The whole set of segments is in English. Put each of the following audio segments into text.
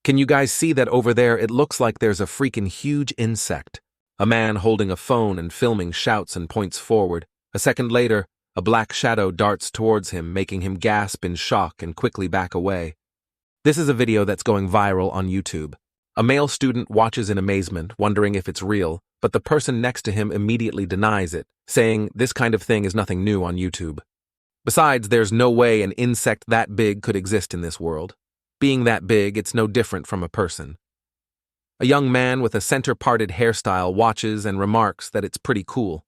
Can you guys see that over there? It looks like there's a freaking huge insect. A man holding a phone and filming shouts and points forward. A second later, a black shadow darts towards him, making him gasp in shock and quickly back away. This is a video that's going viral on YouTube. A male student watches in amazement, wondering if it's real, but the person next to him immediately denies it, saying this kind of thing is nothing new on YouTube. Besides, there's no way an insect that big could exist in this world. Being that big, it's no different from a person. A young man with a center-parted hairstyle watches and remarks that it's pretty cool.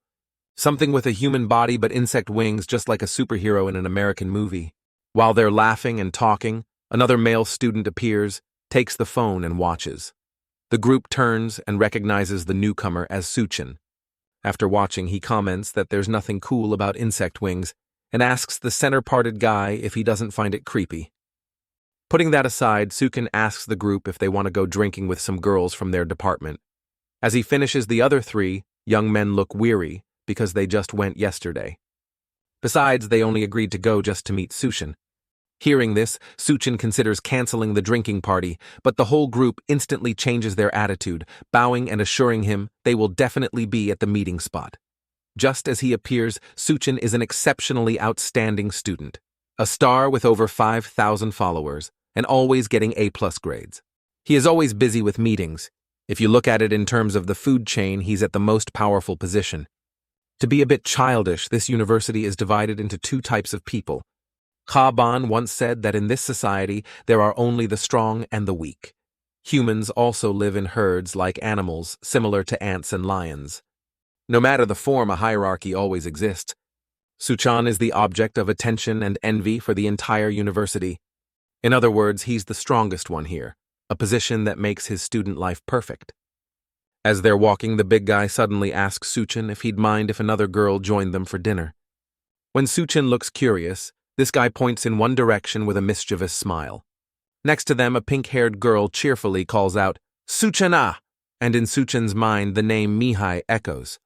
Something with a human body but insect wings, just like a superhero in an American movie. While they're laughing and talking, another male student appears, takes the phone and watches. The group turns and recognizes the newcomer as Suchin. After watching, he comments that there's nothing cool about insect wings and asks the center-parted guy if he doesn't find it creepy. Putting that aside, Suchin asks the group if they want to go drinking with some girls from their department. As he finishes, the other three young men look weary because they just went yesterday. Besides, they only agreed to go just to meet Suchin. Hearing this, Suchin considers canceling the drinking party, but the whole group instantly changes their attitude, bowing and assuring him they will definitely be at the meeting spot. Just as he appears, Suchin is an exceptionally outstanding student, a star with over 5,000 followers, and always getting A+ grades. He is always busy with meetings. If you look at it in terms of the food chain, he's at the most powerful position. To be a bit childish, this university is divided into two types of people. Ban once said that in this society there are only the strong and the weak. Humans also live in herds like animals, similar to ants and lions. No matter the form, a hierarchy always exists. Suchan is the object of attention and envy for the entire university. In other words, he's the strongest one here, a position that makes his student life perfect. As they're walking, the big guy suddenly asks Suchin if he'd mind if another girl joined them for dinner. When Suchin looks curious, this guy points in one direction with a mischievous smile. Next to them, a pink-haired girl cheerfully calls out, "Suchana!" And in Suchin's mind, the name Mihi echoes.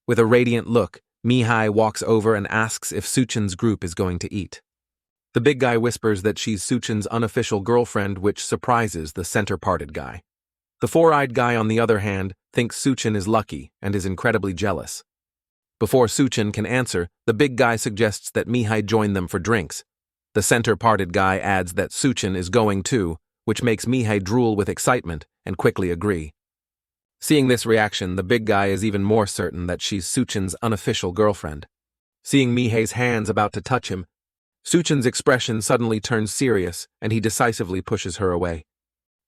With a radiant look, Mihi walks over and asks if Suchin's group is going to eat. The big guy whispers that she's Suchin's unofficial girlfriend, which surprises the center-parted guy. The four-eyed guy, on the other hand, thinks Suchin is lucky and is incredibly jealous. Before Suchin can answer, the big guy suggests that Mihi join them for drinks. The center-parted guy adds that Suchin is going too, which makes Mihi drool with excitement and quickly agree. Seeing this reaction, the big guy is even more certain that she's Suchin's unofficial girlfriend. Seeing Mihi's hands about to touch him, Suchin's expression suddenly turns serious and he decisively pushes her away.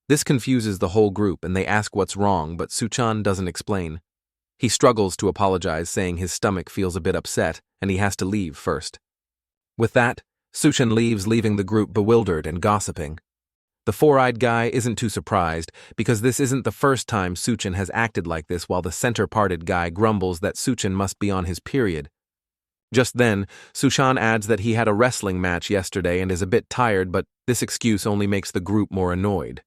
This confuses the whole group and they ask what's wrong, but Suchan doesn't explain. He struggles to apologize, saying his stomach feels a bit upset and he has to leave first. With that, Suchin leaves, leaving the group bewildered and gossiping. The four-eyed guy isn't too surprised, because this isn't the first time Suchin has acted like this, while the center-parted guy grumbles that Suchin must be on his period. Just then, Suchan adds that he had a wrestling match yesterday and is a bit tired, but this excuse only makes the group more annoyed.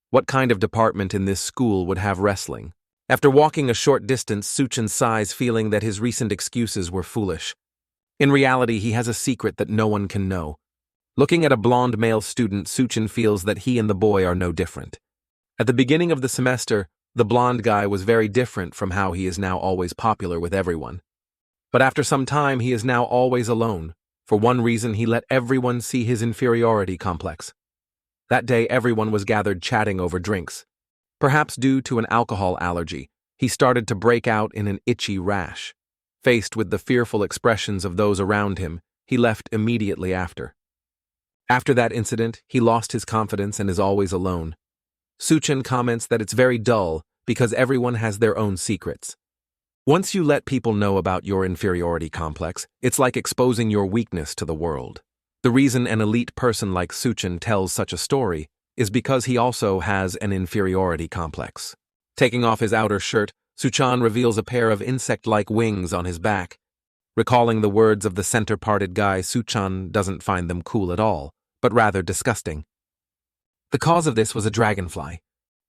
What kind of department in this school would have wrestling? After walking a short distance, Suchin sighs, feeling that his recent excuses were foolish. In reality, he has a secret that no one can know. Looking at a blonde male student, Suchin feels that he and the boy are no different. At the beginning of the semester, the blonde guy was very different from how he is now, always popular with everyone. But after some time, he is now always alone. For one reason, he let everyone see his inferiority complex. That day, everyone was gathered chatting over drinks. Perhaps due to an alcohol allergy, he started to break out in an itchy rash. Faced with the fearful expressions of those around him, he left immediately after. After that incident, he lost his confidence and is always alone. Suchin comments that it's very dull because everyone has their own secrets. Once you let people know about your inferiority complex, it's like exposing your weakness to the world. The reason an elite person like Suchin tells such a story is because he also has an inferiority complex. Taking off his outer shirt, Suchan reveals a pair of insect-like wings on his back. Recalling the words of the center-parted guy, Suchan doesn't find them cool at all, but rather disgusting. The cause of this was a dragonfly.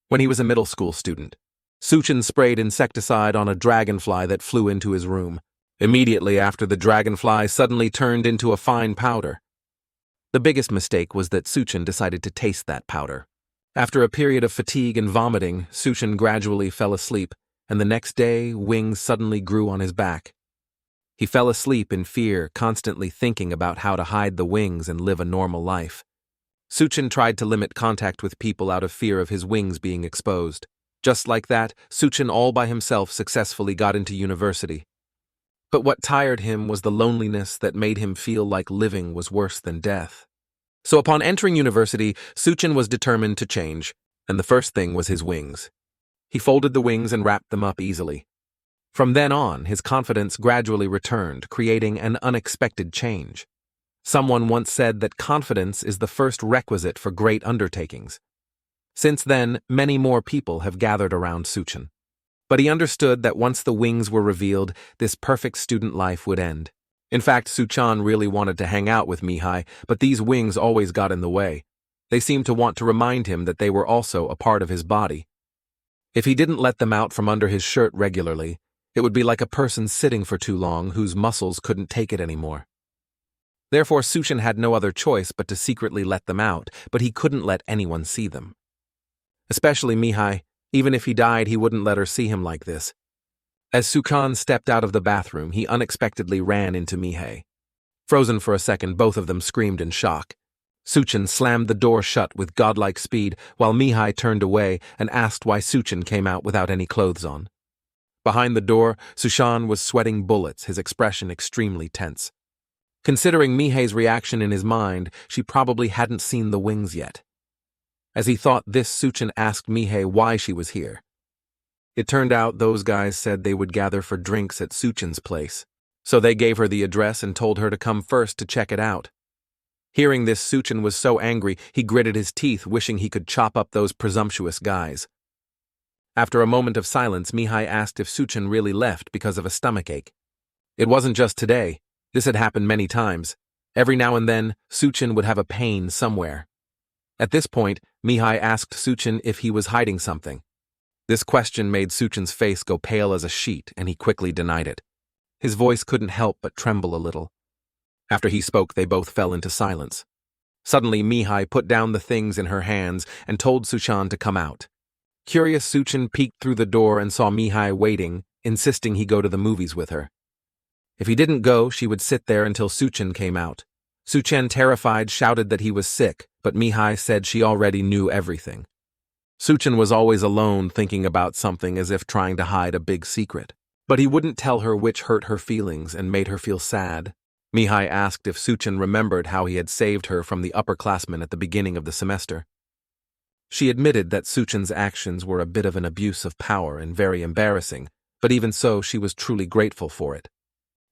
When he was a middle school student, Suchin sprayed insecticide on a dragonfly that flew into his room. Immediately after, the dragonfly suddenly turned into a fine powder. The biggest mistake was that Suchin decided to taste that powder. After a period of fatigue and vomiting, Suchin gradually fell asleep, and the next day, wings suddenly grew on his back. He fell asleep in fear, constantly thinking about how to hide the wings and live a normal life. Suchin tried to limit contact with people out of fear of his wings being exposed. Just like that, Suchin all by himself successfully got into university. But what tired him was the loneliness that made him feel like living was worse than death. So upon entering university, Suchin was determined to change, and the first thing was his wings. He folded the wings and wrapped them up easily. From then on, his confidence gradually returned, creating an unexpected change. Someone once said that confidence is the first requisite for great undertakings. Since then, many more people have gathered around Suchin. But he understood that once the wings were revealed, this perfect student life would end. In fact, Suchan really wanted to hang out with Mihi, but these wings always got in the way. They seemed to want to remind him that they were also a part of his body. If he didn't let them out from under his shirt regularly, it would be like a person sitting for too long whose muscles couldn't take it anymore. Therefore, Suchin had no other choice but to secretly let them out, but he couldn't let anyone see them. Especially Mihi. Even if he died, he wouldn't let her see him like this. As Suchan stepped out of the bathroom, he unexpectedly ran into Mihi. Frozen for a second, both of them screamed in shock. Suchin slammed the door shut with godlike speed, while Mihi turned away and asked why Suchin came out without any clothes on. Behind the door, Suchan was sweating bullets, his expression extremely tense. Considering Mihi's reaction in his mind, she probably hadn't seen the wings yet. As he thought this, Suchin asked Mihi why she was here. It turned out those guys said they would gather for drinks at Suchin's place, so they gave her the address and told her to come first to check it out. Hearing this, Suchin was so angry he gritted his teeth, wishing he could chop up those presumptuous guys. After a moment of silence, Mihi asked if Suchin really left because of a stomachache. It wasn't just today. This had happened many times. Every now and then, Suchin would have a pain somewhere. At this point, Mihi asked Suchin if he was hiding something. This question made Suchin's face go pale as a sheet, and he quickly denied it. His voice couldn't help but tremble a little. After he spoke, they both fell into silence. Suddenly, Mihi put down the things in her hands and told Suchan to come out. Curious, Suchin peeked through the door and saw Mihi waiting, insisting he go to the movies with her. If he didn't go, she would sit there until Suchin came out. Suchan, terrified, shouted that he was sick, but Mihi said she already knew everything. Suchin was always alone, thinking about something as if trying to hide a big secret. But he wouldn't tell her which hurt her feelings and made her feel sad. Mihi asked if Suchin remembered how he had saved her from the upperclassmen at the beginning of the semester. She admitted that Suchin's actions were a bit of an abuse of power and very embarrassing, but even so, she was truly grateful for it.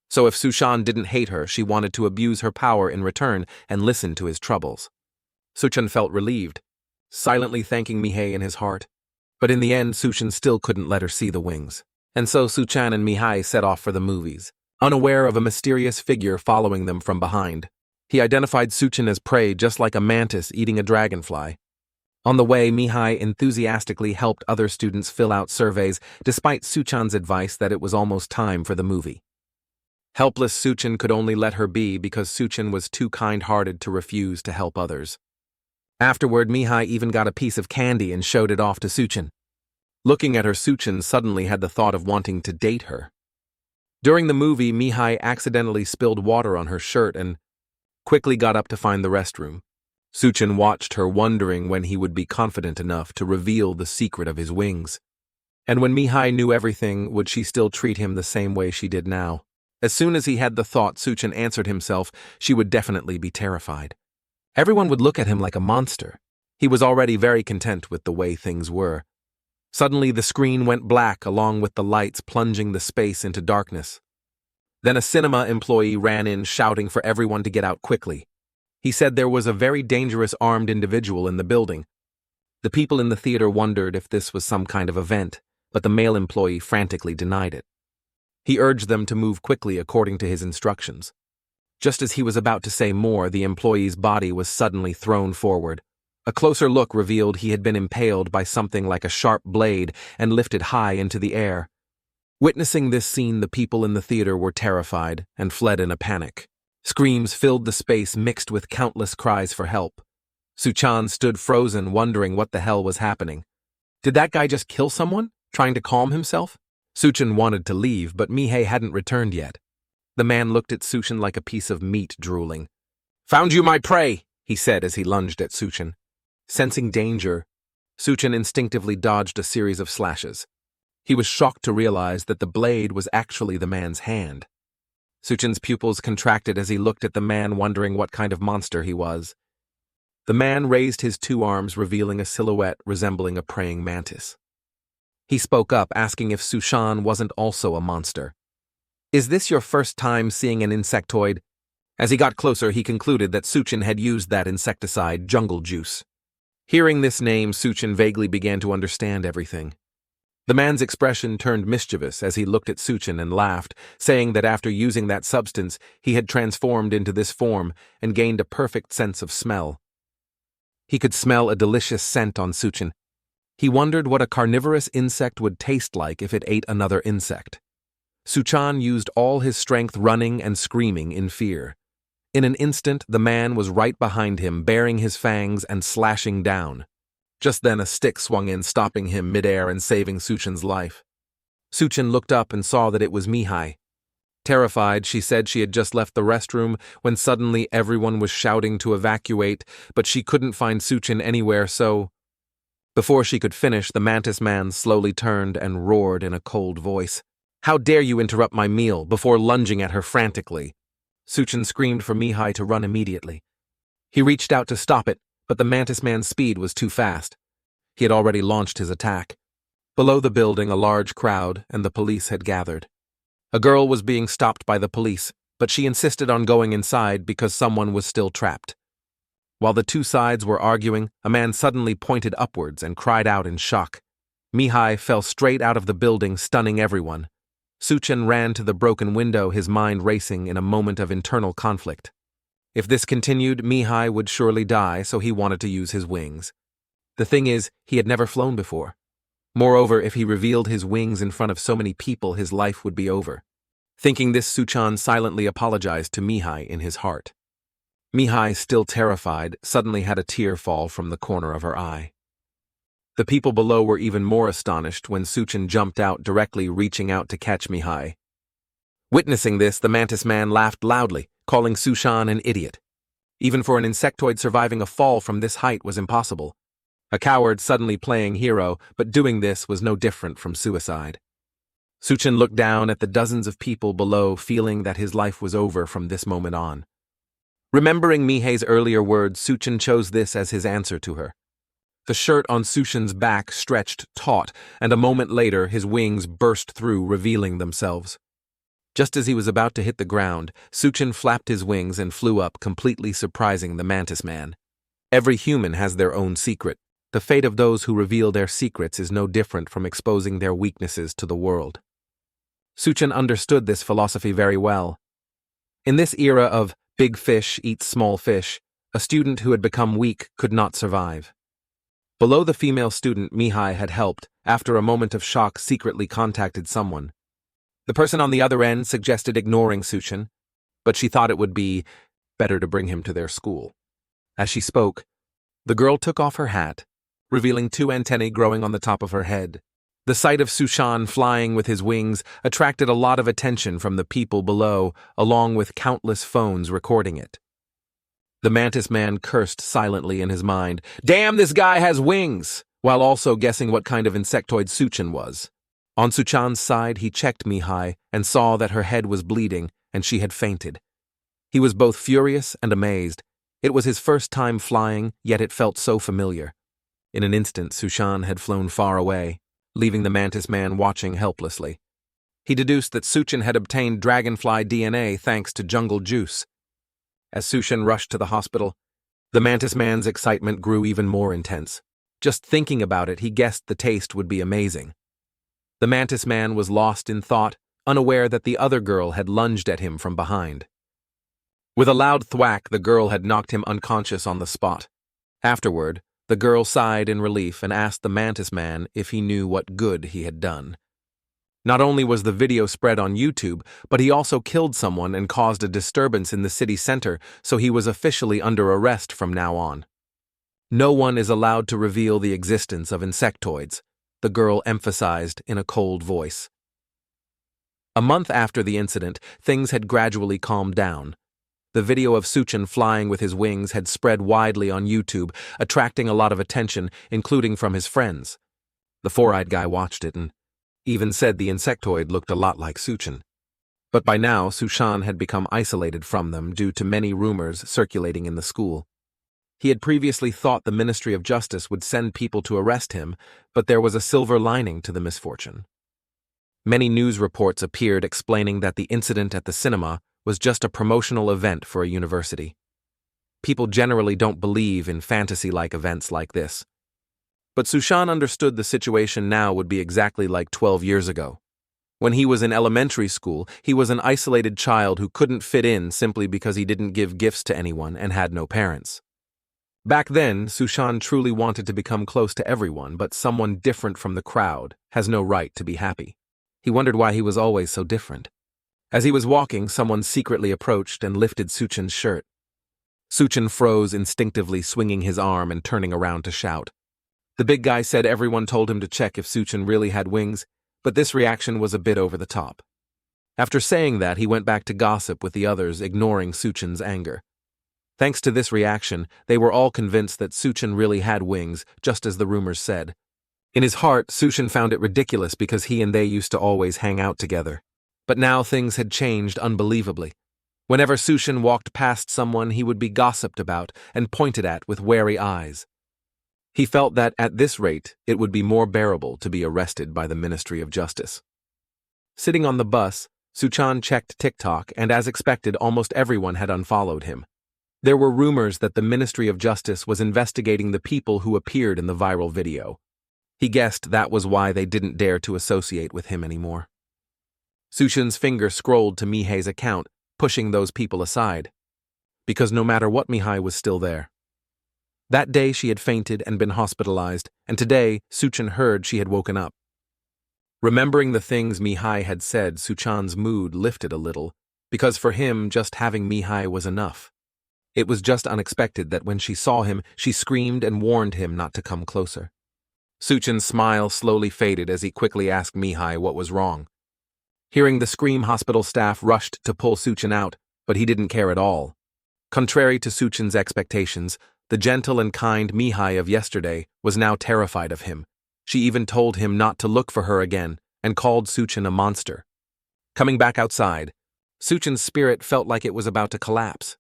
So if Suchan didn't hate her, she wanted to abuse her power in return and listen to his troubles. Suchin felt relieved, silently thanking Mihi in his heart. But in the end, Suchin still couldn't let her see the wings. And so Suchan and Mihi set off for the movies, unaware of a mysterious figure following them from behind. He identified Suchin as prey, just like a mantis eating a dragonfly. On the way, Mihi enthusiastically helped other students fill out surveys, despite Suchan's advice that it was almost time for the movie. Helpless Suchin could only let her be because Suchin was too kind-hearted to refuse to help others. Afterward, Mihi even got a piece of candy and showed it off to Suchin. Looking at her, Suchin suddenly had the thought of wanting to date her. During the movie, Mihi accidentally spilled water on her shirt and quickly got up to find the restroom. Suchin watched her, wondering when he would be confident enough to reveal the secret of his wings. And when Mihi knew everything, would she still treat him the same way she did now? As soon as he had the thought, Suchin answered himself, she would definitely be terrified. Everyone would look at him like a monster. He was already very content with the way things were. Suddenly, the screen went black along with the lights plunging the space into darkness. Then a cinema employee ran in, shouting for everyone to get out quickly. He said there was a very dangerous armed individual in the building. The people in the theater wondered if this was some kind of event, but the male employee frantically denied it. He urged them to move quickly according to his instructions. Just as he was about to say more, the employee's body was suddenly thrown forward. A closer look revealed he had been impaled by something like a sharp blade and lifted high into the air. Witnessing this scene, the people in the theater were terrified and fled in a panic. Screams filled the space, mixed with countless cries for help. Suchan stood frozen, wondering what the hell was happening. Did that guy just kill someone, trying to calm himself? Suchan wanted to leave, but Mihi hadn't returned yet. The man looked at Suchan like a piece of meat drooling. "Found you my prey," he said as he lunged at Suchan. Sensing danger, Suchan instinctively dodged a series of slashes. He was shocked to realize that the blade was actually the man's hand. Suchan's pupils contracted as he looked at the man, wondering what kind of monster he was. The man raised his two arms, revealing a silhouette resembling a praying mantis. He spoke up, asking if Suchan wasn't also a monster. "Is this your first time seeing an insectoid?" As he got closer, he concluded that Suchan had used that insecticide, jungle juice. Hearing this name, Suchan vaguely began to understand everything. The man's expression turned mischievous as he looked at Suchan and laughed, saying that after using that substance, he had transformed into this form and gained a perfect sense of smell. He could smell a delicious scent on Suchan. He wondered what a carnivorous insect would taste like if it ate another insect. Suchan used all his strength, running and screaming in fear. In an instant, the man was right behind him, baring his fangs and slashing down. Just then a stick swung in, stopping him midair and saving Suchan's life. Suchan looked up and saw that it was Mihi. Terrified, she said she had just left the restroom when suddenly everyone was shouting to evacuate, but she couldn't find Suchan anywhere, so... Before she could finish, the mantis man slowly turned and roared in a cold voice. "How dare you interrupt my meal?" before lunging at her frantically. Suchan screamed for Mihi to run immediately. He reached out to stop it, but the mantis man's speed was too fast. He had already launched his attack. Below the building, a large crowd and the police had gathered. A girl was being stopped by the police, but she insisted on going inside because someone was still trapped. While the two sides were arguing, a man suddenly pointed upwards and cried out in shock. Mihi fell straight out of the building, stunning everyone. Suchan ran to the broken window, his mind racing in a moment of internal conflict. If this continued, Mihi would surely die, so he wanted to use his wings. The thing is, he had never flown before. Moreover, if he revealed his wings in front of so many people, his life would be over. Thinking this, Suchan silently apologized to Mihi in his heart. Mihi, still terrified, suddenly had a tear fall from the corner of her eye. The people below were even more astonished when Suchan jumped out, directly reaching out to catch Mihi. Witnessing this, the mantis man laughed loudly, calling Suchan an idiot. Even for an insectoid, surviving a fall from this height was impossible. A coward suddenly playing hero, but doing this was no different from suicide. Suchan looked down at the dozens of people below, feeling that his life was over from this moment on. Remembering Mihi's earlier words, Suchan chose this as his answer to her. The shirt on Suchan's back stretched taut, and a moment later his wings burst through, revealing themselves. Just as he was about to hit the ground, Suchan flapped his wings and flew up, completely surprising the mantis man. Every human has their own secret. The fate of those who reveal their secrets is no different from exposing their weaknesses to the world. Suchan understood this philosophy very well. In this era of big fish eats small fish, a student who had become weak could not survive. Below, the female student Mihi had helped, after a moment of shock, secretly contacted someone. The person on the other end suggested ignoring Suchan, but she thought it would be better to bring him to their school. As she spoke, the girl took off her hat, revealing two antennae growing on the top of her head. The sight of Suchan flying with his wings attracted a lot of attention from the people below, along with countless phones recording it. The mantis man cursed silently in his mind, "Damn, this guy has wings!" while also guessing what kind of insectoid Suchan was. On Suchan's side, he checked Mihi and saw that her head was bleeding and she had fainted. He was both furious and amazed. It was his first time flying, yet it felt so familiar. In an instant, Suchan had flown far away, leaving the mantis man watching helplessly. He deduced that Suchan had obtained dragonfly DNA thanks to jungle juice. As Suchan rushed to the hospital, the mantis man's excitement grew even more intense. Just thinking about it, he guessed the taste would be amazing. The mantis man was lost in thought, unaware that the other girl had lunged at him from behind. With a loud thwack, the girl had knocked him unconscious on the spot. Afterward, the girl sighed in relief and asked the mantis man if he knew what good he had done. Not only was the video spread on YouTube, but he also killed someone and caused a disturbance in the city center, so he was officially under arrest from now on. No one is allowed to reveal the existence of insectoids, the girl emphasized in a cold voice. A month after the incident, things had gradually calmed down. The video of Suchan flying with his wings had spread widely on YouTube, attracting a lot of attention, including from his friends. The four-eyed guy watched it and even said the insectoid looked a lot like Suchan. But by now, Suchan had become isolated from them due to many rumors circulating in the school. He had previously thought the Ministry of Justice would send people to arrest him, but there was a silver lining to the misfortune. Many news reports appeared explaining that the incident at the cinema was just a promotional event for a university. People generally don't believe in fantasy-like events like this. But Suchan understood the situation now would be exactly like 12 years ago. When he was in elementary school, he was an isolated child who couldn't fit in simply because he didn't give gifts to anyone and had no parents. Back then, Suchan truly wanted to become close to everyone, but someone different from the crowd has no right to be happy. He wondered why he was always so different. As he was walking, someone secretly approached and lifted Suchan's shirt. Suchan froze instinctively, swinging his arm and turning around to shout. The big guy said everyone told him to check if Suchan really had wings, but this reaction was a bit over the top. After saying that, he went back to gossip with the others, ignoring Suchan's anger. Thanks to this reaction, they were all convinced that Suchan really had wings, just as the rumors said. In his heart, Suchan found it ridiculous because he and they used to always hang out together. But now things had changed unbelievably. Whenever Suchan walked past someone, he would be gossiped about and pointed at with wary eyes. He felt that at this rate, it would be more bearable to be arrested by the Ministry of Justice. Sitting on the bus, Suchan checked TikTok, and as expected, almost everyone had unfollowed him. There were rumors that the Ministry of Justice was investigating the people who appeared in the viral video. He guessed that was why they didn't dare to associate with him anymore. Suchan's finger scrolled to Mihi's account, pushing those people aside. Because no matter what, Mihi was still there. That day she had fainted and been hospitalized, and today Suchan heard she had woken up. Remembering the things Mihi had said, Suchan's mood lifted a little, because for him just having Mihi was enough. It was just unexpected that when she saw him, she screamed and warned him not to come closer. Suchan's smile slowly faded as he quickly asked Mihi what was wrong. Hearing the scream, hospital staff rushed to pull Suchan out, but he didn't care at all. Contrary to Suchan's expectations, the gentle and kind Mihi of yesterday was now terrified of him. She even told him not to look for her again and called Suchan a monster. Coming back outside, Suchan's spirit felt like it was about to collapse.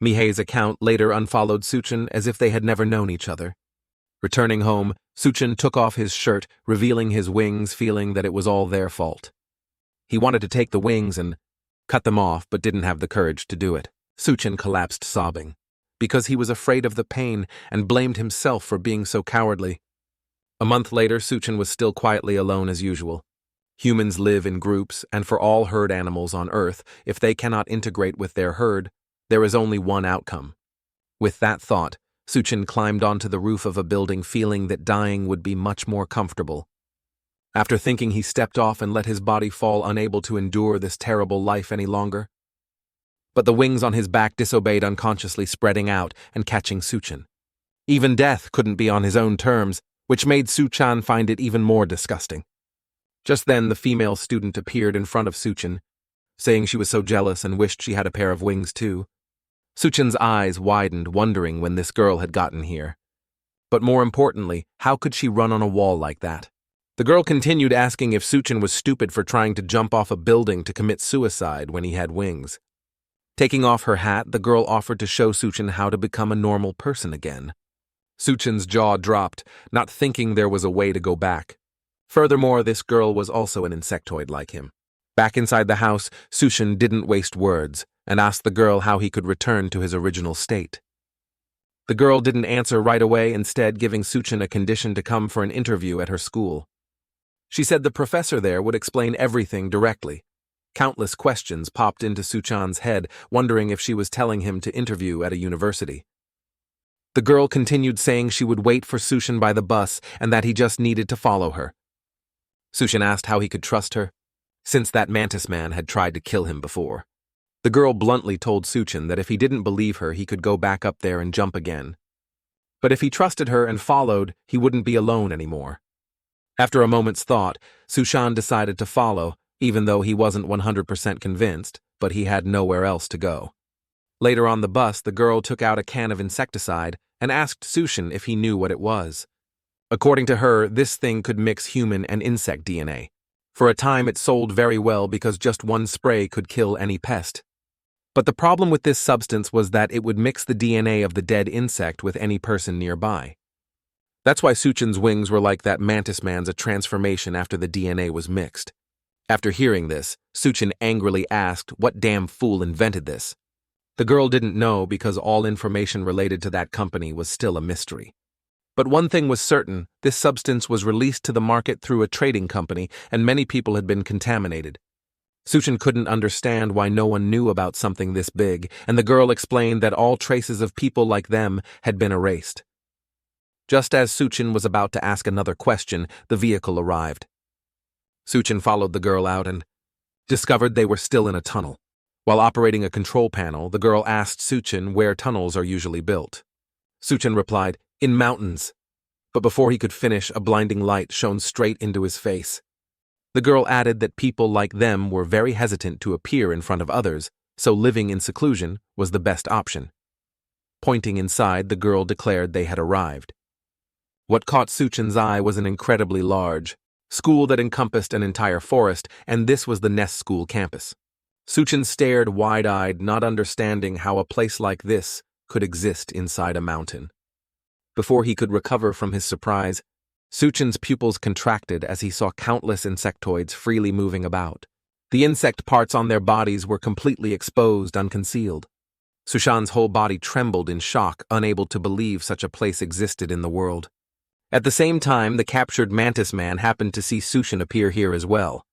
Mihi's account later unfollowed Suchan as if they had never known each other. Returning home, Suchan took off his shirt, revealing his wings, feeling that it was all their fault. He wanted to take the wings and cut them off, but didn't have the courage to do it. Suchan collapsed sobbing, because he was afraid of the pain and blamed himself for being so cowardly. A month later, Suchan was still quietly alone as usual. Humans live in groups, and for all herd animals on Earth, if they cannot integrate with their herd, there is only one outcome. With that thought, Suchan climbed onto the roof of a building, feeling that dying would be much more comfortable. After thinking, he stepped off and let his body fall, unable to endure this terrible life any longer. But the wings on his back disobeyed, unconsciously spreading out and catching Suchan. Even death couldn't be on his own terms, which made Suchan find it even more disgusting. Just then, the female student appeared in front of Suchan, saying she was so jealous and wished she had a pair of wings too. Suchan's eyes widened, wondering when this girl had gotten here. But more importantly, how could she run on a wall like that? The girl continued asking if Suchan was stupid for trying to jump off a building to commit suicide when he had wings. Taking off her hat, the girl offered to show Suchan how to become a normal person again. Suchan's jaw dropped, not thinking there was a way to go back. Furthermore, this girl was also an insectoid like him. Back inside the house, Suchan didn't waste words and asked the girl how he could return to his original state. The girl didn't answer right away, instead giving Suchan a condition to come for an interview at her school. She said the professor there would explain everything directly. Countless questions popped into Suchan's head, wondering if she was telling him to interview at a university. The girl continued saying she would wait for Suchan by the bus and that he just needed to follow her. Suchan asked how he could trust her, since that mantis man had tried to kill him before. The girl bluntly told Suchan that if he didn't believe her, he could go back up there and jump again. But if he trusted her and followed, he wouldn't be alone anymore. After a moment's thought, Suchan decided to follow, even though he wasn't 100% convinced, but he had nowhere else to go. Later on the bus, the girl took out a can of insecticide and asked Suchan if he knew what it was. According to her, this thing could mix human and insect DNA. For a time, it sold very well because just one spray could kill any pest. But the problem with this substance was that it would mix the DNA of the dead insect with any person nearby. That's why Suchan's wings were like that mantis man's a transformation after the DNA was mixed. After hearing this, Suchan angrily asked what damn fool invented this. The girl didn't know because all information related to that company was still a mystery. But one thing was certain, this substance was released to the market through a trading company and many people had been contaminated. Suchan couldn't understand why no one knew about something this big, and the girl explained that all traces of people like them had been erased. Just as Suchan was about to ask another question, the vehicle arrived. Suchan followed the girl out and discovered they were still in a tunnel. While operating a control panel, the girl asked Suchan where tunnels are usually built. Suchan replied, "In mountains." But before he could finish, a blinding light shone straight into his face. The girl added that people like them were very hesitant to appear in front of others, so living in seclusion was the best option. Pointing inside, the girl declared they had arrived. What caught Suchan's eye was an incredibly large school that encompassed an entire forest, and this was the Nest School campus. Suchan stared wide-eyed, not understanding how a place like this could exist inside a mountain. Before he could recover from his surprise, Suchan's pupils contracted as he saw countless insectoids freely moving about. The insect parts on their bodies were completely exposed, unconcealed. Suchan's whole body trembled in shock, unable to believe such a place existed in the world. At the same time, the captured mantis man happened to see Suchan appear here as well.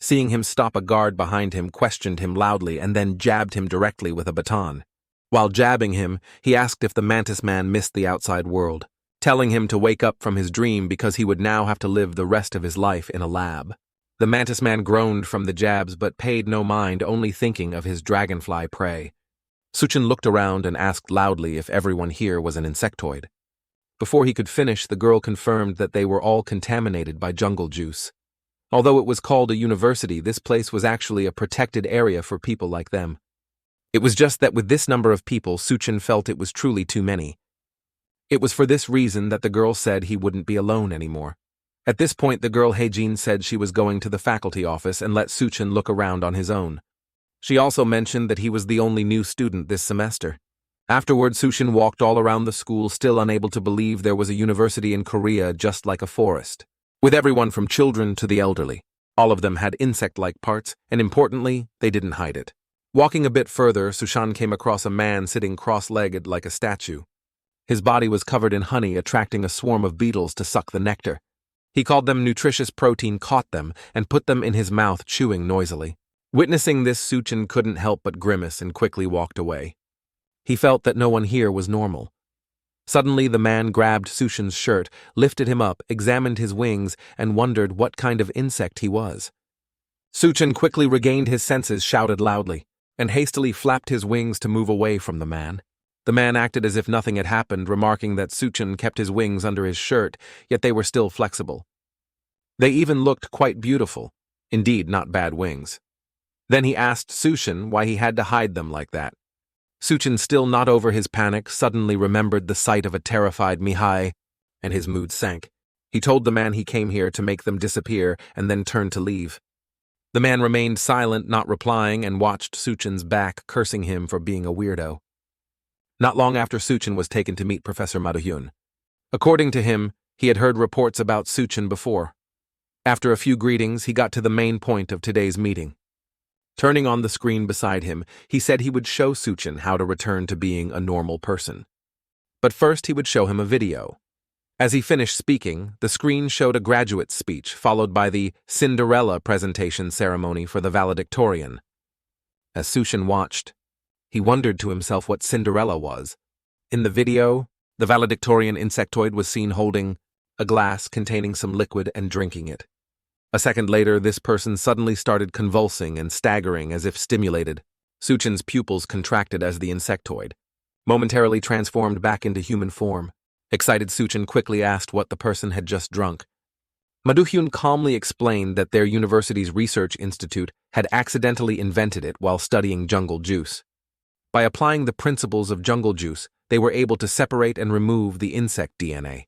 Seeing him stop, a guard behind him questioned him loudly and then jabbed him directly with a baton. While jabbing him, he asked if the mantis man missed the outside world, telling him to wake up from his dream because he would now have to live the rest of his life in a lab. The mantis man groaned from the jabs but paid no mind, only thinking of his dragonfly prey. Suchan looked around and asked loudly if everyone here was an insectoid. Before he could finish, the girl confirmed that they were all contaminated by jungle juice. Although it was called a university, this place was actually a protected area for people like them. It was just that with this number of people, Suchan felt it was truly too many. It was for this reason that the girl said he wouldn't be alone anymore. At this point, the girl Hjun said she was going to the faculty office and let Suchan look around on his own. She also mentioned that he was the only new student this semester. Afterward, Suchan walked all around the school, still unable to believe there was a university in Korea just like a forest. With everyone from children to the elderly. All of them had insect-like parts, and importantly, they didn't hide it. Walking a bit further, Suchan came across a man sitting cross-legged like a statue. His body was covered in honey, attracting a swarm of beetles to suck the nectar. He called them nutritious protein, caught them, and put them in his mouth, chewing noisily. Witnessing this, Suchan couldn't help but grimace and quickly walked away. He felt that no one here was normal. Suddenly, the man grabbed Suchan's shirt, lifted him up, examined his wings, and wondered what kind of insect he was. Suchan quickly regained his senses, shouted loudly, and hastily flapped his wings to move away from the man. The man acted as if nothing had happened, remarking that Suchan kept his wings under his shirt, yet they were still flexible. They even looked quite beautiful. Indeed, not bad wings. Then he asked Suchan why he had to hide them like that. Suchan, still not over his panic, suddenly remembered the sight of a terrified Mihi, and his mood sank. He told the man he came here to make them disappear and then turned to leave. The man remained silent, not replying, and watched Suchan's back, cursing him for being a weirdo. Not long after, Suchan was taken to meet Professor Hjun. According to him, he had heard reports about Suchan before. After a few greetings, he got to the main point of today's meeting. Turning on the screen beside him, he said he would show Suchan how to return to being a normal person. But first he would show him a video. As he finished speaking, the screen showed a graduate speech, followed by the Cinderella presentation ceremony for the valedictorian. As Suchan watched, he wondered to himself what Cinderella was. In the video, the valedictorian insectoid was seen holding a glass containing some liquid and drinking it. A second later, this person suddenly started convulsing and staggering as if stimulated. Suchan's pupils contracted as the insectoid, momentarily transformed back into human form. Excited Suchan quickly asked what the person had just drunk. Hjun calmly explained that their university's research institute had accidentally invented it while studying jungle juice. By applying the principles of jungle juice, they were able to separate and remove the insect DNA.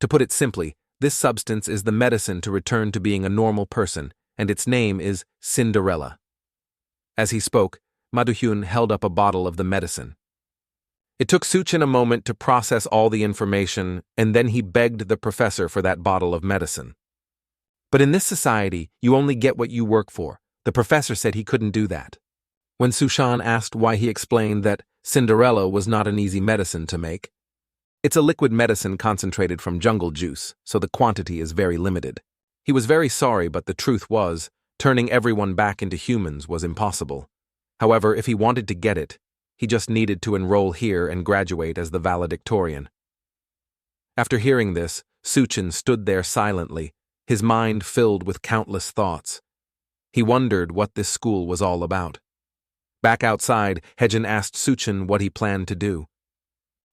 To put it simply, this substance is the medicine to return to being a normal person, and its name is Cinderella. As he spoke, Hjun held up a bottle of the medicine. It took Suchin a moment to process all the information, and then he begged the professor for that bottle of medicine. But in this society, you only get what you work for. The professor said he couldn't do that. When Suchan asked why, he explained that Cinderella was not an easy medicine to make. It's a liquid medicine concentrated from jungle juice, so the quantity is very limited. He was very sorry, but the truth was, turning everyone back into humans was impossible. However, if he wanted to get it, he just needed to enroll here and graduate as the valedictorian. After hearing this, Suchin stood there silently, his mind filled with countless thoughts. He wondered what this school was all about. Back outside, Hjun asked Suchin what he planned to do.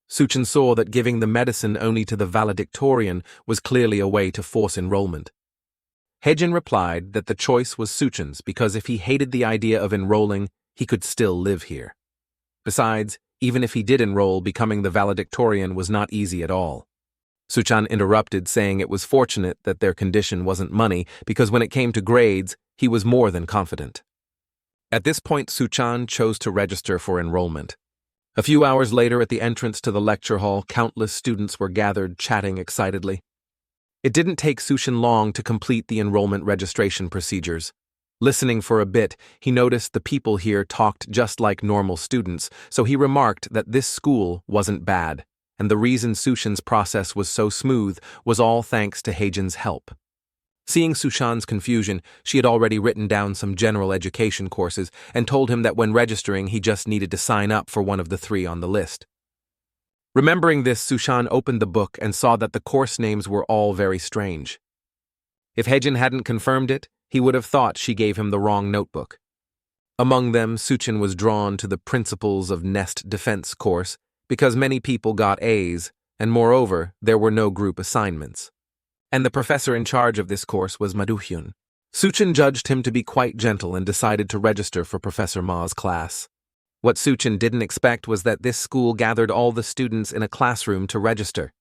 Suchin saw that giving the medicine only to the valedictorian was clearly a way to force enrollment. Hjun replied that the choice was Suchin's because if he hated the idea of enrolling, he could still live here. Besides, even if he did enroll, becoming the valedictorian was not easy at all. Suchan interrupted, saying it was fortunate that their condition wasn't money, because when it came to grades, he was more than confident. At this point, Suchan chose to register for enrollment. A few hours later, at the entrance to the lecture hall, countless students were gathered, chatting excitedly. It didn't take Suchin long to complete the enrollment registration procedures. Listening for a bit, he noticed the people here talked just like normal students, so he remarked that this school wasn't bad, and the reason Suchin's process was so smooth was all thanks to Hjun's help. Seeing Suchan's confusion, she had already written down some general education courses and told him that when registering he just needed to sign up for one of the 3 on the list. Remembering this, Suchan opened the book and saw that the course names were all very strange. If Hjun hadn't confirmed it, he would have thought she gave him the wrong notebook. Among them, Suchin was drawn to the Principles of Nest Defense course because many people got A's, and moreover, there were no group assignments. And the professor in charge of this course was Hjun. Suchin judged him to be quite gentle and decided to register for Professor Ma's class. What Suchin didn't expect was that this school gathered all the students in a classroom to register.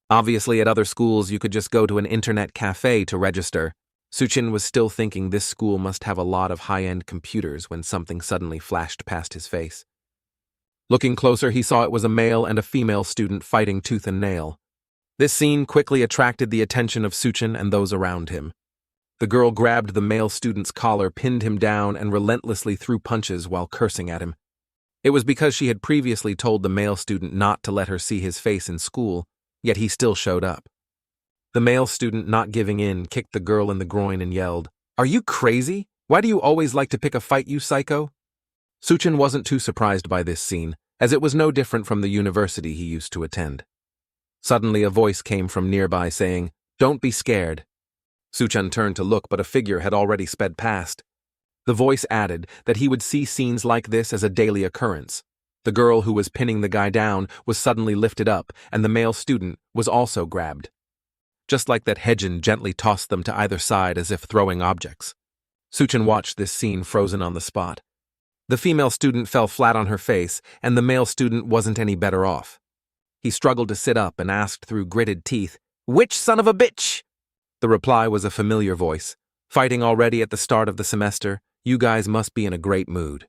Obviously, at other schools, you could just go to an internet cafe to register. Suchin was still thinking this school must have a lot of high-end computers when something suddenly flashed past his face. Looking closer, he saw it was a male and a female student fighting tooth and nail. This scene quickly attracted the attention of Suchin and those around him. The girl grabbed the male student's collar, pinned him down, and relentlessly threw punches while cursing at him. It was because she had previously told the male student not to let her see his face in school, yet he still showed up. The male student, not giving in, kicked the girl in the groin and yelled, "Are you crazy? Why do you always like to pick a fight, you psycho?" Suchin wasn't too surprised by this scene, as it was no different from the university he used to attend. Suddenly a voice came from nearby saying, "Don't be scared." Suchan turned to look, but a figure had already sped past. The voice added that he would see scenes like this as a daily occurrence. The girl who was pinning the guy down was suddenly lifted up, and the male student was also grabbed. Just like that, Hjun gently tossed them to either side as if throwing objects. Suchin watched this scene frozen on the spot. The female student fell flat on her face, and the male student wasn't any better off. He struggled to sit up and asked through gritted teeth, "Which son of a bitch?" The reply was a familiar voice. "Fighting already at the start of the semester? You guys must be in a great mood."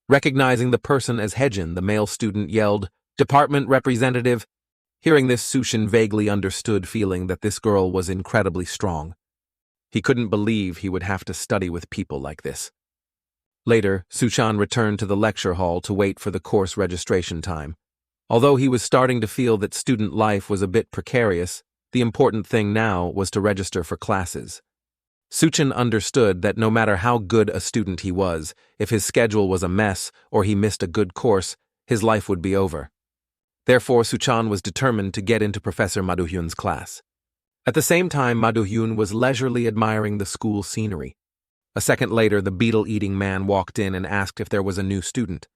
Recognizing the person as Hjun, the male student yelled, "Department representative." Hearing this, Suchin vaguely understood, feeling that this girl was incredibly strong. He couldn't believe he would have to study with people like this. Later, Suchan returned to the lecture hall to wait for the course registration time. Although he was starting to feel that student life was a bit precarious, the important thing now was to register for classes. Suchin understood that no matter how good a student he was, if his schedule was a mess or he missed a good course, his life would be over. Therefore, Suchan was determined to get into Professor Hjun's class. At the same time, Hjun was leisurely admiring the school scenery. A second later, the beetle-eating man walked in and asked if there was a new student.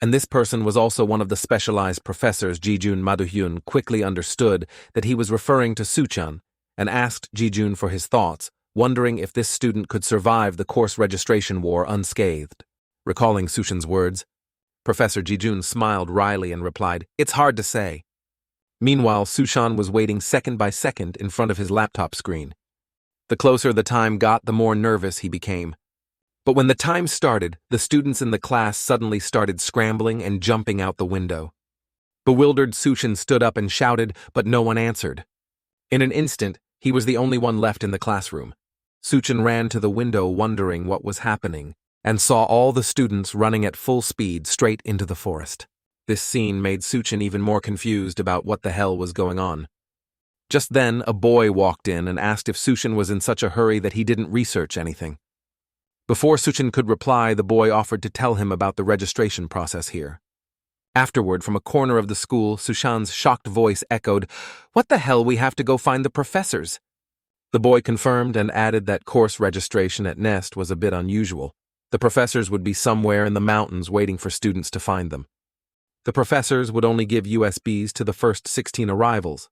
And this person was also one of the specialized professors. Hjun quickly understood that he was referring to Suchan and asked Hjun for his thoughts, wondering if this student could survive the course registration war unscathed. Recalling Suchan's words, Professor Hjun smiled wryly and replied, "It's hard to say." Meanwhile, Suchan was waiting second by second in front of his laptop screen. The closer the time got, the more nervous he became. But when the time started, the students in the class suddenly started scrambling and jumping out the window. Bewildered, Suchan stood up and shouted, but no one answered. In an instant, he was the only one left in the classroom. Suchan ran to the window wondering what was happening, and saw all the students running at full speed straight into the forest. This scene made Suchan even more confused about what the hell was going on. Just then, a boy walked in and asked if Suchan was in such a hurry that he didn't research anything. Before Suchan could reply, the boy offered to tell him about the registration process here. Afterward, from a corner of the school, Suchan's shocked voice echoed, "What the hell, we have to go find the professors?" The boy confirmed and added that course registration at Nest was a bit unusual. The professors would be somewhere in the mountains waiting for students to find them. The professors would only give USBs to the first 16 arrivals.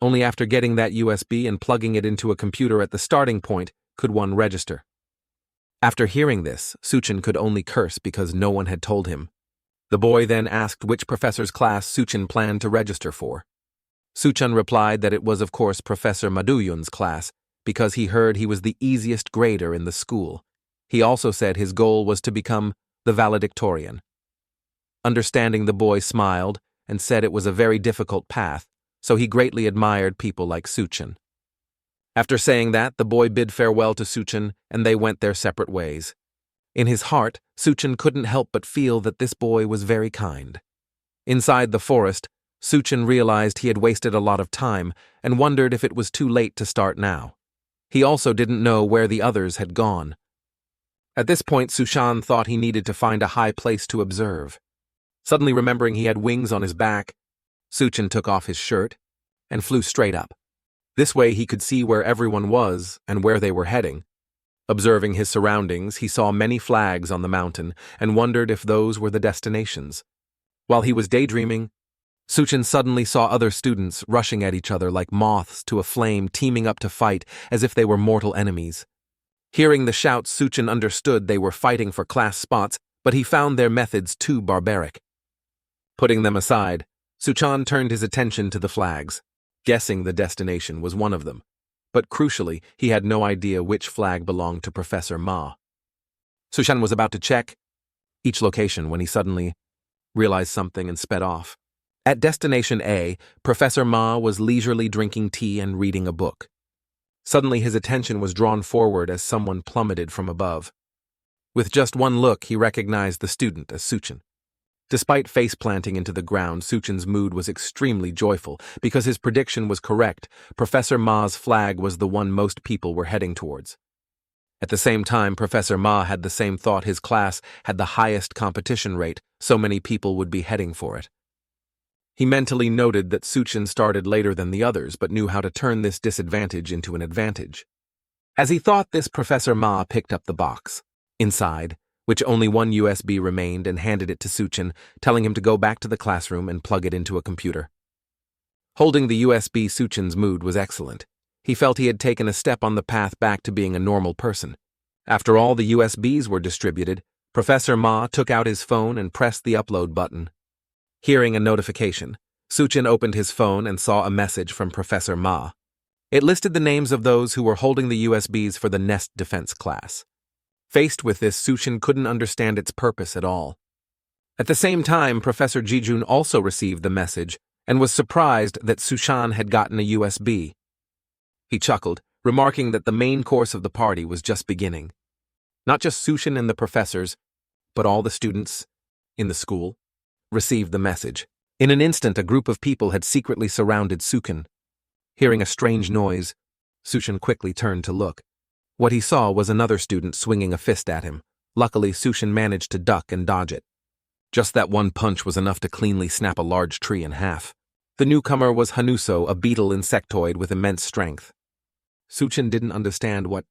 Only after getting that USB and plugging it into a computer at the starting point could one register. After hearing this, Suchan could only curse because no one had told him. The boy then asked which professor's class Suchan planned to register for. Suchan replied that it was of course Professor Maduyun's class, because he heard he was the easiest grader in the school. He also said his goal was to become the valedictorian. Understanding, the boy smiled and said it was a very difficult path, so he greatly admired people like Suchan. After saying that, the boy bid farewell to Suchan, and they went their separate ways. In his heart, Suchan couldn't help but feel that this boy was very kind. Inside the forest, Suchan realized he had wasted a lot of time and wondered if it was too late to start now. He also didn't know where the others had gone. At this point, Suchan thought he needed to find a high place to observe. Suddenly remembering he had wings on his back, Suchan took off his shirt and flew straight up. This way he could see where everyone was and where they were heading. Observing his surroundings, he saw many flags on the mountain and wondered if those were the destinations. While he was daydreaming, Suchan suddenly saw other students rushing at each other like moths to a flame, teaming up to fight as if they were mortal enemies. Hearing the shouts, Suchan understood they were fighting for class spots, but he found their methods too barbaric. Putting them aside, Suchan turned his attention to the flags, guessing the destination was one of them. But crucially, he had no idea which flag belonged to Professor Ma. Suchan was about to check each location when he suddenly realized something and sped off. At Destination A, Professor Ma was leisurely drinking tea and reading a book. Suddenly his attention was drawn forward as someone plummeted from above. With just one look, he recognized the student as Suchan. Despite face-planting into the ground, Suchan's mood was extremely joyful because his prediction was correct. Professor Ma's flag was the one most people were heading towards. At the same time, Professor Ma had the same thought. His class had the highest competition rate, so many people would be heading for it. He mentally noted that Suchan started later than the others, but knew how to turn this disadvantage into an advantage. As he thought this, Professor Ma picked up the box. Inside, which only one USB remained, and handed it to Suchan, telling him to go back to the classroom and plug it into a computer. Holding the USB, Suchan's mood was excellent. He felt he had taken a step on the path back to being a normal person. After all the USBs were distributed, Professor Ma took out his phone and pressed the upload button. Hearing a notification, Suchan opened his phone and saw a message from Professor Ma. It listed the names of those who were holding the USBs for the Nest Defense class. Faced with this, Suchan couldn't understand its purpose at all. At the same time, Professor Hjun also received the message and was surprised that Suchan had gotten a USB. He chuckled, remarking that the main course of the party was just beginning. Not just Suchan and the professors, but all the students in the school received the message. In an instant, a group of people had secretly surrounded Suchan. Hearing a strange noise, Suchan quickly turned to look. What he saw was another student swinging a fist at him. Luckily, Suchan managed to duck and dodge it. Just that one punch was enough to cleanly snap a large tree in half. The newcomer was Hanuso, a beetle insectoid with immense strength. Suchan didn't understand what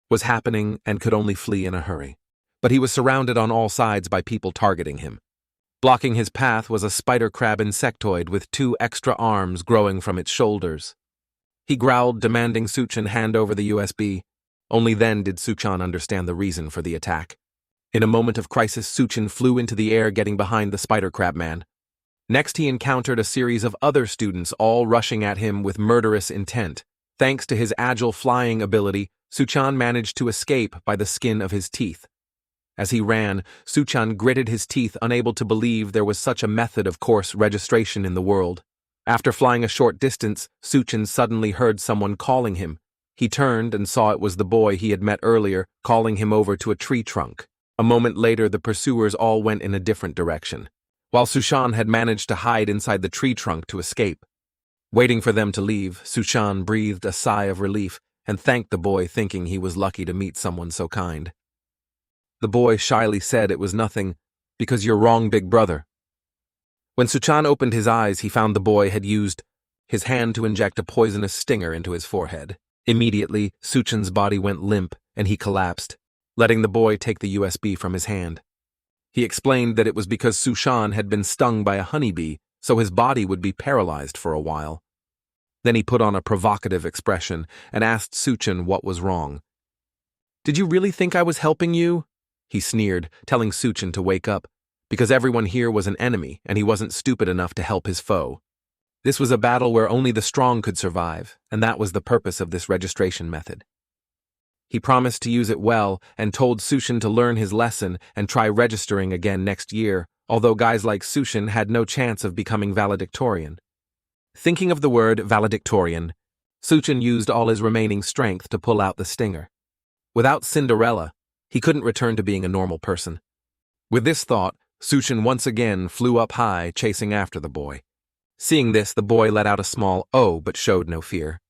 was happening and could only flee in a hurry. But he was surrounded on all sides by people targeting him. Blocking his path was a spider crab insectoid with 2 extra arms growing from its shoulders. He growled, demanding Suchan hand over the USB. Only then did Suchan understand the reason for the attack. In a moment of crisis, Suchan flew into the air, getting behind the spider crab man. Next, he encountered a series of other students, all rushing at him with murderous intent. Thanks to his agile flying ability, Suchan managed to escape by the skin of his teeth. As he ran, Suchan gritted his teeth, unable to believe there was such a method of course registration in the world. After flying a short distance, Suchan suddenly heard someone calling him. He turned and saw it was the boy he had met earlier, calling him over to a tree trunk. A moment later, the pursuers all went in a different direction, while Suchan had managed to hide inside the tree trunk to escape. Waiting for them to leave, Suchan breathed a sigh of relief and thanked the boy, thinking he was lucky to meet someone so kind. The boy shyly said it was nothing, because you're wrong, big brother. When Suchan opened his eyes, he found the boy had used his hand to inject a poisonous stinger into his forehead. Immediately, Suchan's body went limp and he collapsed, letting the boy take the USB from his hand. He explained that it was because Suchan had been stung by a honeybee, so his body would be paralyzed for a while. Then he put on a provocative expression and asked Suchan what was wrong. "Did you really think I was helping you?" he sneered, telling Suchan to wake up, because everyone here was an enemy and he wasn't stupid enough to help his foe. This was a battle where only the strong could survive, and that was the purpose of this registration method. He promised to use it well and told Suchan to learn his lesson and try registering again next year, although guys like Suchan had no chance of becoming valedictorian. Thinking of the word valedictorian, Suchan used all his remaining strength to pull out the stinger. Without Cinderella, he couldn't return to being a normal person. With this thought, Suchan once again flew up high, chasing after the boy. Seeing this, the boy let out a small "oh" but showed no fear.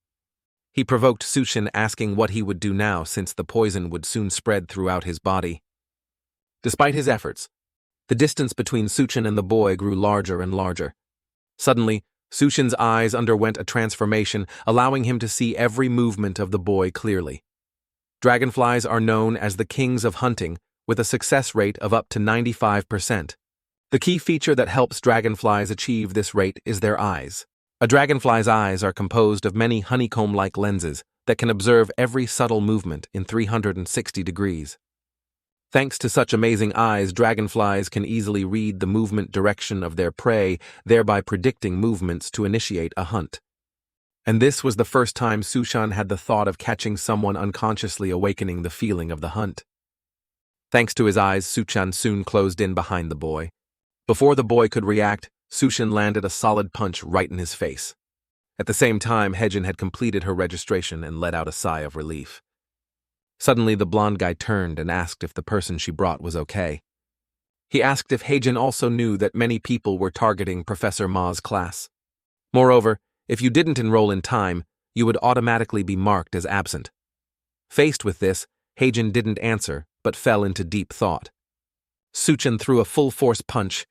He provoked Suchan, asking what he would do now since the poison would soon spread throughout his body. Despite his efforts, the distance between Suchan and the boy grew larger and larger. Suddenly, Suchan's eyes underwent a transformation, allowing him to see every movement of the boy clearly. Dragonflies are known as the kings of hunting, with a success rate of up to 95%. The key feature that helps dragonflies achieve this rate is their eyes. A dragonfly's eyes are composed of many honeycomb-like lenses that can observe every subtle movement in 360 degrees. Thanks to such amazing eyes, dragonflies can easily read the movement direction of their prey, thereby predicting movements to initiate a hunt. And this was the first time Suchan had the thought of catching someone unconsciously, awakening the feeling of the hunt. Thanks to his eyes, Suchan soon closed in behind the boy. Before the boy could react, Suchan landed a solid punch right in his face. At the same time, Hjun had completed her registration and let out a sigh of relief. Suddenly, the blonde guy turned and asked if the person she brought was okay. He asked if Hjun also knew that many people were targeting Professor Ma's class. Moreover, if you didn't enroll in time, you would automatically be marked as absent. Faced with this, Hjun didn't answer, but fell into deep thought. Suchan threw a full-force punch,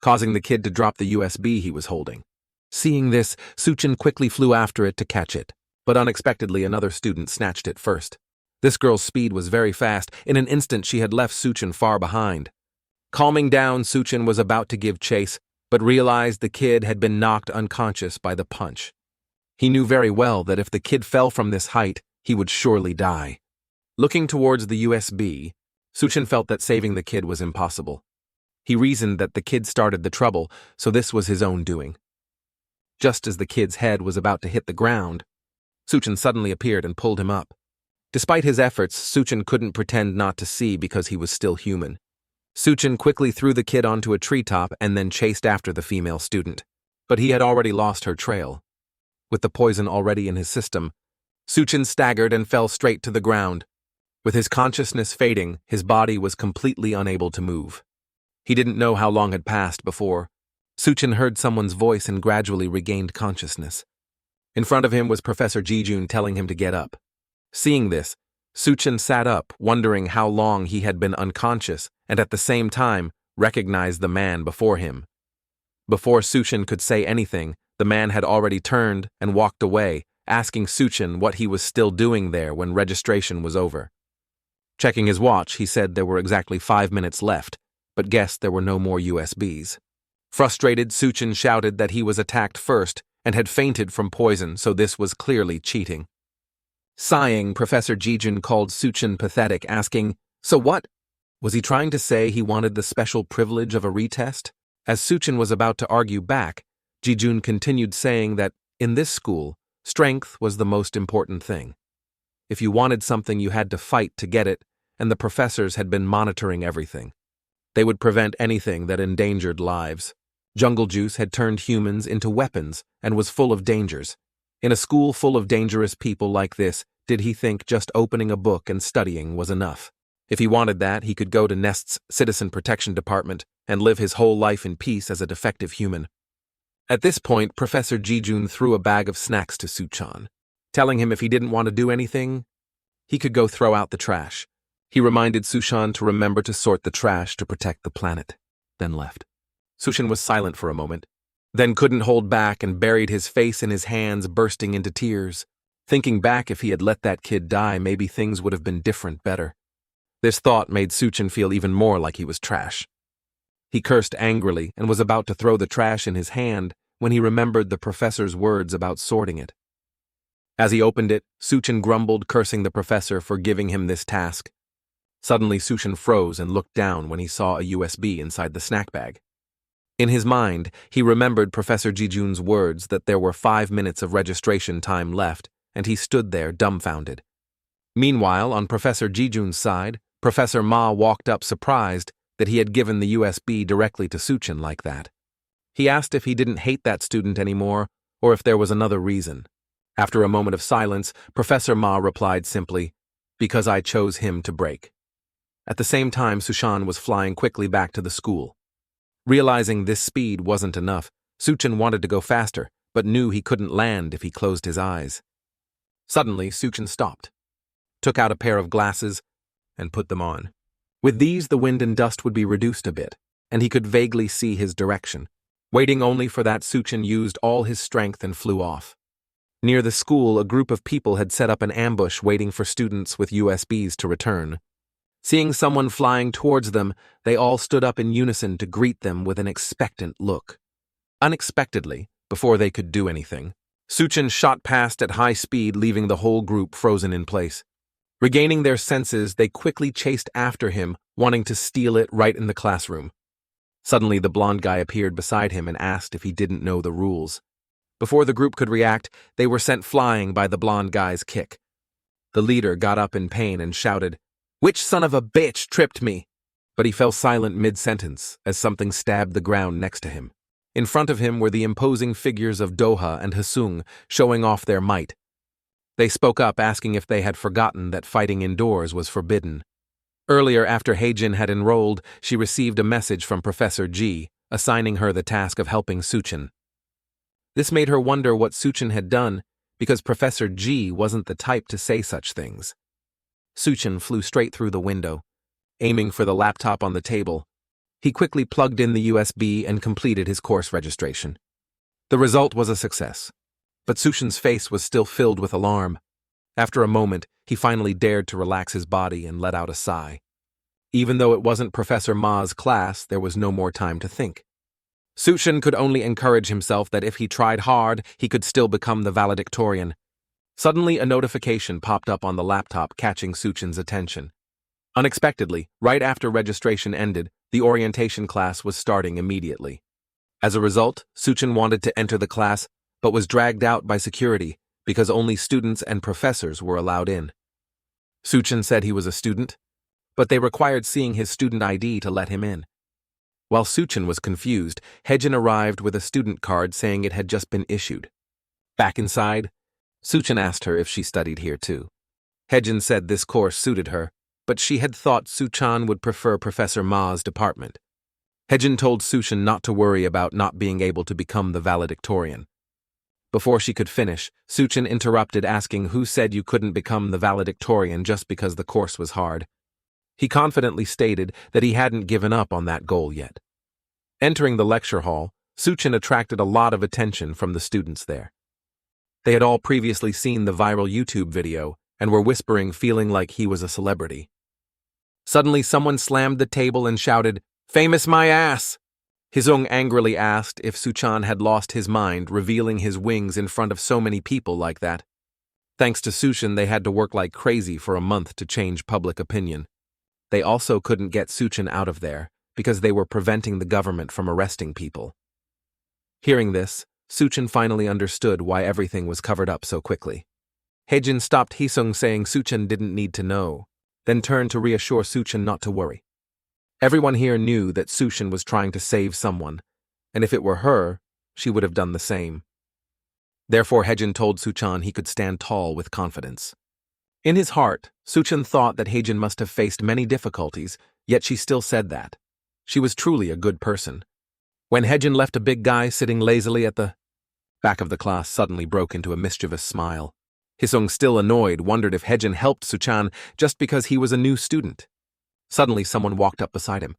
causing the kid to drop the USB he was holding. Seeing this, Suchan quickly flew after it to catch it, but unexpectedly another student snatched it first. This girl's speed was very fast. In an instant, she had left Suchan far behind. Calming down, Suchan was about to give chase, but realized the kid had been knocked unconscious by the punch. He knew very well that if the kid fell from this height, he would surely die. Looking towards the USB, Suchan felt that saving the kid was impossible. He reasoned that the kid started the trouble, so this was his own doing. Just as the kid's head was about to hit the ground, Suchan suddenly appeared and pulled him up. Despite his efforts, Suchan couldn't pretend not to see because he was still human. Suchan quickly threw the kid onto a treetop and then chased after the female student, but he had already lost her trail. With the poison already in his system, Suchan staggered and fell straight to the ground. With his consciousness fading, his body was completely unable to move. He didn't know how long had passed before Suchan heard someone's voice and gradually regained consciousness. In front of him was Professor Hjun telling him to get up. Seeing this, Suchan sat up, wondering how long he had been unconscious, and at the same time recognized the man before him. Before Suchan could say anything, the man had already turned and walked away, asking Suchan what he was still doing there when registration was over. Checking his watch, he said there were exactly 5 minutes left, but guessed there were no more USBs. Frustrated, Suchin shouted that he was attacked first and had fainted from poison, so this was clearly cheating. Sighing, Professor Hjun called Suchin pathetic, asking, "So what? Was he trying to say he wanted the special privilege of a retest?" As Suchin was about to argue back, Hjun continued saying that, in this school, strength was the most important thing. If you wanted something, you had to fight to get it, and the professors had been monitoring everything. They would prevent anything that endangered lives. Jungle juice had turned humans into weapons and was full of dangers. In a school full of dangerous people like this, did he think just opening a book and studying was enough? If he wanted that, he could go to Nest's Citizen Protection Department and live his whole life in peace as a defective human. At this point, Professor Hjun threw a bag of snacks to Suchan, telling him if he didn't want to do anything, he could go throw out the trash. He reminded Suchan to remember to sort the trash to protect the planet, then left. Suchan was silent for a moment, then couldn't hold back and buried his face in his hands, bursting into tears. Thinking back, if he had let that kid die, maybe things would have been different, better. This thought made Suchin feel even more like he was trash. He cursed angrily and was about to throw the trash in his hand when he remembered the professor's words about sorting it. As he opened it, Suchin grumbled, cursing the professor for giving him this task. Suddenly, Suchin froze and looked down when he saw a USB inside the snack bag. In his mind, he remembered Professor Hjun's words that there were 5 minutes of registration time left, and he stood there dumbfounded. Meanwhile, on Professor Hjun's side, Professor Ma walked up surprised that he had given the USB directly to Suchin like that. He asked if he didn't hate that student anymore, or if there was another reason. After a moment of silence, Professor Ma replied simply, "Because I chose him to break." At the same time, Suchan was flying quickly back to the school. Realizing this speed wasn't enough, Suchin wanted to go faster, but knew he couldn't land if he closed his eyes. Suddenly, Suchin stopped, took out a pair of glasses, and put them on. With these, the wind and dust would be reduced a bit, and he could vaguely see his direction. Waiting only for that, Suchin used all his strength and flew off. Near the school, a group of people had set up an ambush waiting for students with USBs to return. Seeing someone flying towards them, they all stood up in unison to greet them with an expectant look. Unexpectedly, before they could do anything, Suchin shot past at high speed, leaving the whole group frozen in place. Regaining their senses, they quickly chased after him, wanting to steal it right in the classroom. Suddenly, the blonde guy appeared beside him and asked if he didn't know the rules. Before the group could react, they were sent flying by the blonde guy's kick. The leader got up in pain and shouted, "Which son of a bitch tripped me?" But he fell silent mid-sentence as something stabbed the ground next to him. In front of him were the imposing figures of Doha and Hasung, showing off their might. They spoke up, asking if they had forgotten that fighting indoors was forbidden. Earlier, after Hjun had enrolled, she received a message from Professor G, assigning her the task of helping Suchin. This made her wonder what Suchin had done, because Professor G wasn't the type to say such things. Suchin flew straight through the window, aiming for the laptop on the table. He quickly plugged in the USB and completed his course registration. The result was a success, but Suchin's face was still filled with alarm. After a moment, he finally dared to relax his body and let out a sigh. Even though it wasn't Professor Ma's class, there was no more time to think. Suchin could only encourage himself that if he tried hard, he could still become the valedictorian. Suddenly, a notification popped up on the laptop, catching Suchin's attention. Unexpectedly, right after registration ended, the orientation class was starting immediately. As a result, Suchin wanted to enter the class, but was dragged out by security because only students and professors were allowed in. Suchin said he was a student, but they required seeing his student ID to let him in. While Suchin was confused, Hjun arrived with a student card saying it had just been issued. Back inside, Suchin asked her if she studied here too. Hjun said this course suited her, but she had thought Suchan would prefer Professor Ma's department. Hjun told Suchin not to worry about not being able to become the valedictorian. Before she could finish, Suchin interrupted, asking who said you couldn't become the valedictorian just because the course was hard. He confidently stated that he hadn't given up on that goal yet. Entering the lecture hall, Suchin attracted a lot of attention from the students there. They had all previously seen the viral YouTube video and were whispering, feeling like he was a celebrity. Suddenly, someone slammed the table and shouted, Famous my ass! Hjun angrily asked if Suchan had lost his mind, revealing his wings in front of so many people like that. Thanks to Suchan, they had to work like crazy for a month to change public opinion. They also couldn't get Suchan out of there, because they were preventing the government from arresting people. Hearing this, Suchan finally understood why everything was covered up so quickly. Hjun stopped Hjun saying Suchan didn't need to know, then turned to reassure Suchan not to worry. Everyone here knew that Suchan was trying to save someone, and if it were her, she would have done the same. Therefore, Hjun told Suchan he could stand tall with confidence. In his heart, Suchan thought that Hjun must have faced many difficulties, yet she still said that. She was truly a good person. When Hjun left, a big guy sitting lazily at the back of the class suddenly broke into a mischievous smile. Hjun, still annoyed, wondered if Hjun helped Suchan just because he was a new student. Suddenly, someone walked up beside him.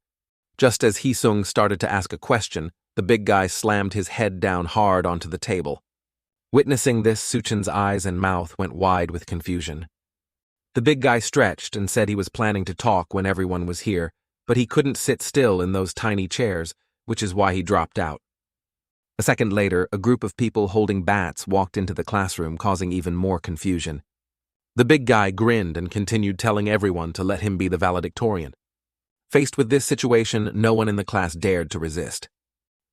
Just as Hjun started to ask a question, the big guy slammed his head down hard onto the table. Witnessing this, Suchan's eyes and mouth went wide with confusion. The big guy stretched and said he was planning to talk when everyone was here, but he couldn't sit still in those tiny chairs, which is why he dropped out. A second later, a group of people holding bats walked into the classroom, causing even more confusion. The big guy grinned and continued telling everyone to let him be the valedictorian. Faced with this situation, no one in the class dared to resist.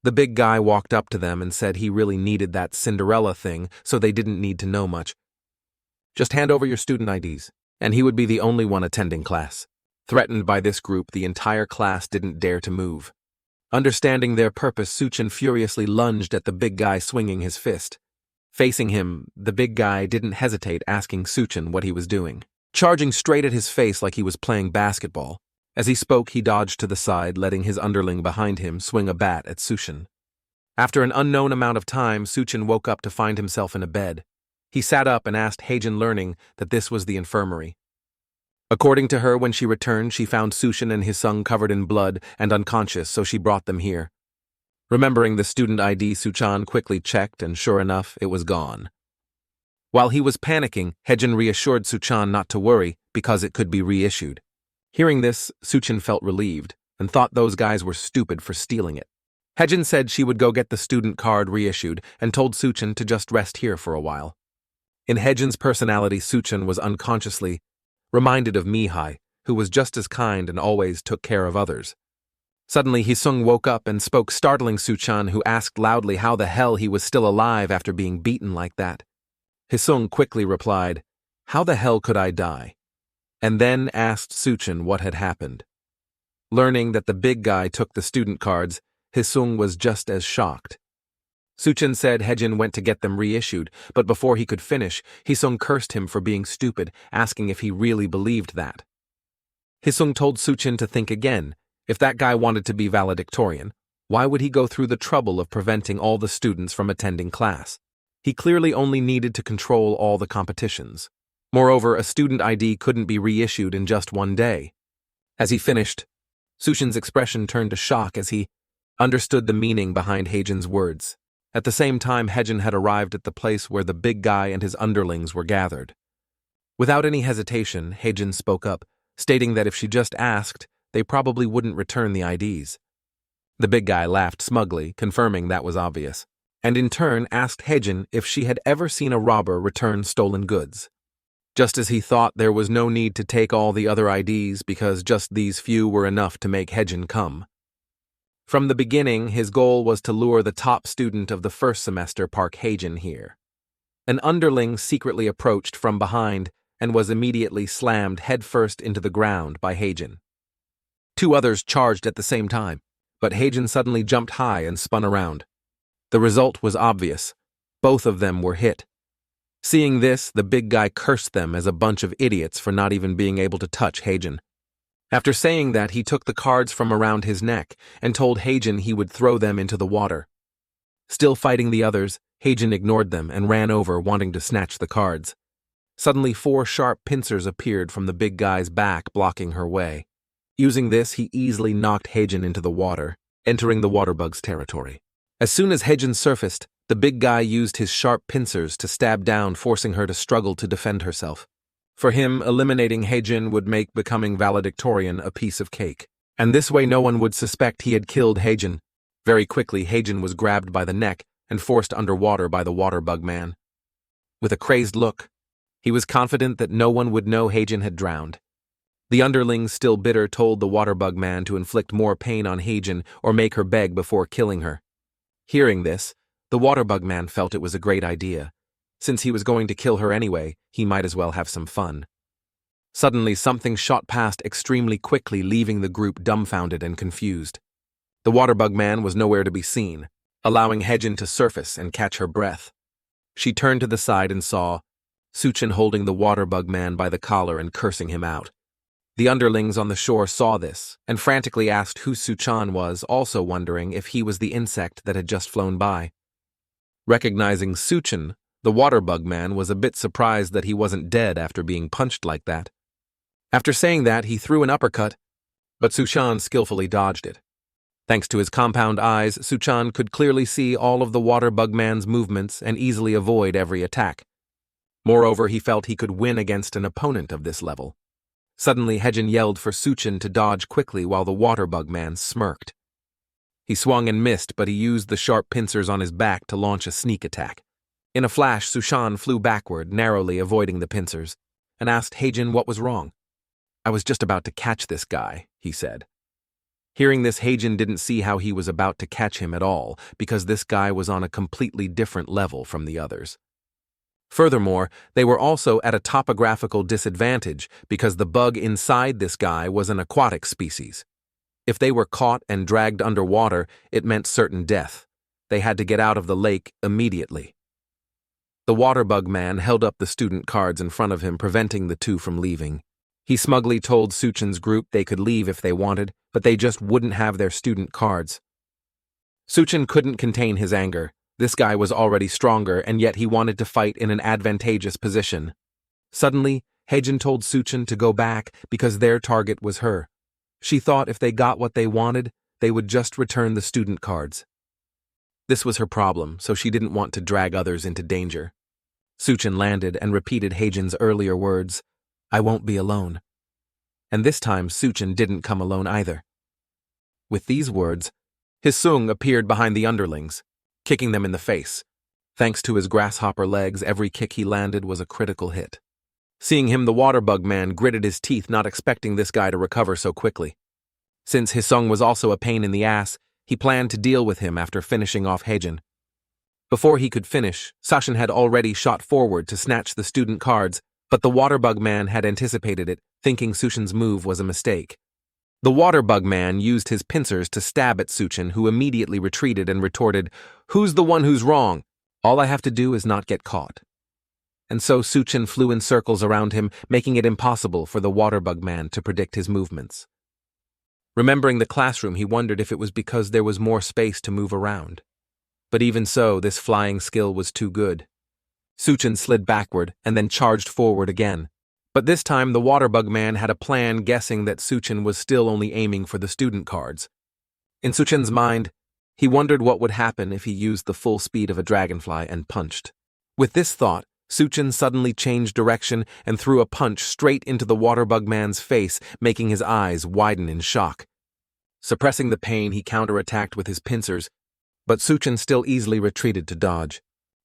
The big guy walked up to them and said he really needed that Cinderella thing, so they didn't need to know much. Just hand over your student IDs, and he would be the only one attending class. Threatened by this group, the entire class didn't dare to move. Understanding their purpose, Suchan furiously lunged at the big guy, swinging his fist. Facing him, the big guy didn't hesitate, asking Suchan what he was doing, charging straight at his face like he was playing basketball. As he spoke, he dodged to the side, letting his underling behind him swing a bat at Suchan. After an unknown amount of time, Suchan woke up to find himself in a bed. He sat up and asked Hjun, learning that this was the infirmary. According to her, when she returned, she found Suchan and his son covered in blood and unconscious, so she brought them here. Remembering the student ID, Suchan quickly checked, and sure enough, it was gone. While he was panicking, Hjun reassured Suchan not to worry because it could be reissued. Hearing this, Suchan felt relieved and thought those guys were stupid for stealing it. Hjun said she would go get the student card reissued and told Suchan to just rest here for a while. In Hjun's personality, Suchan was unconsciously reminded of Mihi, who was just as kind and always took care of others. Suddenly, Hjun woke up and spoke, startling Suchan, who asked loudly how the hell he was still alive after being beaten like that. Hjun quickly replied, "How the hell could I die?" and then asked Suchan what had happened. Learning that the big guy took the student cards, Hjun was just as shocked. Suchan said Hjun went to get them reissued, but before he could finish, Hjun cursed him for being stupid, asking if he really believed that. Hjun told Suchan to think again. If that guy wanted to be valedictorian, why would he go through the trouble of preventing all the students from attending class? He clearly only needed to control all the competitions. Moreover, a student ID couldn't be reissued in just one day. As he finished, Suchan's expression turned to shock as he understood the meaning behind Hjun's words. At the same time, Hjun had arrived at the place where the big guy and his underlings were gathered. Without any hesitation, Hjun spoke up, stating that if she just asked, they probably wouldn't return the IDs. The big guy laughed smugly, confirming that was obvious, and in turn asked Hjun if she had ever seen a robber return stolen goods. Just as he thought there was no need to take all the other IDs because just these few were enough to make Hjun come. From the beginning, his goal was to lure the top student of the first semester, Park Hjun, here. An underling secretly approached from behind and was immediately slammed headfirst into the ground by Hjun. Two others charged at the same time, but Hjun suddenly jumped high and spun around. The result was obvious. Both of them were hit. Seeing this, the big guy cursed them as a bunch of idiots for not even being able to touch Hjun. After saying that, he took the cards from around his neck and told Hjun he would throw them into the water. Still fighting the others, Hjun ignored them and ran over, wanting to snatch the cards. Suddenly, 4 sharp pincers appeared from the big guy's back, blocking her way. Using this, he easily knocked Hjun into the water, entering the waterbug's territory. As soon as Hjun surfaced, the big guy used his sharp pincers to stab down, forcing her to struggle to defend herself. For him, eliminating Hjun would make becoming valedictorian a piece of cake. And this way no one would suspect he had killed Hjun. Very quickly, Hjun was grabbed by the neck and forced underwater by the water bug man. With a crazed look, he was confident that no one would know Hjun had drowned. The underlings, still bitter, told the water bug man to inflict more pain on Hjun or make her beg before killing her. Hearing this, the water bug man felt it was a great idea. Since he was going to kill her anyway, he might as well have some fun. Suddenly, something shot past extremely quickly, leaving the group dumbfounded and confused. The water bug man was nowhere to be seen, allowing Hjun to surface and catch her breath. She turned to the side and saw Suchan holding the water bug man by the collar and cursing him out. The underlings on the shore saw this and frantically asked who Suchan was, also wondering if he was the insect that had just flown by. Recognizing Suchan, the water bug man was a bit surprised that he wasn't dead after being punched like that. After saying that, he threw an uppercut, but Suchan skillfully dodged it. Thanks to his compound eyes, Suchan could clearly see all of the water bug man's movements and easily avoid every attack. Moreover, he felt he could win against an opponent of this level. Suddenly, Hjun yelled for Suchan to dodge quickly while the water bug man smirked. He swung and missed, but he used the sharp pincers on his back to launch a sneak attack. In a flash, Suchan flew backward, narrowly avoiding the pincers, and asked Hjun what was wrong. "I was just about to catch this guy," he said. Hearing this, Hjun didn't see how he was about to catch him at all, because this guy was on a completely different level from the others. Furthermore, they were also at a topographical disadvantage because the bug inside this guy was an aquatic species. If they were caught and dragged underwater, it meant certain death. They had to get out of the lake immediately. The water bug man held up the student cards in front of him, preventing the two from leaving. He smugly told Suchan's group they could leave if they wanted, but they just wouldn't have their student cards. Suchan couldn't contain his anger. This guy was already stronger, and yet he wanted to fight in an advantageous position. Suddenly, Hjun told Suchan to go back because their target was her. She thought if they got what they wanted, they would just return the student cards. This was her problem, so she didn't want to drag others into danger. Suchan landed and repeated Hjun's earlier words, "I won't be alone." And this time, Suchan didn't come alone either. With these words, Hisung appeared behind the underlings, kicking them in the face. Thanks to his grasshopper legs, every kick he landed was a critical hit. Seeing him, the water bug man gritted his teeth, not expecting this guy to recover so quickly. Since Hisung was also a pain in the ass, he planned to deal with him after finishing off Hjun. Before he could finish, Suchan had already shot forward to snatch the student cards, but the water bug man had anticipated it, thinking Suchan's move was a mistake. The water bug man used his pincers to stab at Suchan, who immediately retreated and retorted, "Who's the one who's wrong? All I have to do is not get caught." And so Suchan flew in circles around him, making it impossible for the water bug man to predict his movements. Remembering the classroom, he wondered if it was because there was more space to move around. But even so, this flying skill was too good. Suchan slid backward and then charged forward again. But this time the water bug man had a plan, guessing that Suchan was still only aiming for the student cards. In Suchan's mind, he wondered what would happen if he used the full speed of a dragonfly and punched. With this thought, Suchan suddenly changed direction and threw a punch straight into the water bug man's face, making his eyes widen in shock. Suppressing the pain, he counterattacked with his pincers, but Suchan still easily retreated to dodge.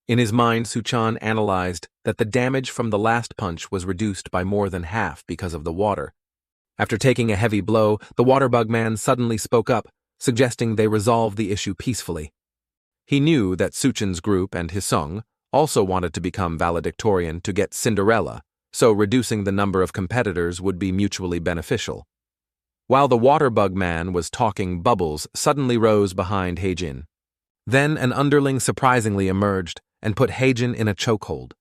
In his mind, Suchan analyzed that the damage from the last punch was reduced by more than half because of the water. After taking a heavy blow, the water bug man suddenly spoke up, suggesting they resolve the issue peacefully. He knew that Suchan's group and Hisung also wanted to become valedictorian to get Cinderella, so reducing the number of competitors would be mutually beneficial. While the water bug man was talking, bubbles suddenly rose behind Hjun. Then an underling surprisingly emerged and put Hjun in a chokehold.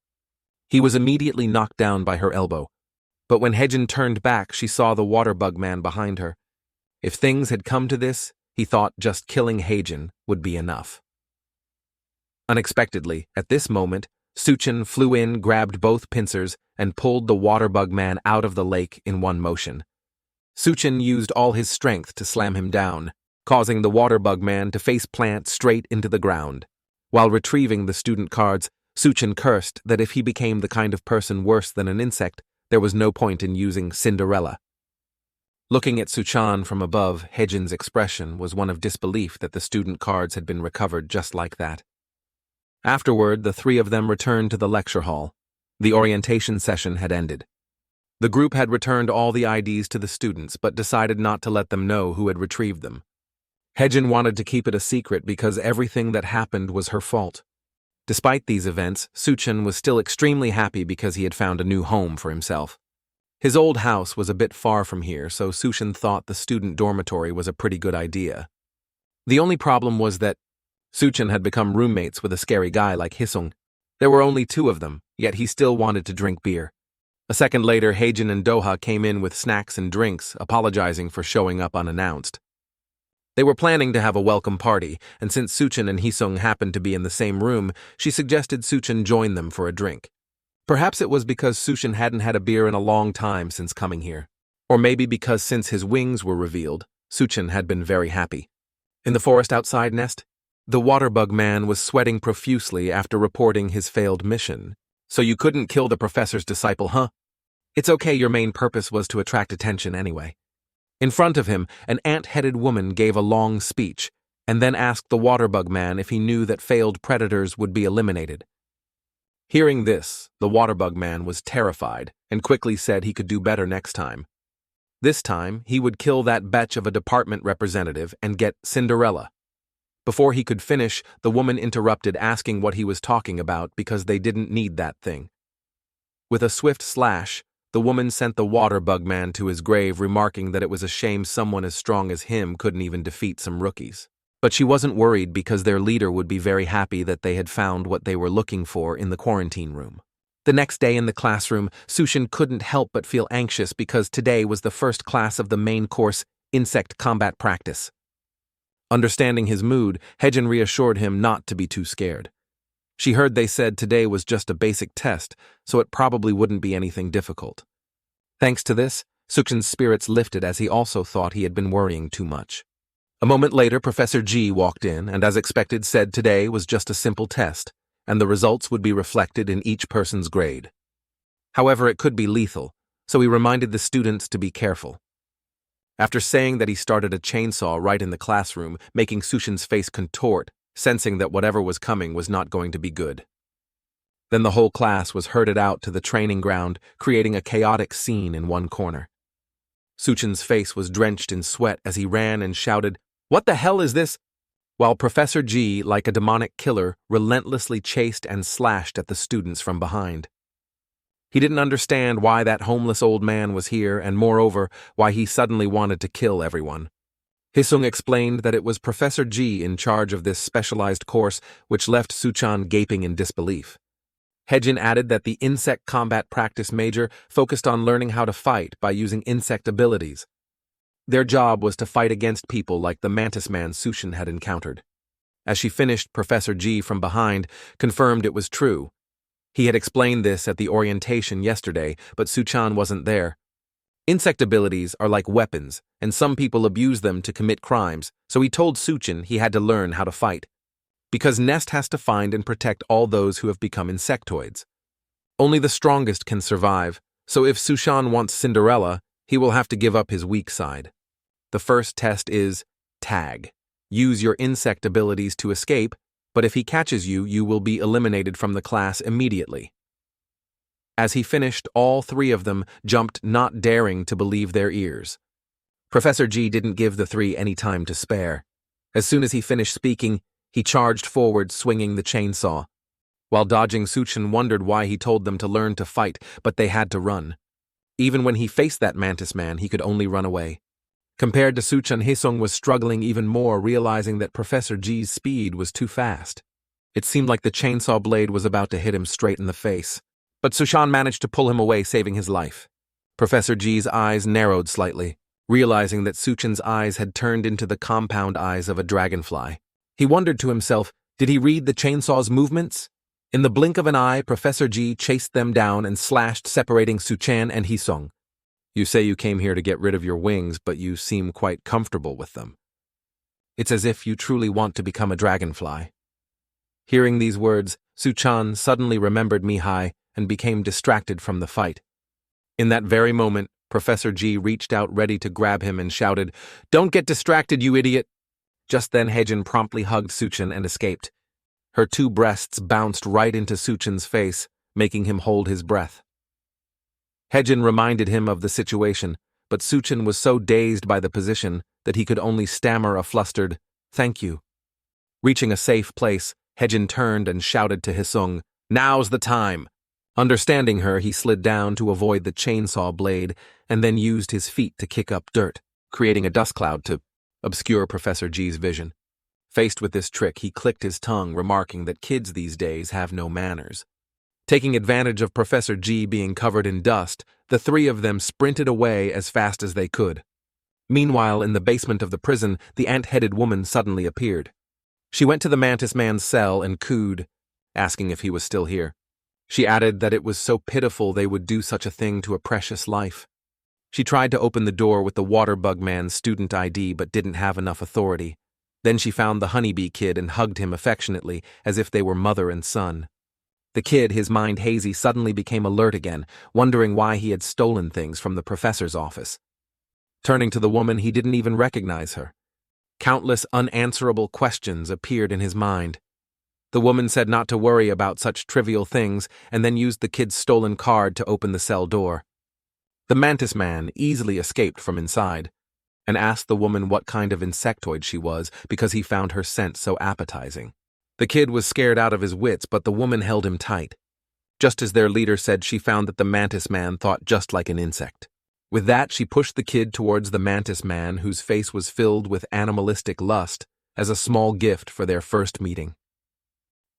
He was immediately knocked down by her elbow, but when Hjun turned back, she saw the water bug man behind her. If things had come to this, he thought just killing Hjun would be enough. Unexpectedly, at this moment, Suchan flew in, grabbed both pincers, and pulled the water bug man out of the lake in one motion. Suchan used all his strength to slam him down, causing the water bug man to face plant straight into the ground. While retrieving the student cards, Suchan cursed that if he became the kind of person worse than an insect, there was no point in using Cinderella. Looking at Suchan from above, Hjun's expression was one of disbelief that the student cards had been recovered just like that. Afterward, the three of them returned to the lecture hall. The orientation session had ended. The group had returned all the IDs to the students, but decided not to let them know who had retrieved them. Hjun wanted to keep it a secret because everything that happened was her fault. Despite these events, Suchan was still extremely happy because he had found a new home for himself. His old house was a bit far from here, so Suchan thought the student dormitory was a pretty good idea. The only problem was that Suchan had become roommates with a scary guy like Hjun. There were only two of them, yet he still wanted to drink beer. A second later, Hjun and Doha came in with snacks and drinks, apologizing for showing up unannounced. They were planning to have a welcome party, and since Suchan and Hjun happened to be in the same room, she suggested Suchan join them for a drink. Perhaps it was because Suchan hadn't had a beer in a long time since coming here. Or maybe because since his wings were revealed, Suchan had been very happy. In the forest outside Nest, the waterbug man was sweating profusely after reporting his failed mission. So you couldn't kill the professor's disciple, huh? It's okay, your main purpose was to attract attention anyway. In front of him, an ant-headed woman gave a long speech, and then asked the waterbug man if he knew that failed predators would be eliminated. Hearing this, the waterbug man was terrified and quickly said he could do better next time. This time, he would kill that betch of a department representative and get Cinderella. Before he could finish, the woman interrupted, asking what he was talking about because they didn't need that thing. With a swift slash, the woman sent the waterbug man to his grave, remarking that it was a shame someone as strong as him couldn't even defeat some rookies. But she wasn't worried because their leader would be very happy that they had found what they were looking for in the quarantine room. The next day in the classroom, Suchan couldn't help but feel anxious because today was the first class of the main course, Insect Combat Practice. Understanding his mood, Hjun reassured him not to be too scared. She heard they said today was just a basic test, so it probably wouldn't be anything difficult. Thanks to this, Suchan's spirits lifted as he also thought he had been worrying too much. A moment later, Professor G walked in and, as expected, said today was just a simple test, and the results would be reflected in each person's grade. However, it could be lethal, so he reminded the students to be careful. After saying that, he started a chainsaw right in the classroom, making Suchan's face contort, sensing that whatever was coming was not going to be good. Then the whole class was herded out to the training ground, creating a chaotic scene in one corner. Suchan's face was drenched in sweat as he ran and shouted, "What the hell is this?" while Professor G, like a demonic killer, relentlessly chased and slashed at the students from behind. He didn't understand why that homeless old man was here and, moreover, why he suddenly wanted to kill everyone. Hjun explained that it was Professor G in charge of this specialized course, which left Suchan gaping in disbelief. Hjun added that the Insect Combat Practice major focused on learning how to fight by using insect abilities. Their job was to fight against people like the mantis man Suchan had encountered. As she finished, Professor G from behind confirmed it was true. He had explained this at the orientation yesterday, but Suchan wasn't there. Insect abilities are like weapons, and some people abuse them to commit crimes, so he told Suchan he had to learn how to fight. Because Nest has to find and protect all those who have become insectoids. Only the strongest can survive, so if Suchan wants Cinderella, he will have to give up his weak side. The first test is tag. Use your insect abilities to escape, but if he catches you, you will be eliminated from the class immediately. As he finished, all three of them jumped, not daring to believe their ears. Professor G didn't give the three any time to spare. As soon as he finished speaking, he charged forward, swinging the chainsaw. While dodging, Suchan wondered why he told them to learn to fight, but they had to run. Even when he faced that mantis man, he could only run away. Compared to Suchan, Hjun was struggling even more, realizing that Professor G's speed was too fast. It seemed like the chainsaw blade was about to hit him straight in the face. But Suchan managed to pull him away, saving his life. Professor G's eyes narrowed slightly, realizing that Suchan's eyes had turned into the compound eyes of a dragonfly. He wondered to himself, did he read the chainsaw's movements? In the blink of an eye, Professor G chased them down and slashed, separating Suchan and Hjun. You say you came here to get rid of your wings, but you seem quite comfortable with them. It's as if you truly want to become a dragonfly. Hearing these words, Suchan suddenly remembered Mihi and became distracted from the fight. In that very moment, Professor G reached out ready to grab him and shouted, "Don't get distracted, you idiot!" Just then Hjun promptly hugged Suchan and escaped. Her two breasts bounced right into Suchan's face, making him hold his breath. Hjun reminded him of the situation, but Suchan was so dazed by the position that he could only stammer a flustered, "Thank you." Reaching a safe place, Hjun turned and shouted to Hisung, "Now's the time!" Understanding her, he slid down to avoid the chainsaw blade and then used his feet to kick up dirt, creating a dust cloud to obscure Professor G's vision. Faced with this trick, he clicked his tongue, remarking that kids these days have no manners. Taking advantage of Professor G being covered in dust, the three of them sprinted away as fast as they could. Meanwhile, in the basement of the prison, the ant-headed woman suddenly appeared. She went to the mantis man's cell and cooed, asking if he was still here. She added that it was so pitiful they would do such a thing to a precious life. She tried to open the door with the waterbug man's student ID but didn't have enough authority. Then she found the honeybee kid and hugged him affectionately, as if they were mother and son. The kid, his mind hazy, suddenly became alert again, wondering why he had stolen things from the professor's office. Turning to the woman, he didn't even recognize her. Countless unanswerable questions appeared in his mind. The woman said not to worry about such trivial things and then used the kid's stolen card to open the cell door. The mantis man easily escaped from inside and asked the woman what kind of insectoid she was because he found her scent so appetizing. The kid was scared out of his wits, but the woman held him tight. Just as their leader said, she found that the mantis man thought just like an insect. With that, she pushed the kid towards the mantis man, whose face was filled with animalistic lust, as a small gift for their first meeting.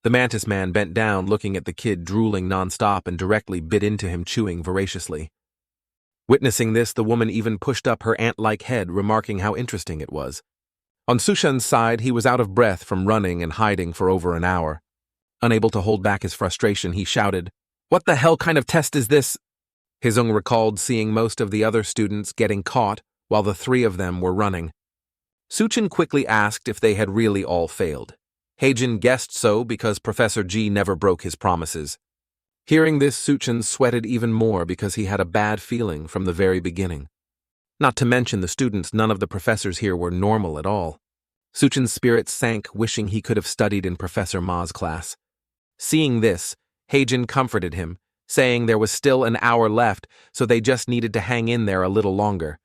The mantis man bent down, looking at the kid drooling nonstop, and directly bit into him, chewing voraciously. Witnessing this, the woman even pushed up her ant-like head, remarking how interesting it was. On Suchan's side, he was out of breath from running and hiding for over an hour. Unable to hold back his frustration, he shouted, "What the hell kind of test is this?" Hisung recalled seeing most of the other students getting caught while the three of them were running. Suchan quickly asked if they had really all failed. Hjun guessed so because Professor G never broke his promises. Hearing this, Suchan sweated even more because he had a bad feeling from the very beginning. Not to mention the students, none of the professors here were normal at all. Suchan's spirits sank, wishing he could have studied in Professor Ma's class. Seeing this, Hjun comforted him, saying there was still an hour left, so they just needed to hang in there a little longer.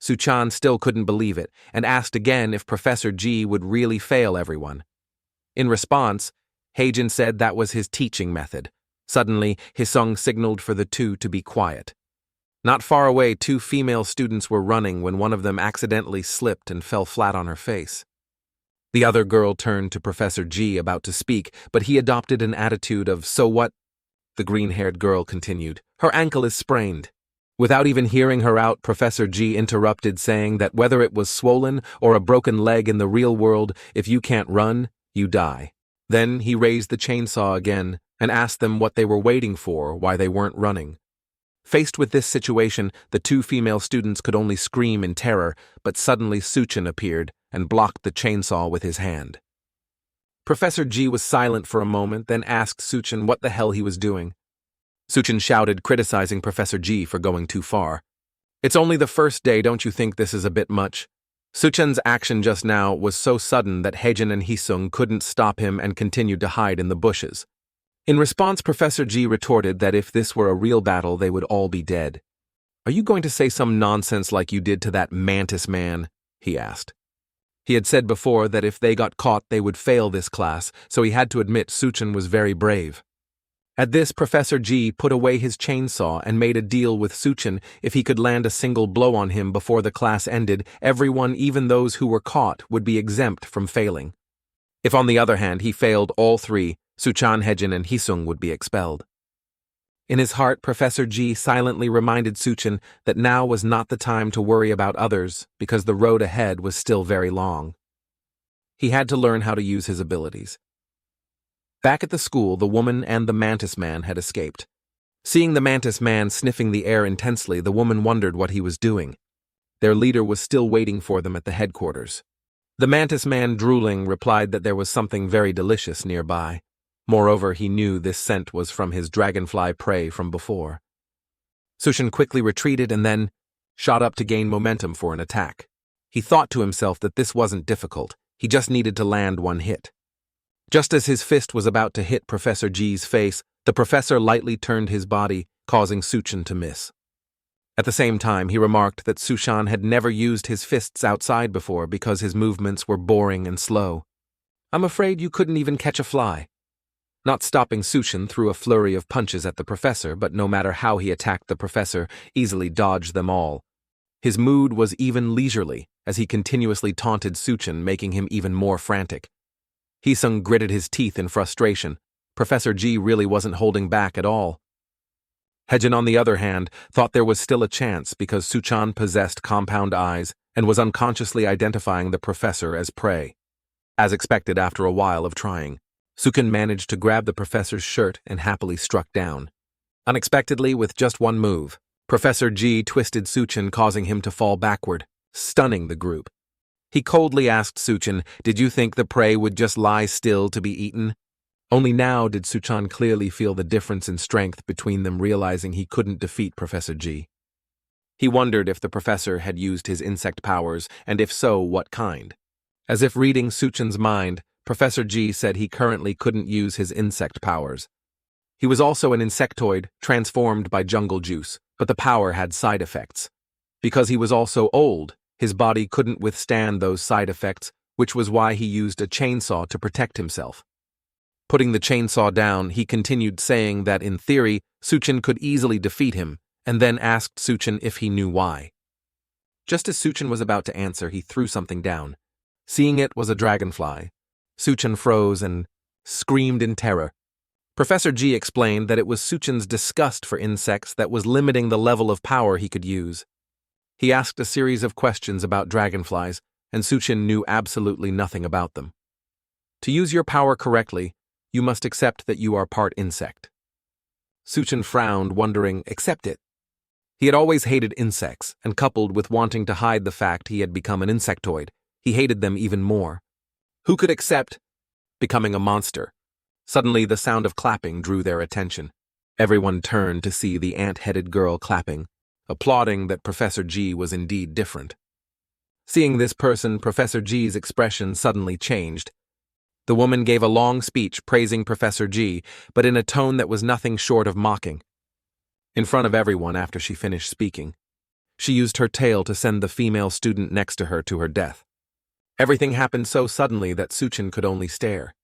Suchan still couldn't believe it, and asked again if Professor G would really fail everyone. In response, Hjun said that was his teaching method. Suddenly, Hisung signaled for the two to be quiet. Not far away, two female students were running when one of them accidentally slipped and fell flat on her face. The other girl turned to Professor G, about to speak, but he adopted an attitude of, "So what?" The green-haired girl continued, "Her ankle is sprained." Without even hearing her out, Professor G interrupted, saying that whether it was swollen or a broken leg in the real world, if you can't run, you die. Then he raised the chainsaw again and asked them what they were waiting for, why they weren't running. Faced with this situation, the two female students could only scream in terror, but suddenly Suchan appeared and blocked the chainsaw with his hand. Professor G was silent for a moment, then asked Suchan what the hell he was doing. Suchan shouted, criticizing Professor G for going too far. "It's only the first day, don't you think this is a bit much?" Suchan's action just now was so sudden that Hjun and Hisung couldn't stop him and continued to hide in the bushes. In response, Professor G retorted that if this were a real battle, they would all be dead. "Are you going to say some nonsense like you did to that mantis man?" he asked. He had said before that if they got caught, they would fail this class, so he had to admit Suchan was very brave. At this, Professor G put away his chainsaw and made a deal with Suchan. If he could land a single blow on him before the class ended, everyone, even those who were caught, would be exempt from failing. If, on the other hand, he failed all three, Suchan, Hjun, and Hisung would be expelled. In his heart, Professor G silently reminded Suchan that now was not the time to worry about others because the road ahead was still very long. He had to learn how to use his abilities. Back at the school, the woman and the mantis man had escaped. Seeing the mantis man sniffing the air intensely, the woman wondered what he was doing. Their leader was still waiting for them at the headquarters. The mantis man, drooling, replied that there was something very delicious nearby. Moreover, he knew this scent was from his dragonfly prey from before. Suchan quickly retreated and then, shot up to gain momentum for an attack. He thought to himself that this wasn't difficult, he just needed to land one hit. Just as his fist was about to hit Professor G's face, the professor lightly turned his body, causing Suchan to miss. At the same time, he remarked that Suchan had never used his fists outside before because his movements were boring and slow. "I'm afraid you couldn't even catch a fly." Not stopping, Suchan threw a flurry of punches at the professor, but no matter how he attacked the professor, easily dodged them all. His mood was even leisurely, as he continuously taunted Suchan, making him even more frantic. Hee-sung gritted his teeth in frustration. Professor G really wasn't holding back at all. Hjun, on the other hand, thought there was still a chance because Suchan possessed compound eyes and was unconsciously identifying the professor as prey. As expected, after a while of trying, Suchan managed to grab the professor's shirt and happily struck down. Unexpectedly, with just one move, Professor G twisted Suchan, causing him to fall backward, stunning the group. He coldly asked Suchan, "Did you think the prey would just lie still to be eaten?" Only now did Suchan clearly feel the difference in strength between them, realizing he couldn't defeat Professor G. He wondered if the professor had used his insect powers, and if so, what kind. As if reading Suchan's mind, Professor G said he currently couldn't use his insect powers. He was also an insectoid, transformed by jungle juice, but the power had side effects. Because he was also old, his body couldn't withstand those side effects, which was why he used a chainsaw to protect himself. Putting the chainsaw down, he continued saying that in theory, Suchan could easily defeat him, and then asked Suchan if he knew why. Just as Suchan was about to answer, he threw something down. Seeing it was a dragonfly, Suchan froze and screamed in terror. Professor G explained that it was Suchan's disgust for insects that was limiting the level of power he could use. He asked a series of questions about dragonflies, and Suchan knew absolutely nothing about them. To use your power correctly, you must accept that you are part insect. Suchan frowned, wondering, accept it? He had always hated insects, and coupled with wanting to hide the fact he had become an insectoid, he hated them even more. Who could accept becoming a monster? Suddenly, the sound of clapping drew their attention. Everyone turned to see the ant-headed girl clapping, applauding that Professor G was indeed different. Seeing this person, Professor G's expression suddenly changed. The woman gave a long speech praising Professor G, but in a tone that was nothing short of mocking. In front of everyone after she finished speaking, she used her tail to send the female student next to her death. Everything happened so suddenly that Suchan could only stare.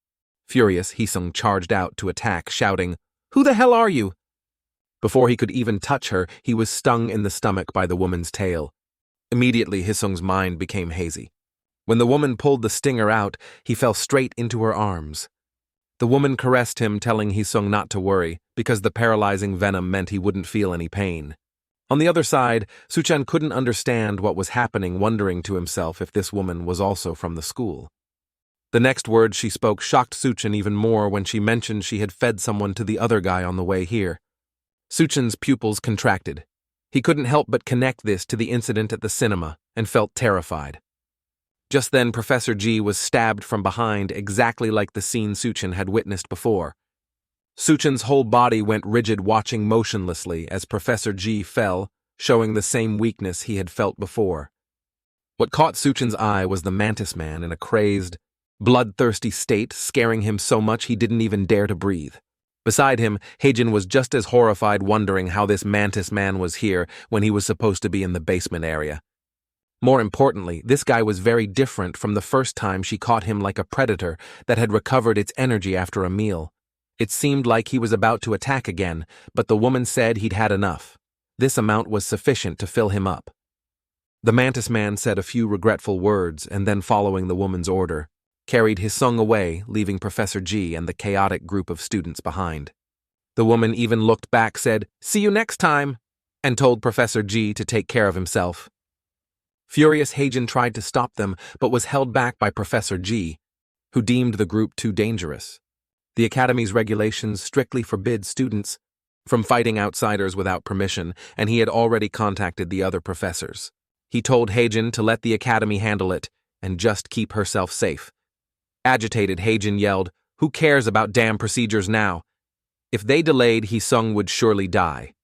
Furious, Hee-sung charged out to attack, shouting, "Who the hell are you?" Before he could even touch her, he was stung in the stomach by the woman's tail. Immediately, Hee-sung's mind became hazy. When the woman pulled the stinger out, he fell straight into her arms. The woman caressed him, telling Hee-sung not to worry, because the paralyzing venom meant he wouldn't feel any pain. On the other side, Suchan couldn't understand what was happening, wondering to himself if this woman was also from the school. The next words she spoke shocked Suchan even more when she mentioned she had fed someone to the other guy on the way here. Suchan's pupils contracted. He couldn't help but connect this to the incident at the cinema and felt terrified. Just then, Professor G was stabbed from behind, exactly like the scene Suchan had witnessed before. Suchan's whole body went rigid, watching motionlessly as Professor G fell, showing the same weakness he had felt before. What caught Suchan's eye was the mantis man in a crazed, bloodthirsty state, scaring him so much he didn't even dare to breathe. Beside him, Hjun was just as horrified, wondering how this mantis man was here when he was supposed to be in the basement area. More importantly, this guy was very different from the first time she caught him, like a predator that had recovered its energy after a meal. It seemed like he was about to attack again, but the woman said he'd had enough. This amount was sufficient to fill him up. The mantis man said a few regretful words and then, following the woman's order, carried Hee-sung away, leaving Professor G and the chaotic group of students behind. The woman even looked back, said, "See you next time," and told Professor G to take care of himself. Furious, Hjun tried to stop them, but was held back by Professor G, who deemed the group too dangerous. The Academy's regulations strictly forbid students from fighting outsiders without permission, and he had already contacted the other professors. He told Hjun to let the Academy handle it and just keep herself safe. Agitated, Hjun yelled, "Who cares about damn procedures now? If they delayed, Hee-sung would surely die."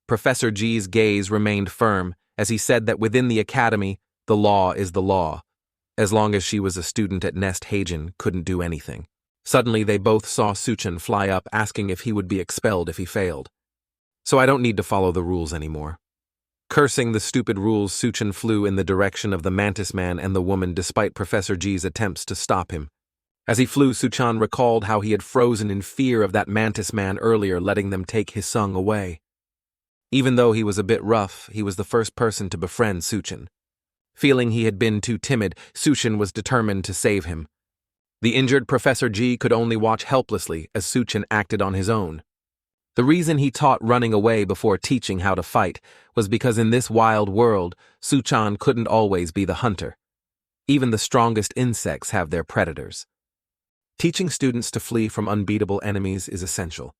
Professor G's gaze remained firm, as he said that within the academy, the law is the law. As long as she was a student at Nest Hjun, couldn't do anything. Suddenly, they both saw Suchan fly up, asking if he would be expelled if he failed. So I don't need to follow the rules anymore. Cursing the stupid rules, Suchan flew in the direction of the mantis man and the woman despite Professor G's attempts to stop him. As he flew, Suchan recalled how he had frozen in fear of that mantis man earlier, letting them take Hisung away. Even though he was a bit rough, he was the first person to befriend Suchan. Feeling he had been too timid, Suchan was determined to save him. The injured Professor G could only watch helplessly as Suchan acted on his own. The reason he taught running away before teaching how to fight was because in this wild world, Suchan couldn't always be the hunter. Even the strongest insects have their predators. Teaching students to flee from unbeatable enemies is essential.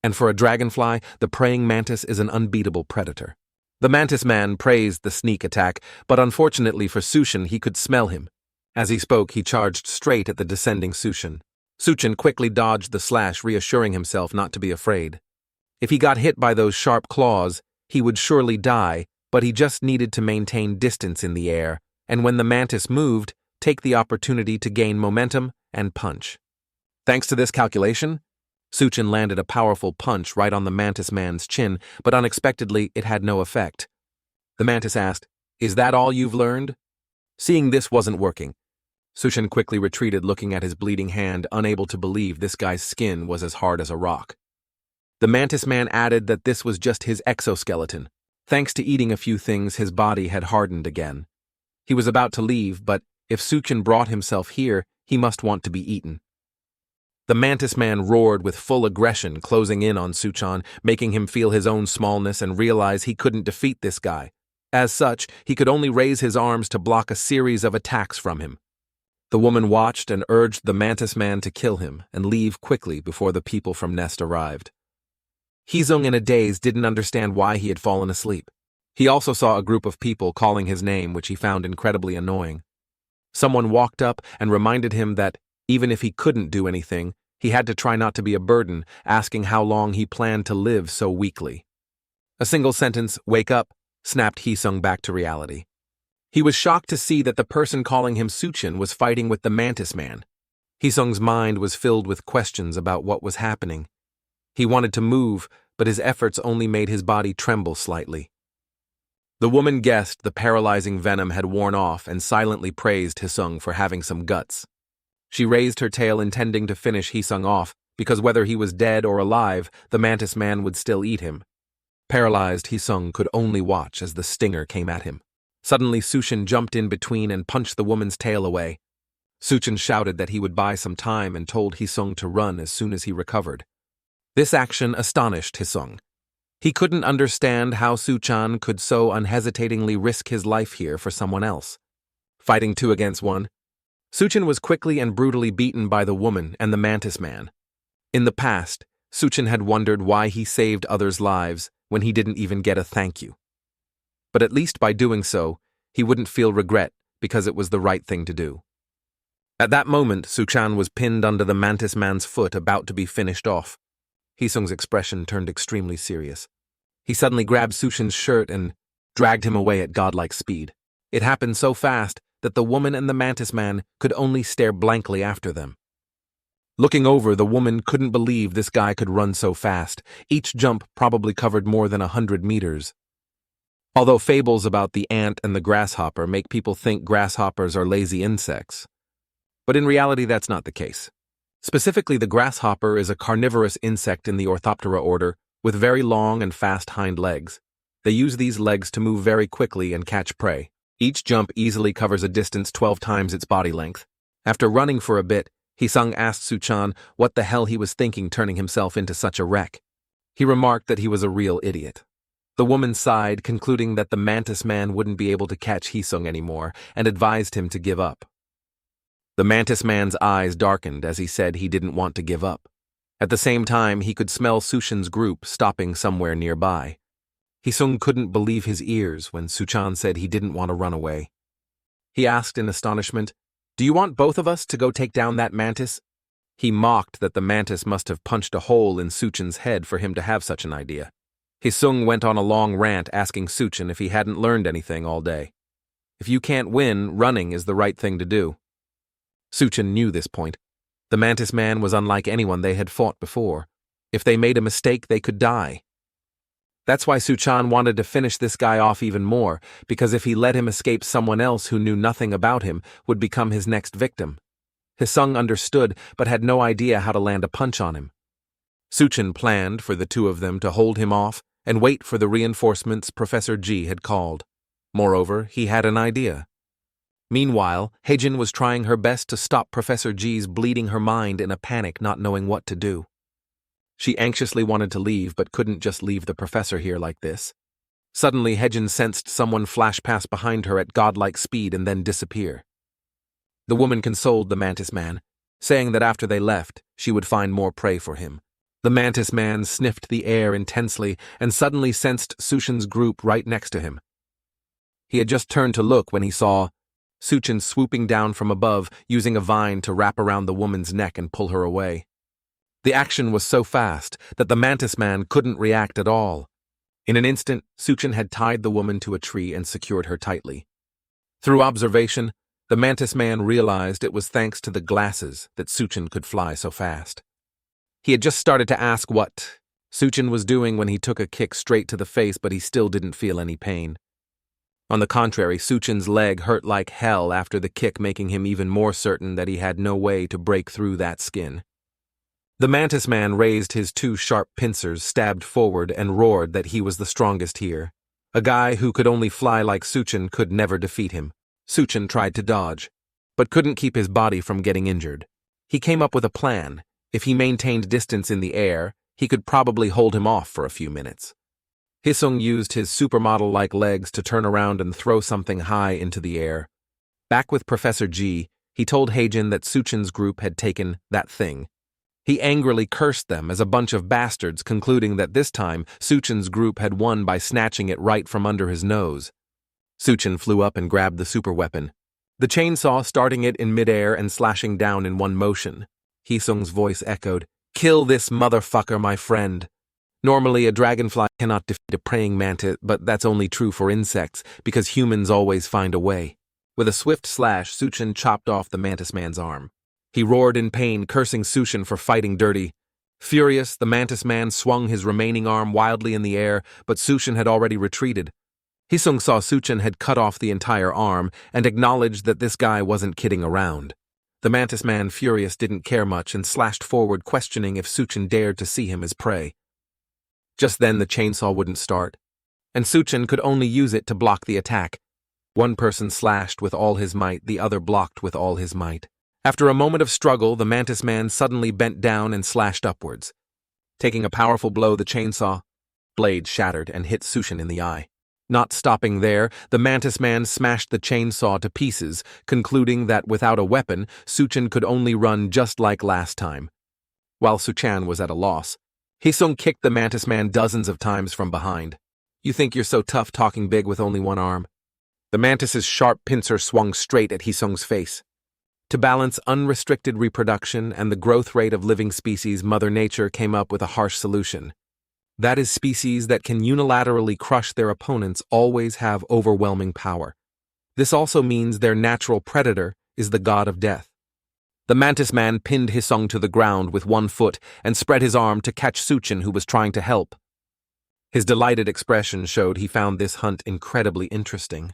And for a dragonfly, the praying mantis is an unbeatable predator. The mantis man praised the sneak attack, but unfortunately for Suchan, he could smell him. As he spoke, he charged straight at the descending Suchan. Suchan quickly dodged the slash, reassuring himself not to be afraid. If he got hit by those sharp claws, he would surely die, but he just needed to maintain distance in the air, and when the mantis moved, take the opportunity to gain momentum and punch. Thanks to this calculation, Suchan landed a powerful punch right on the mantis man's chin, but unexpectedly it had no effect. The mantis asked, "Is that all you've learned?" Seeing this wasn't working, Suchan quickly retreated, looking at his bleeding hand, unable to believe this guy's skin was as hard as a rock. The mantis man added that this was just his exoskeleton. Thanks to eating a few things, his body had hardened again. He was about to leave, but if Suchan brought himself here, he must want to be eaten. The mantis man roared with full aggression, closing in on Suchan, making him feel his own smallness and realize he couldn't defeat this guy. As such, he could only raise his arms to block a series of attacks from him. The woman watched and urged the mantis man to kill him and leave quickly before the people from Nest arrived. Hisung, in a daze, didn't understand why he had fallen asleep. He also saw a group of people calling his name, which he found incredibly annoying. Someone walked up and reminded him that, even if he couldn't do anything, he had to try not to be a burden, asking how long he planned to live so weakly. A single sentence, "Wake up," snapped Hisung back to reality. He was shocked to see that the person calling him Suchin was fighting with the mantis man. Hisung's mind was filled with questions about what was happening. He wanted to move, but his efforts only made his body tremble slightly. The woman guessed the paralyzing venom had worn off and silently praised Hisung for having some guts. She raised her tail, intending to finish Hisung off, because whether he was dead or alive, the mantis man would still eat him. Paralyzed, Hisung could only watch as the stinger came at him. Suddenly, Suchan jumped in between and punched the woman's tail away. Suchan shouted that he would buy some time and told Hisung to run as soon as he recovered. This action astonished Hisung. He couldn't understand how Suchan could so unhesitatingly risk his life here for someone else. Fighting 2 against 1, Suchan was quickly and brutally beaten by the woman and the mantis man. In the past, Suchan had wondered why he saved others' lives when he didn't even get a thank you. But at least by doing so, he wouldn't feel regret because it was the right thing to do. At that moment, Suchan was pinned under the mantis man's foot, about to be finished off. Hisung's expression turned extremely serious. He suddenly grabbed Suchan's shirt and dragged him away at godlike speed. It happened so fast that the woman and the mantis man could only stare blankly after them. Looking over, the woman couldn't believe this guy could run so fast. Each jump probably covered more than 100 meters. Although fables about the ant and the grasshopper make people think grasshoppers are lazy insects. But in reality, that's not the case. Specifically, the grasshopper is a carnivorous insect in the Orthoptera order with very long and fast hind legs. They use these legs to move very quickly and catch prey. Each jump easily covers a distance 12 times its body length. After running for a bit, Hisung asked Suchan what the hell he was thinking, turning himself into such a wreck. He remarked that he was a real idiot. The woman sighed, concluding that the mantis man wouldn't be able to catch Hisung anymore, and advised him to give up. The mantis man's eyes darkened as he said he didn't want to give up. At the same time, he could smell Suchan's group stopping somewhere nearby. Hisung couldn't believe his ears when Suchan said he didn't want to run away. He asked in astonishment, "Do you want both of us to go take down that mantis?" He mocked that the mantis must have punched a hole in Suchan's head for him to have such an idea. Hisung went on a long rant asking Suchin if he hadn't learned anything all day. If you can't win, running is the right thing to do. Suchin knew this point. The mantis man was unlike anyone they had fought before. If they made a mistake, they could die. That's why Suchan wanted to finish this guy off even more, because if he let him escape, someone else who knew nothing about him would become his next victim. Hisung understood, but had no idea how to land a punch on him. Suchin planned for the two of them to hold him off and wait for the reinforcements Professor G had called. Moreover, he had an idea. Meanwhile, Hjun was trying her best to stop Professor G's bleeding her mind in a panic, not knowing what to do. She anxiously wanted to leave, but couldn't just leave the professor here like this. Suddenly, Hjun sensed someone flash past behind her at godlike speed and then disappear. The woman consoled the mantis man, saying that after they left, she would find more prey for him. The mantis man sniffed the air intensely and suddenly sensed Suchin's group right next to him. He had just turned to look when he saw Suchin swooping down from above, using a vine to wrap around the woman's neck and pull her away. The action was so fast that the mantis man couldn't react at all. In an instant, Suchin had tied the woman to a tree and secured her tightly. Through observation, the mantis man realized it was thanks to the glasses that Suchin could fly so fast. He had just started to ask what Suchin was doing when he took a kick straight to the face, but he still didn't feel any pain. On the contrary, Suchin's leg hurt like hell after the kick, making him even more certain that he had no way to break through that skin. The mantis man raised his two sharp pincers, stabbed forward, and roared that he was the strongest here. A guy who could only fly like Suchin could never defeat him. Suchin tried to dodge, but couldn't keep his body from getting injured. He came up with a plan. If he maintained distance in the air, he could probably hold him off for a few minutes. Hisung used his supermodel-like legs to turn around and throw something high into the air. Back with Professor G, he told Hjun that Suchin's group had taken that thing. He angrily cursed them as a bunch of bastards, concluding that this time Suchin's group had won by snatching it right from under his nose. Suchin flew up and grabbed the superweapon, the chainsaw, starting it in midair and slashing down in one motion. Hisung's voice echoed, "Kill this motherfucker, my friend." Normally, a dragonfly cannot defeat a praying mantis, but that's only true for insects, because humans always find a way. With a swift slash, Suchin chopped off the mantis man's arm. He roared in pain, cursing Suchin for fighting dirty. Furious, the mantis man swung his remaining arm wildly in the air, but Suchin had already retreated. Hisung saw Suchin had cut off the entire arm and acknowledged that this guy wasn't kidding around. The mantis man, furious, didn't care much and slashed forward, questioning if Suchin dared to see him as prey. Just then the chainsaw wouldn't start, and Suchin could only use it to block the attack. One person slashed with all his might, the other blocked with all his might. After a moment of struggle, the mantis man suddenly bent down and slashed upwards. Taking a powerful blow, the chainsaw blade shattered and hit Suchin in the eye. Not stopping there, the mantis man smashed the chainsaw to pieces, concluding that without a weapon, Suchin could only run just like last time. While Suchan was at a loss, Hisung kicked the mantis man dozens of times from behind. "You think you're so tough talking big with only one arm?" The mantis's sharp pincer swung straight at Hisung's face. To balance unrestricted reproduction and the growth rate of living species, Mother Nature came up with a harsh solution. That is, species that can unilaterally crush their opponents always have overwhelming power. This also means their natural predator is the god of death. The mantis man pinned Hisung to the ground with one foot and spread his arm to catch Suchin, who was trying to help. His delighted expression showed he found this hunt incredibly interesting.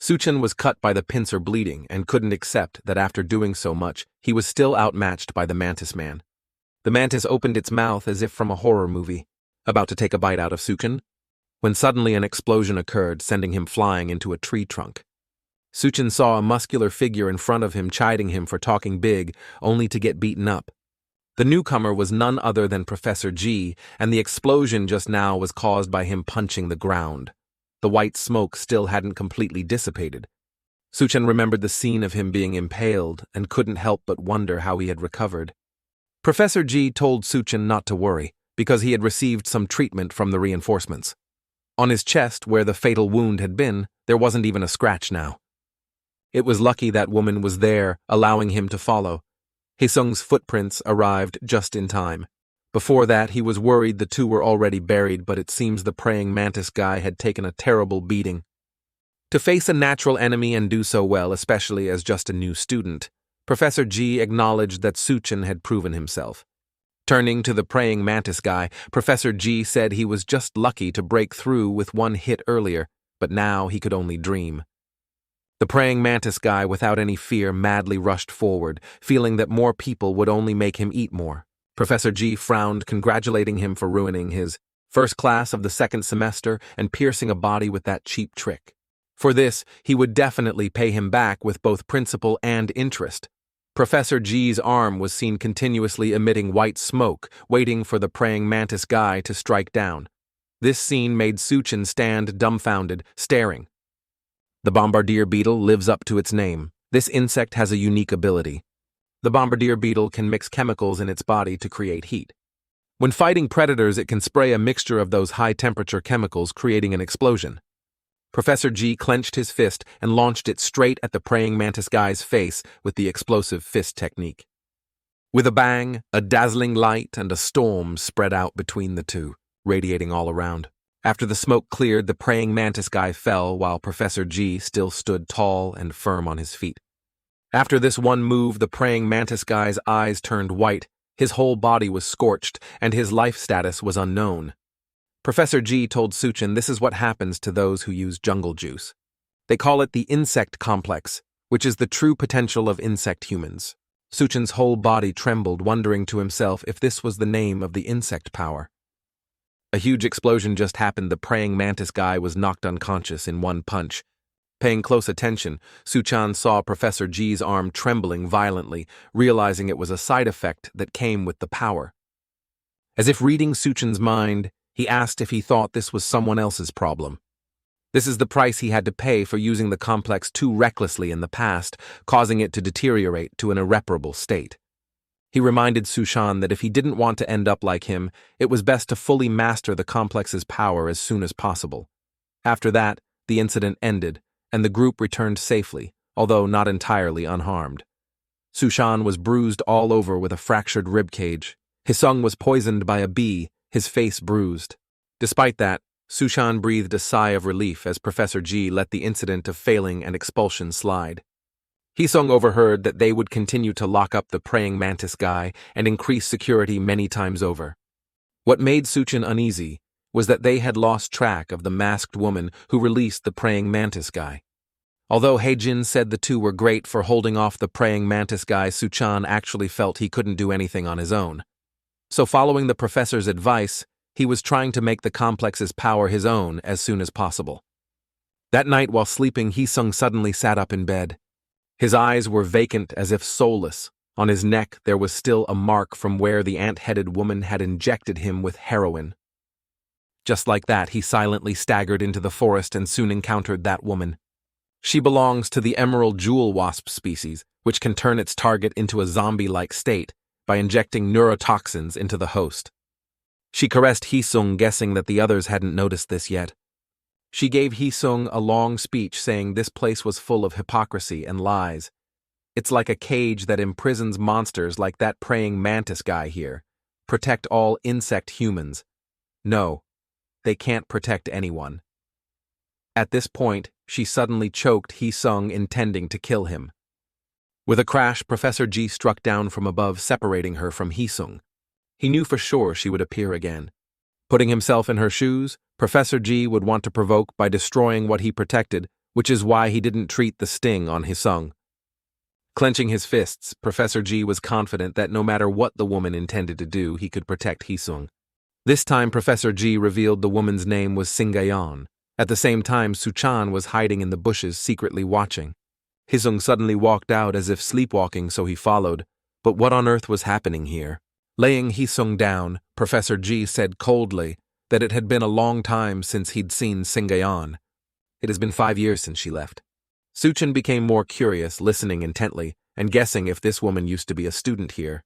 Suchin was cut by the pincer, bleeding, and couldn't accept that after doing so much, he was still outmatched by the mantis man. The mantis opened its mouth as if from a horror movie, about to take a bite out of Suchin, when suddenly an explosion occurred, sending him flying into a tree trunk. Suchin saw a muscular figure in front of him, chiding him for talking big, only to get beaten up. The newcomer was none other than Professor G, and the explosion just now was caused by him punching the ground. The white smoke still hadn't completely dissipated. Suchin remembered the scene of him being impaled and couldn't help but wonder how he had recovered. Professor G told Suchin not to worry, because he had received some treatment from the reinforcements. On his chest, where the fatal wound had been, there wasn't even a scratch now. It was lucky that woman was there, allowing him to follow. Hisung's footprints arrived just in time. Before that, he was worried the two were already buried, but it seems the praying mantis guy had taken a terrible beating. To face a natural enemy and do so well, especially as just a new student, Professor G acknowledged that Suchin had proven himself. Turning to the praying mantis guy, Professor G said he was just lucky to break through with one hit earlier, but now he could only dream. The praying mantis guy, without any fear, madly rushed forward, feeling that more people would only make him eat more. Professor G frowned, congratulating him for ruining his first class of the second semester and piercing a body with that cheap trick. For this, he would definitely pay him back with both principal and interest. Professor G's arm was seen continuously emitting white smoke, waiting for the praying mantis guy to strike down. This scene made Suchin stand dumbfounded, staring. The bombardier beetle lives up to its name. This insect has a unique ability. The bombardier beetle can mix chemicals in its body to create heat. When fighting predators, it can spray a mixture of those high-temperature chemicals, creating an explosion. Professor G clenched his fist and launched it straight at the praying mantis guy's face with the explosive fist technique. With a bang, a dazzling light and a storm spread out between the two, radiating all around. After the smoke cleared, the praying mantis guy fell while Professor G still stood tall and firm on his feet. After this one move, the praying mantis guy's eyes turned white, his whole body was scorched, and his life status was unknown. Professor G told Suchin this is what happens to those who use jungle juice. They call it the insect complex, which is the true potential of insect humans. Suchin's whole body trembled, wondering to himself if this was the name of the insect power. A huge explosion just happened. The praying mantis guy was knocked unconscious in one punch. Paying close attention, Suchan saw Professor G's arm trembling violently, realizing it was a side effect that came with the power. As if reading Suchin's mind, he asked if he thought this was someone else's problem. This is the price he had to pay for using the complex too recklessly in the past, causing it to deteriorate to an irreparable state. He reminded Suchan that if he didn't want to end up like him, it was best to fully master the complex's power as soon as possible. After that, the incident ended, and the group returned safely, although not entirely unharmed. Suchan was bruised all over with a fractured ribcage. Hisung was poisoned by a bee, his face bruised. Despite that, Suchan breathed a sigh of relief as Professor G let the incident of failing and expulsion slide. Hisung overheard that they would continue to lock up the praying mantis guy and increase security many times over. What made Suchin uneasy was that they had lost track of the masked woman who released the praying mantis guy. Although Hjun said the two were great for holding off the praying mantis guy, Suchan actually felt he couldn't do anything on his own. So following the professor's advice, he was trying to make the complex's power his own as soon as possible. That night while sleeping, Hisung suddenly sat up in bed. His eyes were vacant as if soulless. On his neck there was still a mark from where the ant-headed woman had injected him with heroin. Just like that, he silently staggered into the forest and soon encountered that woman. She belongs to the emerald jewel wasp species, which can turn its target into a zombie-like state by injecting neurotoxins into the host. She caressed Hisung, guessing that the others hadn't noticed this yet. She gave Hisung a long speech saying this place was full of hypocrisy and lies. It's like a cage that imprisons monsters like that praying mantis guy here. Protect all insect humans. No, they can't protect anyone. At this point, she suddenly choked Hisung, intending to kill him. With a crash, Professor G struck down from above, separating her from Hisung. He knew for sure she would appear again. Putting himself in her shoes, Professor G would want to provoke by destroying what he protected, which is why he didn't treat the sting on Hisung. Clenching his fists, Professor G was confident that no matter what the woman intended to do, he could protect Hisung. This time, Professor G revealed the woman's name was Singayon. At the same time, Suchan was hiding in the bushes, secretly watching. Hisung suddenly walked out as if sleepwalking, so he followed. But what on earth was happening here? Laying Hisung down, Professor G said coldly that it had been a long time since he'd seen Singayon. It has been 5 years since she left. Suchin became more curious, listening intently, and guessing if this woman used to be a student here.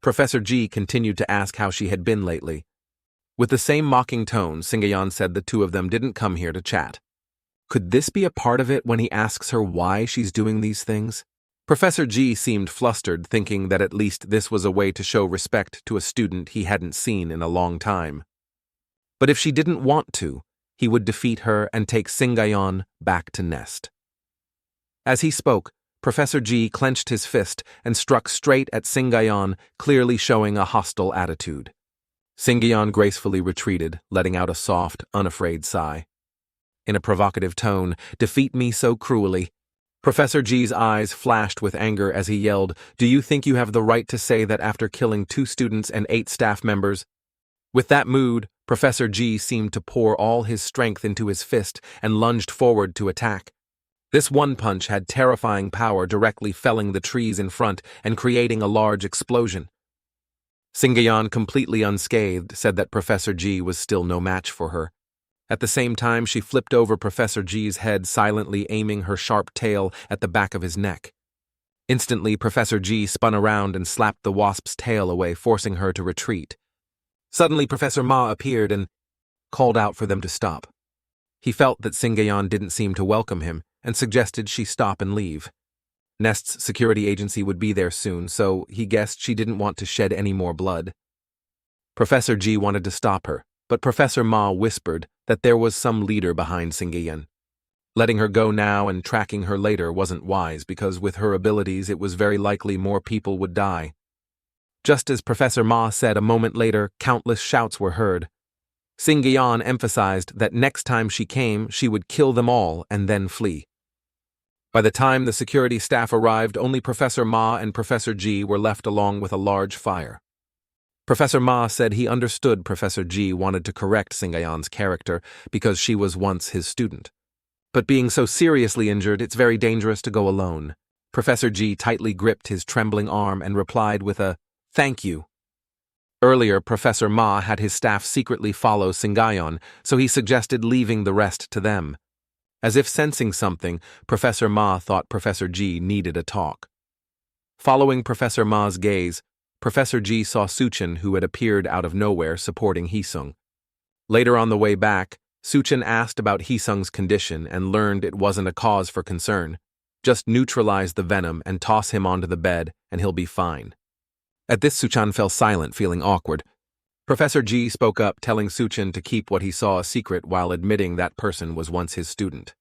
Professor G continued to ask how she had been lately. With the same mocking tone, Singayon said the two of them didn't come here to chat. Could this be a part of it when he asks her why she's doing these things? Professor G seemed flustered, thinking that at least this was a way to show respect to a student he hadn't seen in a long time. But if she didn't want to, he would defeat her and take Singayon back to Nest. As he spoke, Professor G clenched his fist and struck straight at Singayon, clearly showing a hostile attitude. Singayon gracefully retreated, letting out a soft, unafraid sigh. In a provocative tone, "Defeat me so cruelly." Professor G's eyes flashed with anger as he yelled, "Do you think you have the right to say that after killing 2 students and 8 staff members?" With that mood, Professor G seemed to pour all his strength into his fist and lunged forward to attack. This one punch had terrifying power, directly felling the trees in front and creating a large explosion. Singayon, completely unscathed, said that Professor G was still no match for her. At the same time, she flipped over Professor G's head, silently aiming her sharp tail at the back of his neck. Instantly, Professor G spun around and slapped the wasp's tail away, forcing her to retreat. Suddenly, Professor Ma appeared and called out for them to stop. He felt that Singayon didn't seem to welcome him and suggested she stop and leave. Nest's security agency would be there soon, so he guessed she didn't want to shed any more blood. Professor G wanted to stop her, but Professor Ma whispered that there was some leader behind Singayon. Letting her go now and tracking her later wasn't wise, because with her abilities it was very likely more people would die. Just as Professor Ma said a moment later, countless shouts were heard. Singayon emphasized that next time she came, she would kill them all and then flee. By the time the security staff arrived, only Professor Ma and Professor G were left, along with a large fire. Professor Ma said he understood Professor G wanted to correct Singayon's character because she was once his student. But being so seriously injured, it's very dangerous to go alone. Professor G tightly gripped his trembling arm and replied with a "Thank you." Earlier, Professor Ma had his staff secretly follow Singayon, so he suggested leaving the rest to them. As if sensing something, Professor Ma thought Professor G needed a talk. Following Professor Ma's gaze, Professor G saw Suchan, who had appeared out of nowhere, supporting Hisung. Later on the way back, Suchan asked about Hisung's condition and learned it wasn't a cause for concern. Just neutralize the venom and toss him onto the bed, and he'll be fine. At this, Suchan fell silent, feeling awkward. Professor G spoke up, telling Suchan to keep what he saw a secret while admitting that person was once his student.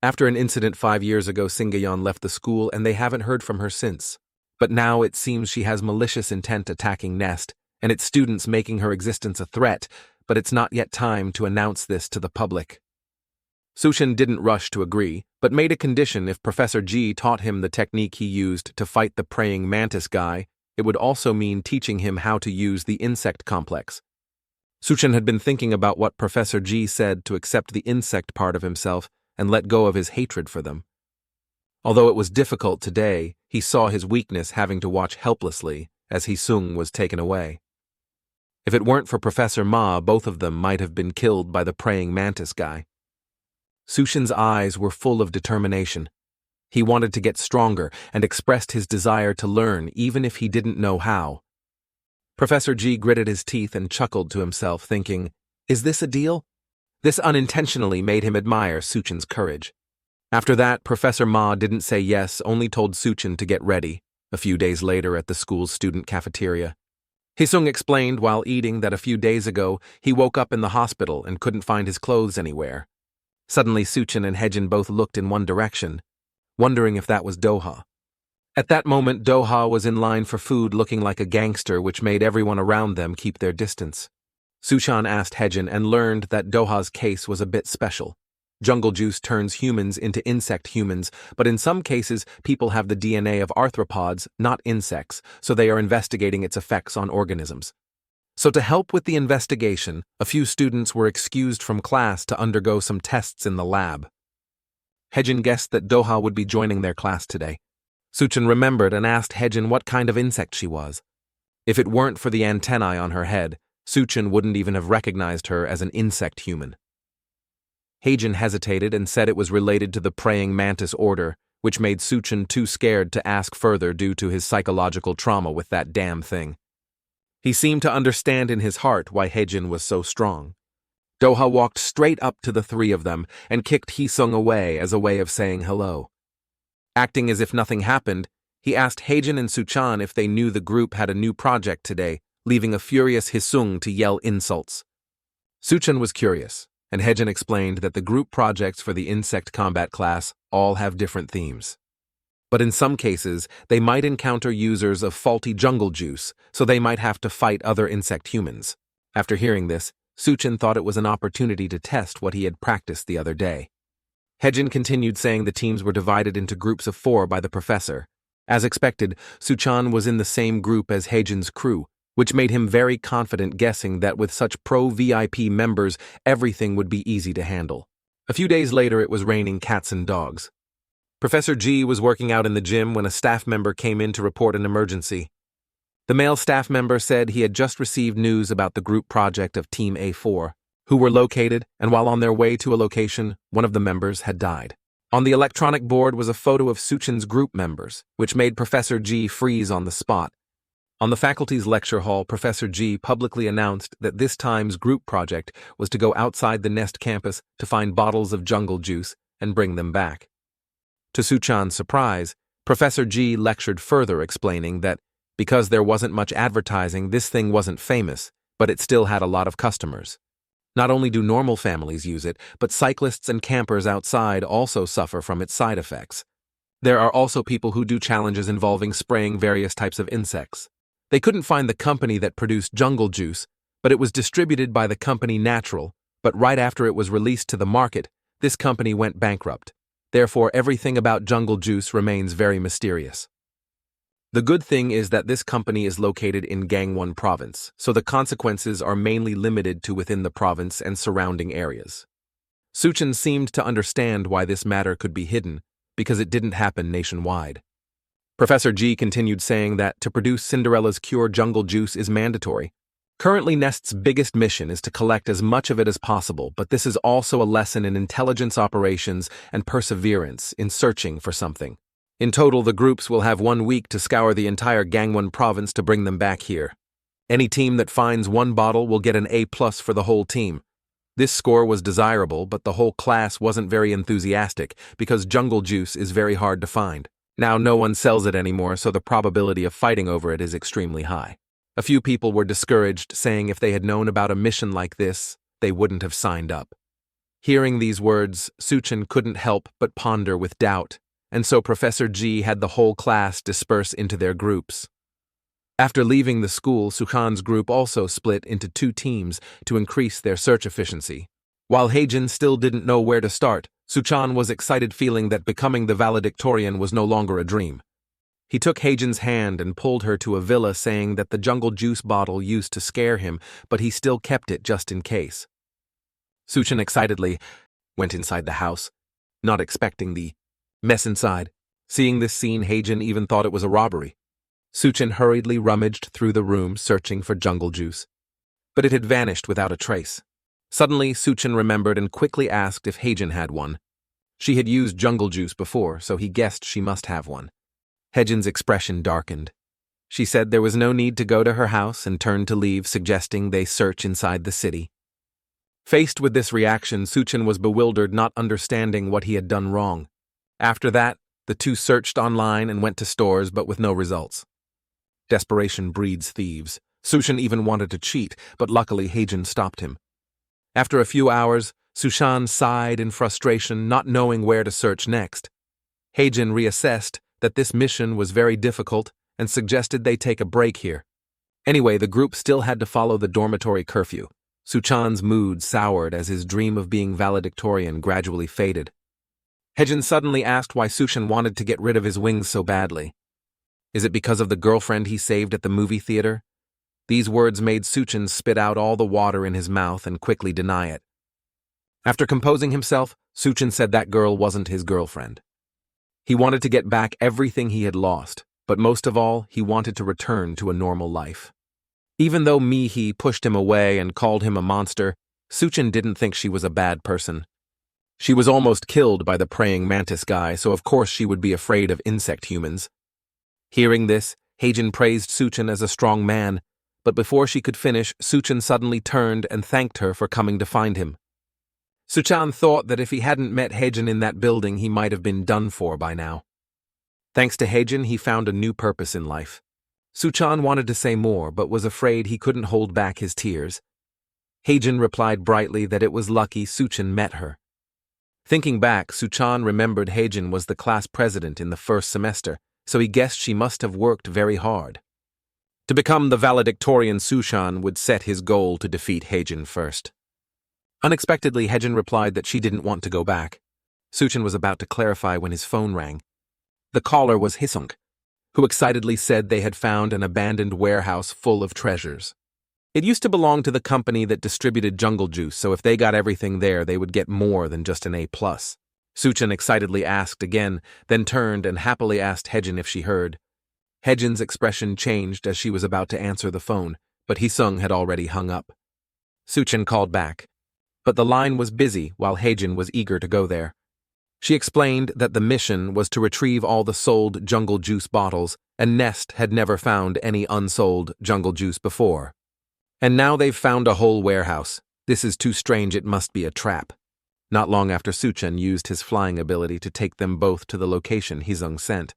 After an incident 5 years ago, Singayon left the school and they haven't heard from her since. But now it seems she has malicious intent attacking Nest, and its students making her existence a threat, but it's not yet time to announce this to the public. Suchan didn't rush to agree, but made a condition: if Professor G taught him the technique he used to fight the praying mantis guy, it would also mean teaching him how to use the insect complex. Suchan had been thinking about what Professor G said to accept the insect part of himself and let go of his hatred for them. Although it was difficult today, he saw his weakness having to watch helplessly as Hisung was taken away. If it weren't for Professor Ma, both of them might have been killed by the praying mantis guy. Suchan's eyes were full of determination. He wanted to get stronger and expressed his desire to learn, even if he didn't know how. Professor G gritted his teeth and chuckled to himself, thinking, "Is this a deal?" This unintentionally made him admire Suchan's courage. After that, Professor Ma didn't say yes, only told Suchan to get ready, a few days later at the school's student cafeteria. Hisung explained while eating that a few days ago he woke up in the hospital and couldn't find his clothes anywhere. Suddenly, Suchan and Hjun both looked in one direction, wondering if that was Doha. At that moment, Doha was in line for food, looking like a gangster, which made everyone around them keep their distance. Suchan asked Hjun and learned that Doha's case was a bit special. Jungle juice turns humans into insect humans, but in some cases, people have the DNA of arthropods, not insects, so they are investigating its effects on organisms. So to help with the investigation, a few students were excused from class to undergo some tests in the lab. Hjun guessed that Doha would be joining their class today. Suchan remembered and asked Hjun what kind of insect she was. If it weren't for the antennae on her head, Suchan wouldn't even have recognized her as an insect human. Hjun hesitated and said it was related to the praying mantis order, which made Suchan too scared to ask further due to his psychological trauma with that damn thing. He seemed to understand in his heart why Hjun was so strong. Doha walked straight up to the three of them and kicked Hisung away as a way of saying hello. Acting as if nothing happened, He asked Hjun and Suchan if they knew the group had a new project today, leaving a furious Hisung to yell insults. Suchan was curious, and Hjun explained that the group projects for the insect combat class all have different themes. But in some cases, they might encounter users of faulty jungle juice, so they might have to fight other insect humans. After hearing this, Suchan thought it was an opportunity to test what he had practiced the other day. Hjun continued saying the teams were divided into groups of 4 by the professor. As expected, Suchan was in the same group as Hjun's crew, which made him very confident guessing that with such pro-VIP members, everything would be easy to handle. A few days later, it was raining cats and dogs. Professor G was working out in the gym when a staff member came in to report an emergency. The male staff member said he had just received news about the group project of Team A4, who were located, and while on their way to a location, one of the members had died. On the electronic board was a photo of Suchin's group members, which made Professor G freeze on the spot. On the faculty's lecture hall, Professor G publicly announced that this time's group project was to go outside the Nest campus to find bottles of jungle juice and bring them back. To Suchan's surprise, Professor G lectured further, explaining that because there wasn't much advertising, this thing wasn't famous, but it still had a lot of customers. Not only do normal families use it, but cyclists and campers outside also suffer from its side effects. There are also people who do challenges involving spraying various types of insects. They couldn't find the company that produced jungle juice, but it was distributed by the company Natural, but right after it was released to the market, this company went bankrupt. Therefore, everything about jungle juice remains very mysterious. The good thing is that this company is located in Gangwon province, so the consequences are mainly limited to within the province and surrounding areas. Suchan seemed to understand why this matter could be hidden, because it didn't happen nationwide. Professor G continued saying that to produce Cinderella's cure jungle juice is mandatory. Currently, Nest's biggest mission is to collect as much of it as possible, but this is also a lesson in intelligence operations and perseverance in searching for something. In total, the groups will have 1 week to scour the entire Gangwon province to bring them back here. Any team that finds 1 bottle will get an A+ for the whole team. This score was desirable, but the whole class wasn't very enthusiastic because jungle juice is very hard to find. Now no one sells it anymore, so the probability of fighting over it is extremely high. A few people were discouraged, saying if they had known about a mission like this, they wouldn't have signed up. Hearing these words, Suchan couldn't help but ponder with doubt, and so Professor G had the whole class disperse into their groups. After leaving the school, Suchan's group also split into 2 teams to increase their search efficiency. While Hjun still didn't know where to start, Suchan was excited, feeling that becoming the valedictorian was no longer a dream. He took Hjun's hand and pulled her to a villa, saying that the jungle juice bottle used to scare him, but he still kept it just in case. Suchan excitedly went inside the house, not expecting the mess inside. Seeing this scene, Hjun even thought it was a robbery. Suchan hurriedly rummaged through the room searching for jungle juice, but it had vanished without a trace. Suddenly, Suchan remembered and quickly asked if Hjun had one. She had used jungle juice before, so he guessed she must have one. Hjun's expression darkened. She said there was no need to go to her house and turned to leave, suggesting they search inside the city. Faced with this reaction, Suchan was bewildered, not understanding what he had done wrong. After that, the 2 searched online and went to stores, but with no results. Desperation breeds thieves. Suchan even wanted to cheat, but luckily Hjun stopped him. After a few hours, Suchan sighed in frustration, not knowing where to search next. Hjun reassessed that this mission was very difficult and suggested they take a break here. Anyway, the group still had to follow the dormitory curfew. Suchan's mood soured as his dream of being valedictorian gradually faded. Hjun suddenly asked why Suchan wanted to get rid of his wings so badly. Is it because of the girlfriend he saved at the movie theater? These words made Suchan spit out all the water in his mouth and quickly deny it. After composing himself, Suchan said that girl wasn't his girlfriend. He wanted to get back everything he had lost, but most of all, he wanted to return to a normal life. Even though Mihi pushed him away and called him a monster, Suchan didn't think she was a bad person. She was almost killed by the praying mantis guy, so of course she would be afraid of insect humans. Hearing this, Hjun praised Suchan as a strong man, but before she could finish, Suchan suddenly turned and thanked her for coming to find him. Suchan thought that if he hadn't met Hjun in that building, he might have been done for by now. Thanks to Hjun, he found a new purpose in life. Suchan wanted to say more, but was afraid he couldn't hold back his tears. Hjun replied brightly that it was lucky Suchan met her. Thinking back, Suchan remembered Hjun was the class president in the first semester, so he guessed she must have worked very hard. To become the valedictorian, Suchan would set his goal to defeat Hjun first. Unexpectedly, Hjun replied that she didn't want to go back. Suchan was about to clarify when his phone rang. The caller was Hjun, who excitedly said they had found an abandoned warehouse full of treasures. It used to belong to the company that distributed jungle juice, so if they got everything there, they would get more than just an A+. Suchan excitedly asked again, then turned and happily asked Hjun if she heard. Hjun's expression changed as she was about to answer the phone, but Hjun had already hung up. Suchan called back, but the line was busy while Hjun was eager to go there. She explained that the mission was to retrieve all the sold jungle juice bottles, and Nest had never found any unsold jungle juice before. And now they've found a whole warehouse. This is too strange, it must be a trap. Not long after, Suchan used his flying ability to take them both to the location Hjun sent.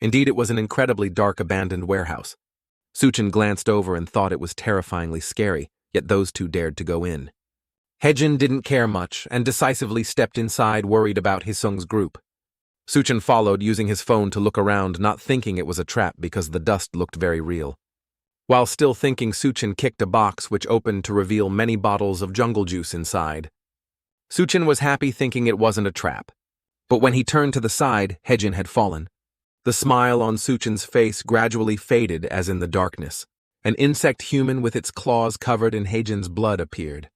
Indeed, it was an incredibly dark abandoned warehouse. Suchan glanced over and thought it was terrifyingly scary, yet those two dared to go in. Hjun didn't care much and decisively stepped inside, worried about Hjun's group. Suchan followed, using his phone to look around, not thinking it was a trap because the dust looked very real. While still thinking, Suchan kicked a box which opened to reveal many bottles of jungle juice inside. Suchan was happy, thinking it wasn't a trap. But when he turned to the side, Hjun had fallen. The smile on Suchan's face gradually faded as in the darkness. An insect human with its claws covered in Hjun's blood appeared.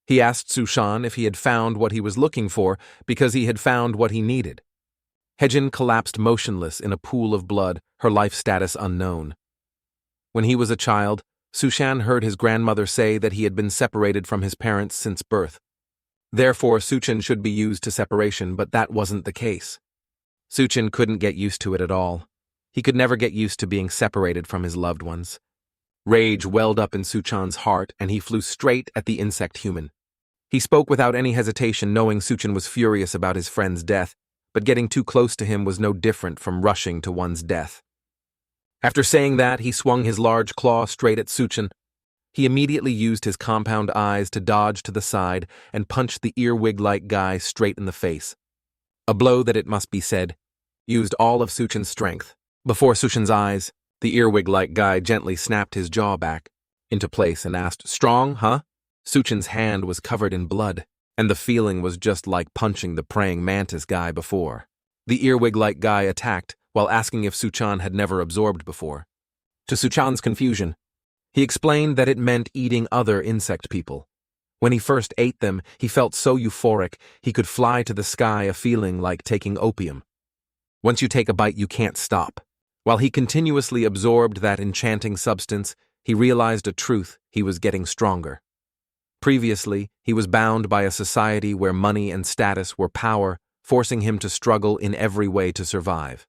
He asked Suchan if he had found what he was looking for because he had found what he needed. Hjun collapsed motionless in a pool of blood, her life status unknown. When he was a child, Suchan heard his grandmother say that he had been separated from his parents since birth. Therefore, Suchan should be used to separation, but that wasn't the case. Suchan couldn't get used to it at all. He could never get used to being separated from his loved ones. Rage welled up in Suchan's heart, and he flew straight at the insect human. He spoke without any hesitation, knowing Suchan was furious about his friend's death, but getting too close to him was no different from rushing to one's death. After saying that, he swung his large claw straight at Suchan. He immediately used his compound eyes to dodge to the side and punched the earwig-like guy straight in the face. A blow that, it must be said, used all of Suchan's strength. Before Suchan's eyes, the earwig-like guy gently snapped his jaw back into place and asked, "Strong, huh?" Suchan's hand was covered in blood, and the feeling was just like punching the praying mantis guy before. The earwig-like guy attacked while asking if Suchan had never absorbed before. To Suchan's confusion, he explained that it meant eating other insect people. When he first ate them, he felt so euphoric he could fly to the sky, a feeling like taking opium. Once you take a bite, you can't stop. While he continuously absorbed that enchanting substance, he realized a truth: he was getting stronger. Previously, he was bound by a society where money and status were power, forcing him to struggle in every way to survive.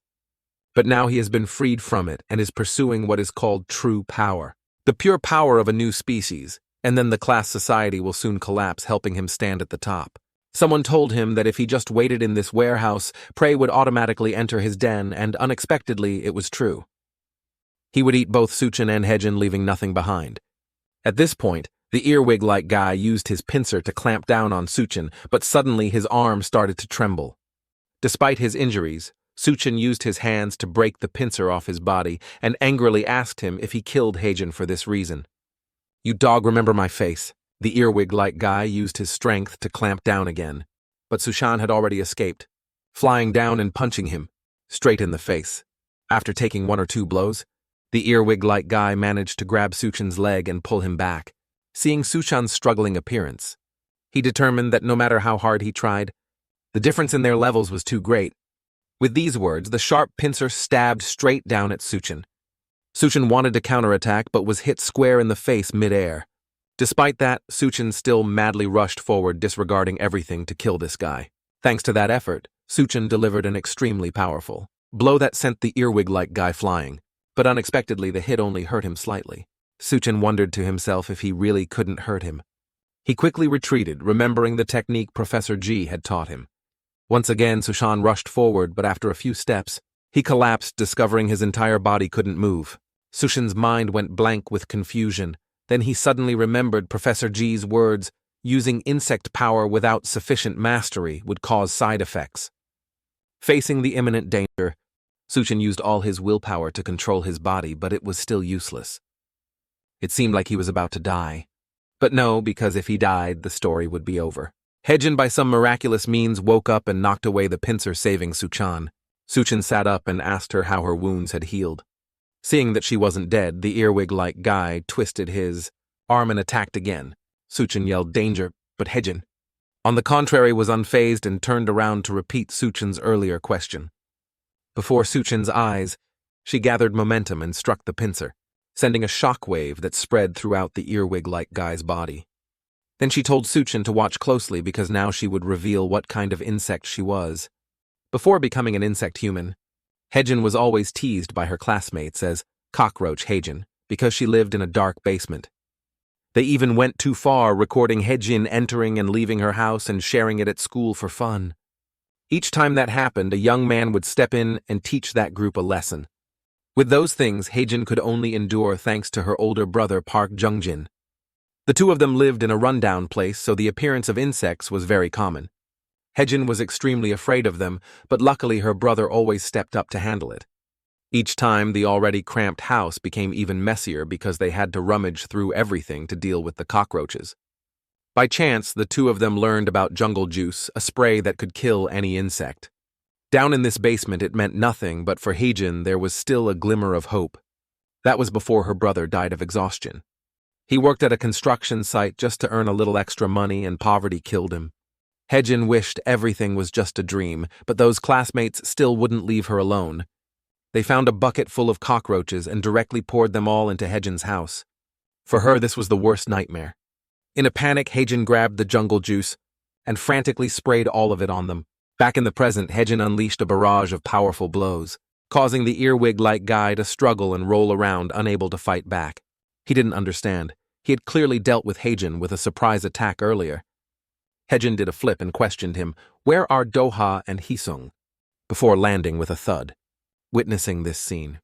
But now he has been freed from it and is pursuing what is called true power, the pure power of a new species, and then the class society will soon collapse, helping him stand at the top. Someone told him that if he just waited in this warehouse, prey would automatically enter his den, and unexpectedly it was true. He would eat both Suchan and Hjun, leaving nothing behind. At this point, the earwig-like guy used his pincer to clamp down on Suchan, but suddenly his arm started to tremble. Despite his injuries, Suchan used his hands to break the pincer off his body and angrily asked him if he killed Hjun for this reason. "You dog, remember my face." The earwig-like guy used his strength to clamp down again, but Suchan had already escaped, flying down and punching him straight in the face. After taking one or two blows, the earwig-like guy managed to grab Suchan's leg and pull him back. Seeing Suchan's struggling appearance, he determined that no matter how hard he tried, the difference in their levels was too great. With these words, the sharp pincer stabbed straight down at Suchan. Suchan wanted to counterattack but was hit square in the face mid-air. Despite that, Suchan still madly rushed forward, disregarding everything to kill this guy. Thanks to that effort, Suchan delivered an extremely powerful blow that sent the earwig-like guy flying, but unexpectedly the hit only hurt him slightly. Suchan wondered to himself if he really couldn't hurt him. He quickly retreated, remembering the technique Professor G had taught him. Once again, Suchan rushed forward, but after a few steps, He collapsed, discovering his entire body couldn't move. Suchin's mind went blank with confusion. Then he suddenly remembered Professor G's words, using insect power without sufficient mastery would cause side effects. Facing the imminent danger, Suchin used all his willpower to control his body, but it was still useless. It seemed like he was about to die. But no, because if he died, the story would be over. Hjun by some miraculous means woke up and knocked away the pincer, saving Suchan. Suchin sat up and asked her how her wounds had healed. Seeing that she wasn't dead, the earwig-like guy twisted his arm and attacked again. Suchin yelled danger, but Hjun, on the contrary, was unfazed and turned around to repeat Suchin's earlier question. Before Suchin's eyes, she gathered momentum and struck the pincer, sending a shockwave that spread throughout the earwig-like guy's body. Then she told Suchin to watch closely because now she would reveal what kind of insect she was. Before becoming an insect human, Hjun was always teased by her classmates as Cockroach Hjun because she lived in a dark basement. They even went too far, recording Hjun entering and leaving her house and sharing it at school for fun. Each time that happened, a young man would step in and teach that group a lesson. With those things, Hjun could only endure thanks to her older brother Park Jungjin. The two of them lived in a rundown place, so the appearance of insects was very common. Hjun was extremely afraid of them, but luckily her brother always stepped up to handle it. Each time, the already cramped house became even messier because they had to rummage through everything to deal with the cockroaches. By chance, the two of them learned about jungle juice, a spray that could kill any insect. Down in this basement, it meant nothing, but for Hjun, there was still a glimmer of hope. That was before her brother died of exhaustion. He worked at a construction site just to earn a little extra money, and poverty killed him. Hjun wished everything was just a dream, but those classmates still wouldn't leave her alone. They found a bucket full of cockroaches and directly poured them all into Hjun's house. For her, this was the worst nightmare. In a panic, Hjun grabbed the jungle juice and frantically sprayed all of it on them. Back in the present, Hjun unleashed a barrage of powerful blows, causing the earwig-like guy to struggle and roll around, unable to fight back. He didn't understand. He had clearly dealt with Hjun with a surprise attack earlier. Hjun did a flip and questioned him, "Where are Doha and Hisung?" before landing with a thud. Witnessing this scene,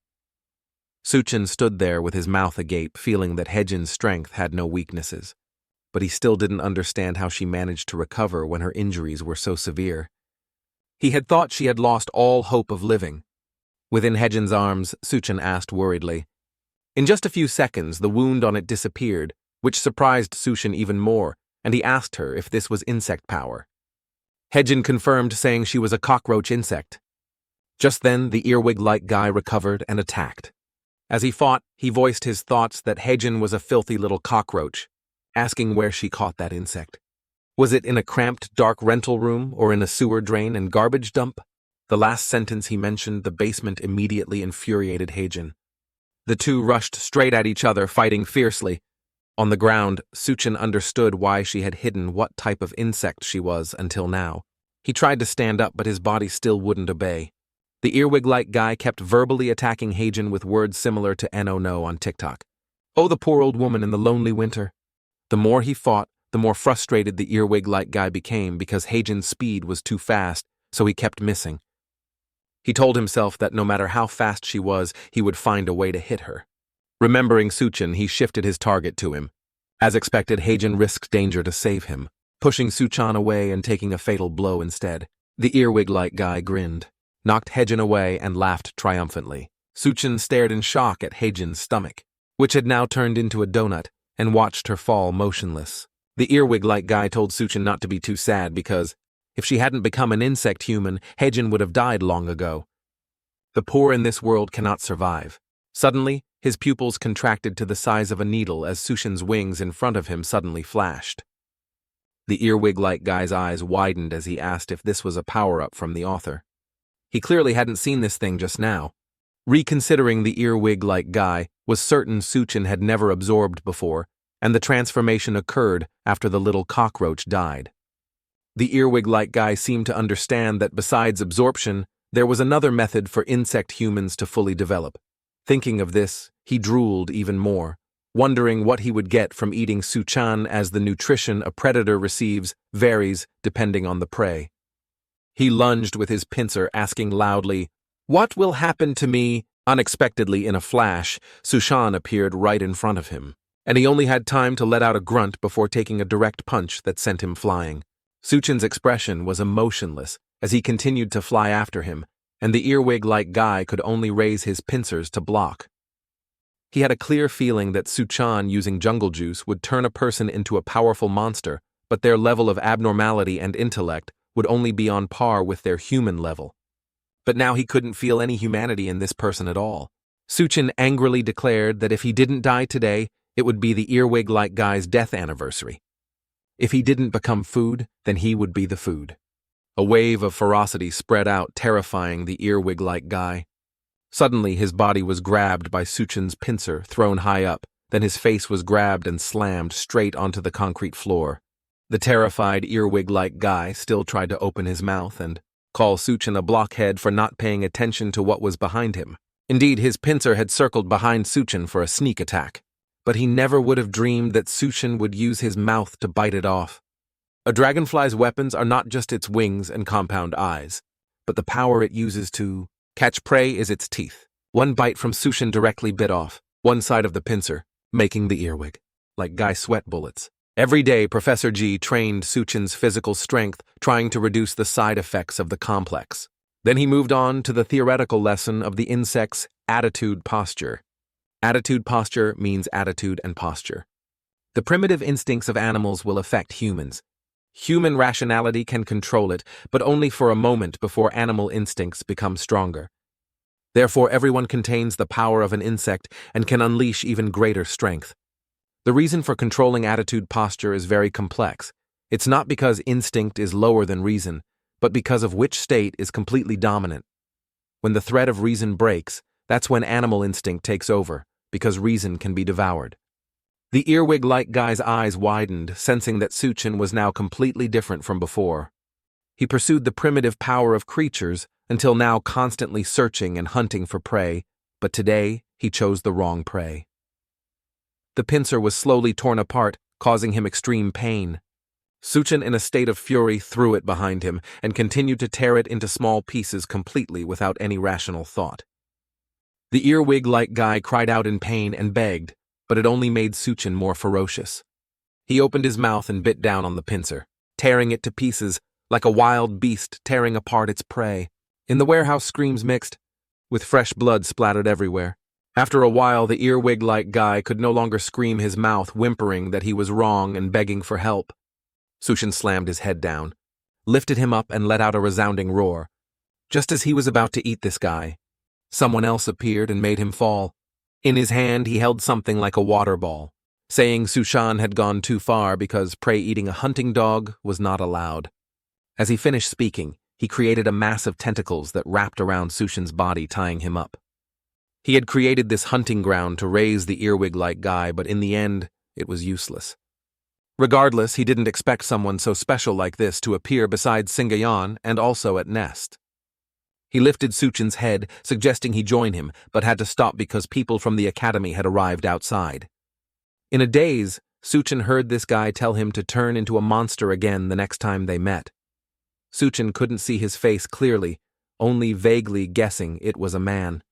Suchin stood there with his mouth agape, feeling that Hjun's strength had no weaknesses. But he still didn't understand how she managed to recover when her injuries were so severe. He had thought she had lost all hope of living. Within Hjun's arms, Suchin asked worriedly. In just a few seconds, the wound on it disappeared, which surprised Suchin even more, and he asked her if this was insect power. Hjun confirmed, saying she was a cockroach insect. Just then, the earwig-like guy recovered and attacked. As he fought, he voiced his thoughts that Hjun was a filthy little cockroach, asking where she caught that insect. Was it in a cramped, dark rental room or in a sewer drain and garbage dump? The last sentence he mentioned, the basement, immediately infuriated Hjun. The two rushed straight at each other, fighting fiercely. On the ground, Suchin understood why she had hidden what type of insect she was until now. He tried to stand up, but his body still wouldn't obey. The earwig-like guy kept verbally attacking Hjun with words similar to no on TikTok. Oh, the poor old woman in the lonely winter. The more he fought, the more frustrated the earwig-like guy became because Hjun's speed was too fast, so he kept missing. He told himself that no matter how fast she was, he would find a way to hit her. Remembering Suchin, he shifted his target to him. As expected, Hjun risked danger to save him, pushing Suchan away and taking a fatal blow instead. The earwig-like guy grinned, knocked Hjun away, and laughed triumphantly. Suchin stared in shock at Hjun's stomach, which had now turned into a donut, and watched her fall motionless. The earwig-like guy told Suchin not to be too sad because, if she hadn't become an insect human, Hjun would have died long ago. The poor in this world cannot survive. Suddenly, his pupils contracted to the size of a needle as Suchin's wings in front of him suddenly flashed. The earwig-like guy's eyes widened as he asked if this was a power-up from the author. He clearly hadn't seen this thing just now. Reconsidering, the earwig-like guy was certain Suchin had never absorbed before, and the transformation occurred after the little cockroach died. The earwig-like guy seemed to understand that besides absorption, there was another method for insect humans to fully develop. Thinking of this, he drooled even more, wondering what he would get from eating Suchan, as the nutrition a predator receives varies depending on the prey. He lunged with his pincer, asking loudly, What will happen to me? Unexpectedly, in a flash, Suchan appeared right in front of him, and he only had time to let out a grunt before taking a direct punch that sent him flying. Suchin's expression was emotionless as he continued to fly after him, and the earwig-like guy could only raise his pincers to block. He had a clear feeling that Suchan using jungle juice would turn a person into a powerful monster, but their level of abnormality and intellect would only be on par with their human level. But now he couldn't feel any humanity in this person at all. Suchin angrily declared that if he didn't die today, it would be the earwig-like guy's death anniversary. If he didn't become food, then he would be the food. A wave of ferocity spread out, terrifying the earwig-like guy. Suddenly, his body was grabbed by Suchin's pincer, thrown high up. Then his face was grabbed and slammed straight onto the concrete floor. The terrified earwig-like guy still tried to open his mouth and call Suchin a blockhead for not paying attention to what was behind him. Indeed, his pincer had circled behind Suchin for a sneak attack, but he never would have dreamed that Suchin would use his mouth to bite it off. A dragonfly's weapons are not just its wings and compound eyes, but the power it uses to catch prey is its teeth. One bite from Suchin directly bit off one side of the pincer, making the earwig like guy sweat bullets. Every day, Professor G trained Suchin's physical strength, trying to reduce the side effects of the complex. Then he moved on to the theoretical lesson of the insect's attitude posture. Attitude posture means attitude and posture. The primitive instincts of animals will affect humans. Human rationality can control it, but only for a moment before animal instincts become stronger. Therefore, everyone contains the power of an insect and can unleash even greater strength. The reason for controlling attitude posture is very complex. It's not because instinct is lower than reason, but because of which state is completely dominant. When the thread of reason breaks, that's when animal instinct takes over, because reason can be devoured. The earwig-like guy's eyes widened, sensing that Suchin was now completely different from before. He pursued the primitive power of creatures until now, constantly searching and hunting for prey, but today he chose the wrong prey. The pincer was slowly torn apart, causing him extreme pain. Suchin, in a state of fury, threw it behind him and continued to tear it into small pieces completely without any rational thought. The earwig-like guy cried out in pain and begged, but it only made Suchin more ferocious. He opened his mouth and bit down on the pincer, tearing it to pieces like a wild beast tearing apart its prey. In the warehouse, screams mixed, with fresh blood splattered everywhere. After a while, the earwig-like guy could no longer scream his mouth, whimpering that he was wrong and begging for help. Suchin slammed his head down, lifted him up, and let out a resounding roar. Just as he was about to eat this guy, someone else appeared and made him fall. In his hand, he held something like a water ball, saying Suchan had gone too far because prey-eating a hunting dog was not allowed. As he finished speaking, he created a mass of tentacles that wrapped around Suchin's body, tying him up. He had created this hunting ground to raise the earwig-like guy, but in the end, it was useless. Regardless, he didn't expect someone so special like this to appear beside Singayon and also at Nest. He lifted Suchin's head, suggesting he join him, but had to stop because people from the academy had arrived outside. In a daze, Suchin heard this guy tell him to turn into a monster again the next time they met. Suchin couldn't see his face clearly, only vaguely guessing it was a man.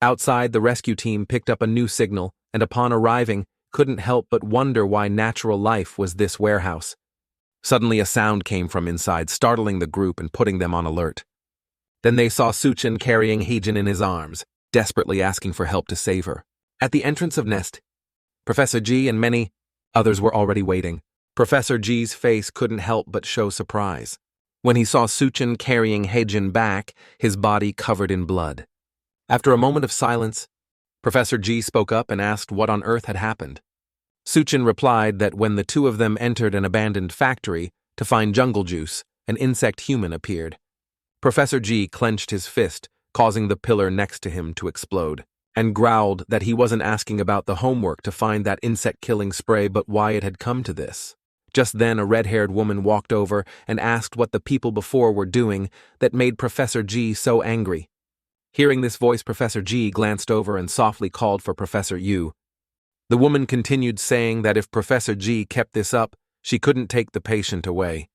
Outside, the rescue team picked up a new signal, and upon arriving, couldn't help but wonder why natural life was this warehouse. Suddenly, a sound came from inside, startling the group and putting them on alert. Then they saw Suchin carrying Hjun in his arms, desperately asking for help to save her. At the entrance of Nest, Professor G and many others were already waiting. Professor G's face couldn't help but show surprise when he saw Suchin carrying Hjun back, his body covered in blood. After a moment of silence, Professor G spoke up and asked what on earth had happened. Suchin replied that when the two of them entered an abandoned factory to find jungle juice, an insect human appeared. Professor G clenched his fist, causing the pillar next to him to explode, and growled that he wasn't asking about the homework to find that insect-killing spray, but why it had come to this. Just then, a red-haired woman walked over and asked what the people before were doing that made Professor G so angry. Hearing this voice, Professor G glanced over and softly called for Professor U. The woman continued, saying that if Professor G kept this up, she couldn't take the patient away.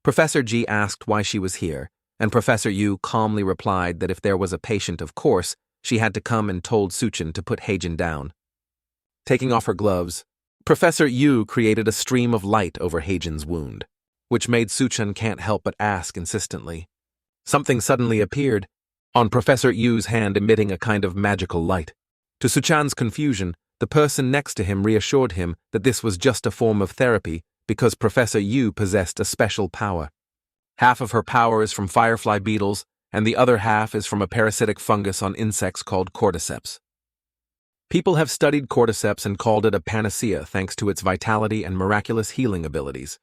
Professor G asked why she was here, and Professor Yu calmly replied that if there was a patient, of course, she had to come and told Suchan to put Hjun down. Taking off her gloves, Professor Yu created a stream of light over Hjun's wound, which made Suchan can't help but ask insistently. Something suddenly appeared on Professor Yu's hand, emitting a kind of magical light. To Suchan's confusion, the person next to him reassured him that this was just a form of therapy because Professor Yu possessed a special power. Half of her power is from firefly beetles, and the other half is from a parasitic fungus on insects called cordyceps. People have studied cordyceps and called it a panacea thanks to its vitality and miraculous healing abilities.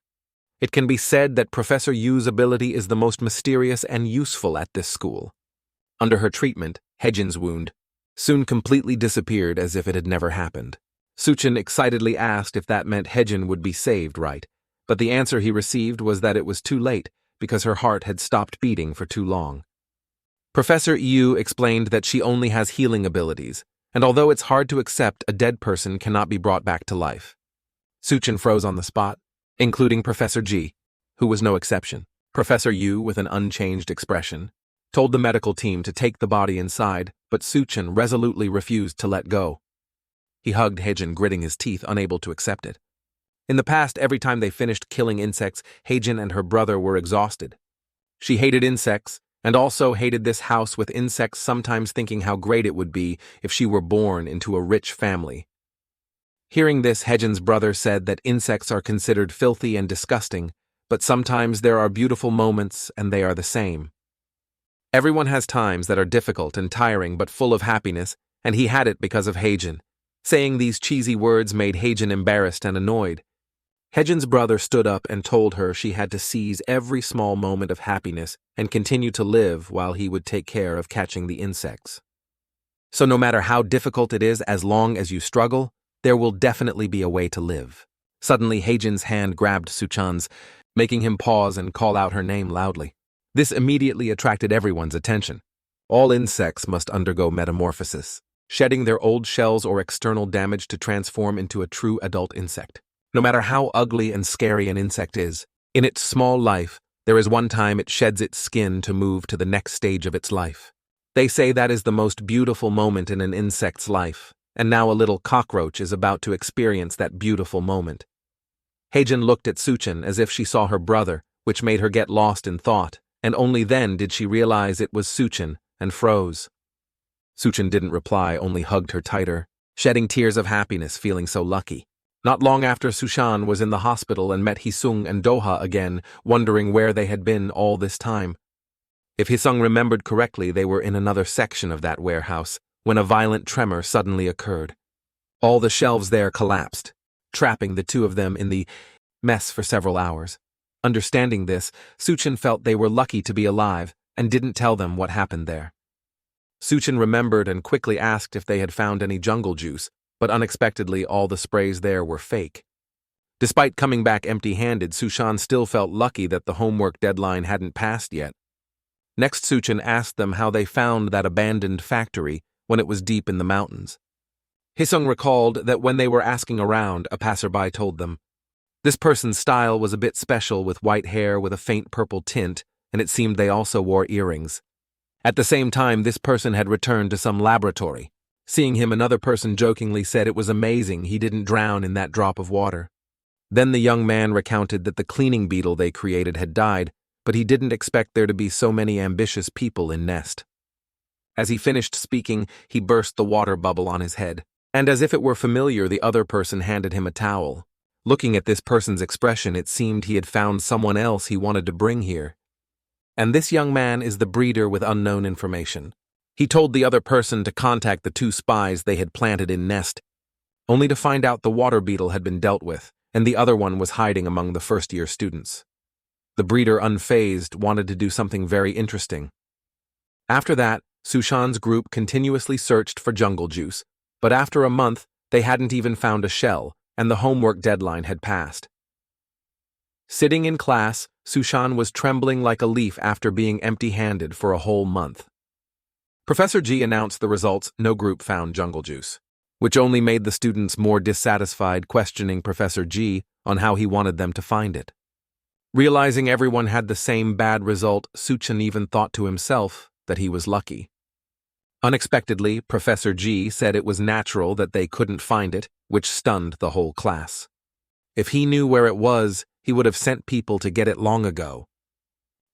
It can be said that Professor Yu's ability is the most mysterious and useful at this school. Under her treatment, Hjun's wound soon completely disappeared as if it had never happened. Suchan excitedly asked if that meant Hjun would be saved, right? But the answer he received was that it was too late because her heart had stopped beating for too long. Professor Yu explained that she only has healing abilities, and although it's hard to accept, a dead person cannot be brought back to life. Suchan froze on the spot, including Professor G, who was no exception. Professor Yu, with an unchanged expression, told the medical team to take the body inside, but Suchan resolutely refused to let go. He hugged Hjun, gritting his teeth, unable to accept it. In the past, every time they finished killing insects, Hjun and her brother were exhausted. She hated insects, and also hated this house with insects, sometimes thinking how great it would be if she were born into a rich family. Hearing this, Hjun's brother said that insects are considered filthy and disgusting, but sometimes there are beautiful moments and they are the same. Everyone has times that are difficult and tiring but full of happiness, and he had it because of Hjun. Saying these cheesy words made Hjun embarrassed and annoyed. Hjun's brother stood up and told her she had to seize every small moment of happiness and continue to live while he would take care of catching the insects. So no matter how difficult it is, as long as you struggle, there will definitely be a way to live. Suddenly, Hjun's hand grabbed Suchan's, making him pause and call out her name loudly. This immediately attracted everyone's attention. All insects must undergo metamorphosis, shedding their old shells or external damage to transform into a true adult insect. No matter how ugly and scary an insect is, in its small life, there is one time it sheds its skin to move to the next stage of its life. They say that is the most beautiful moment in an insect's life, and now a little cockroach is about to experience that beautiful moment. Hjun looked at Suchan as if she saw her brother, which made her get lost in thought, and only then did she realize it was Suchan, and froze. Suchan didn't reply, only hugged her tighter, shedding tears of happiness, feeling so lucky. Not long after, Suchan was in the hospital and met Hisung and Doha again, wondering where they had been all this time. If Hisung remembered correctly, they were in another section of that warehouse, when a violent tremor suddenly occurred. All the shelves there collapsed, trapping the two of them in the mess for several hours. Understanding this, Suchan felt they were lucky to be alive and didn't tell them what happened there. Suchan remembered and quickly asked if they had found any jungle juice, but unexpectedly all the sprays there were fake. Despite coming back empty-handed, Suchan still felt lucky that the homework deadline hadn't passed yet. Next, Suchan asked them how they found that abandoned factory when it was deep in the mountains. Hisung recalled that when they were asking around, a passerby told them. This person's style was a bit special, with white hair with a faint purple tint, and it seemed they also wore earrings. At the same time, this person had returned to some laboratory. Seeing him, another person jokingly said it was amazing he didn't drown in that drop of water. Then the young man recounted that the cleaning beetle they created had died, but he didn't expect there to be so many ambitious people in Nest. As he finished speaking, he burst the water bubble on his head, and as if it were familiar, the other person handed him a towel. Looking at this person's expression, it seemed he had found someone else he wanted to bring here. And this young man is the breeder with unknown information. He told the other person to contact the two spies they had planted in Nest, only to find out the water beetle had been dealt with, and the other one was hiding among the first-year students. The breeder, unfazed, wanted to do something very interesting. After that, Suchan's group continuously searched for jungle juice, but after a month, they hadn't even found a shell, and the homework deadline had passed. Sitting in class, Suchan was trembling like a leaf after being empty-handed for a whole month. Professor G announced the results. No group found jungle juice, which only made the students more dissatisfied, questioning Professor G on how he wanted them to find it. Realizing everyone had the same bad result, Suchan even thought to himself that he was lucky. Unexpectedly, Professor G said it was natural that they couldn't find it, which stunned the whole class. If he knew where it was, he would have sent people to get it long ago.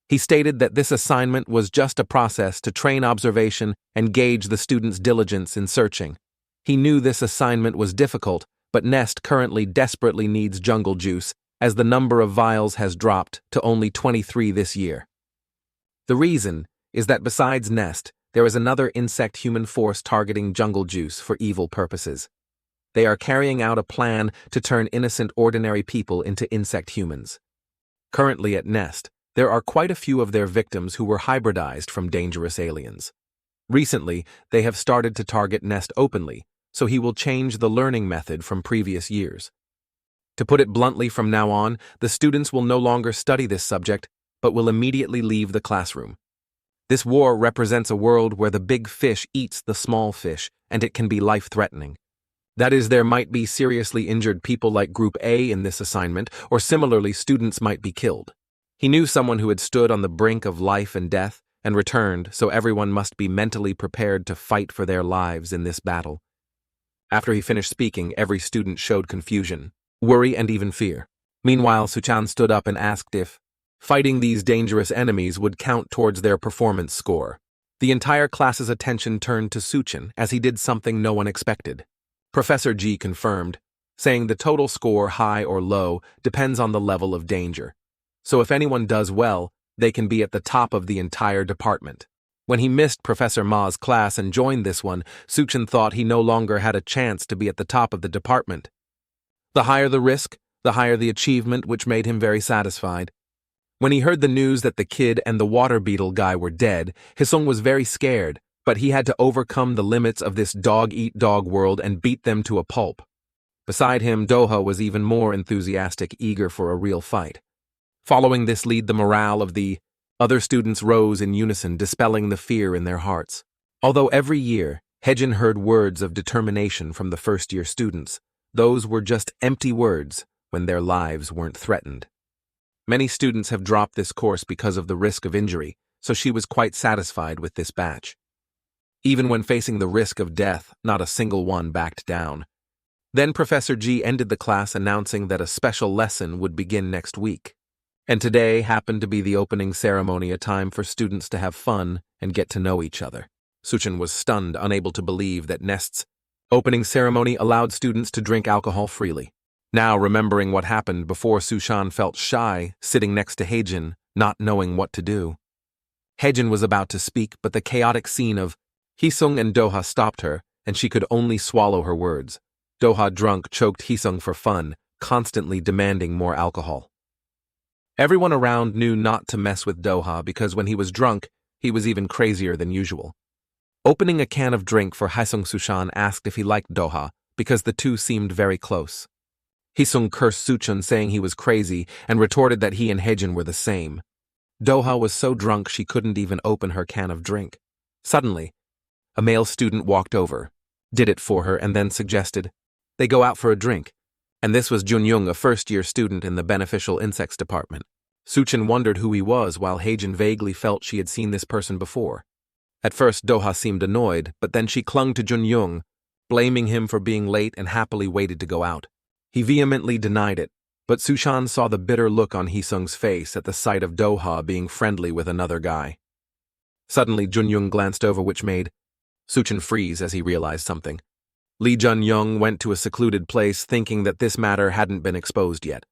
He stated that this assignment was just a process to train observation and gauge the students' diligence in searching. He knew this assignment was difficult, but Nest currently desperately needs jungle juice, as the number of vials has dropped to only 23 this year. The reason is that besides Nest, there is another insect-human force targeting jungle juice for evil purposes. They are carrying out a plan to turn innocent ordinary people into insect humans. Currently at Nest, there are quite a few of their victims who were hybridized from dangerous aliens. Recently, they have started to target Nest openly, so he will change the learning method from previous years. To put it bluntly, from now on, the students will no longer study this subject, but will immediately leave the classroom. This war represents a world where the big fish eats the small fish, and it can be life-threatening. That is, there might be seriously injured people like Group A in this assignment, or similarly, students might be killed. He knew someone who had stood on the brink of life and death and returned, so everyone must be mentally prepared to fight for their lives in this battle. After he finished speaking, every student showed confusion, worry, and even fear. Meanwhile, Suchan stood up and asked if fighting these dangerous enemies would count towards their performance score. The entire class's attention turned to Suchan as he did something no one expected. Professor G confirmed, saying the total score, high or low, depends on the level of danger. So if anyone does well, they can be at the top of the entire department. When he missed Professor Ma's class and joined this one, Suchan thought he no longer had a chance to be at the top of the department. The higher the risk, the higher the achievement, which made him very satisfied. When he heard the news that the kid and the water beetle guy were dead, Hisung was very scared, but he had to overcome the limits of this dog-eat-dog world and beat them to a pulp. Beside him, Doha was even more enthusiastic, eager for a real fight. Following this lead, the morale of the other students rose in unison, dispelling the fear in their hearts. Although every year, Hjun heard words of determination from the first-year students, those were just empty words when their lives weren't threatened. Many students have dropped this course because of the risk of injury, so she was quite satisfied with this batch. Even when facing the risk of death, not a single one backed down. Then Professor G ended the class, announcing that a special lesson would begin next week. And today happened to be the opening ceremony, a time for students to have fun and get to know each other. Suchan was stunned, unable to believe that Nest's opening ceremony allowed students to drink alcohol freely. Now, remembering what happened before, Suchan felt shy, sitting next to Hjun, not knowing what to do. Hjun was about to speak, but the chaotic scene of Hisung and Doha stopped her, and she could only swallow her words. Doha, drunk, choked Hisung for fun, constantly demanding more alcohol. Everyone around knew not to mess with Doha because when he was drunk, he was even crazier than usual. Opening a can of drink for Hisung, Suchan asked if he liked Doha because the two seemed very close. Hisung cursed Suchan, saying he was crazy, and retorted that he and Hjun were the same. Doha was so drunk she couldn't even open her can of drink. Suddenly, a male student walked over, did it for her, and then suggested they go out for a drink. And this was Hjun, a first-year student in the beneficial insects department. Suchan wondered who he was, while Hjun vaguely felt she had seen this person before. At first, Doha seemed annoyed, but then she clung to Hjun, blaming him for being late, and happily waited to go out. He vehemently denied it, but Suchan saw the bitter look on Hisung's face at the sight of Doha being friendly with another guy. Suddenly, Hjun glanced over, which made Suchan freeze as he realized something. Lee Jun-young went to a secluded place, thinking that this matter hadn't been exposed yet.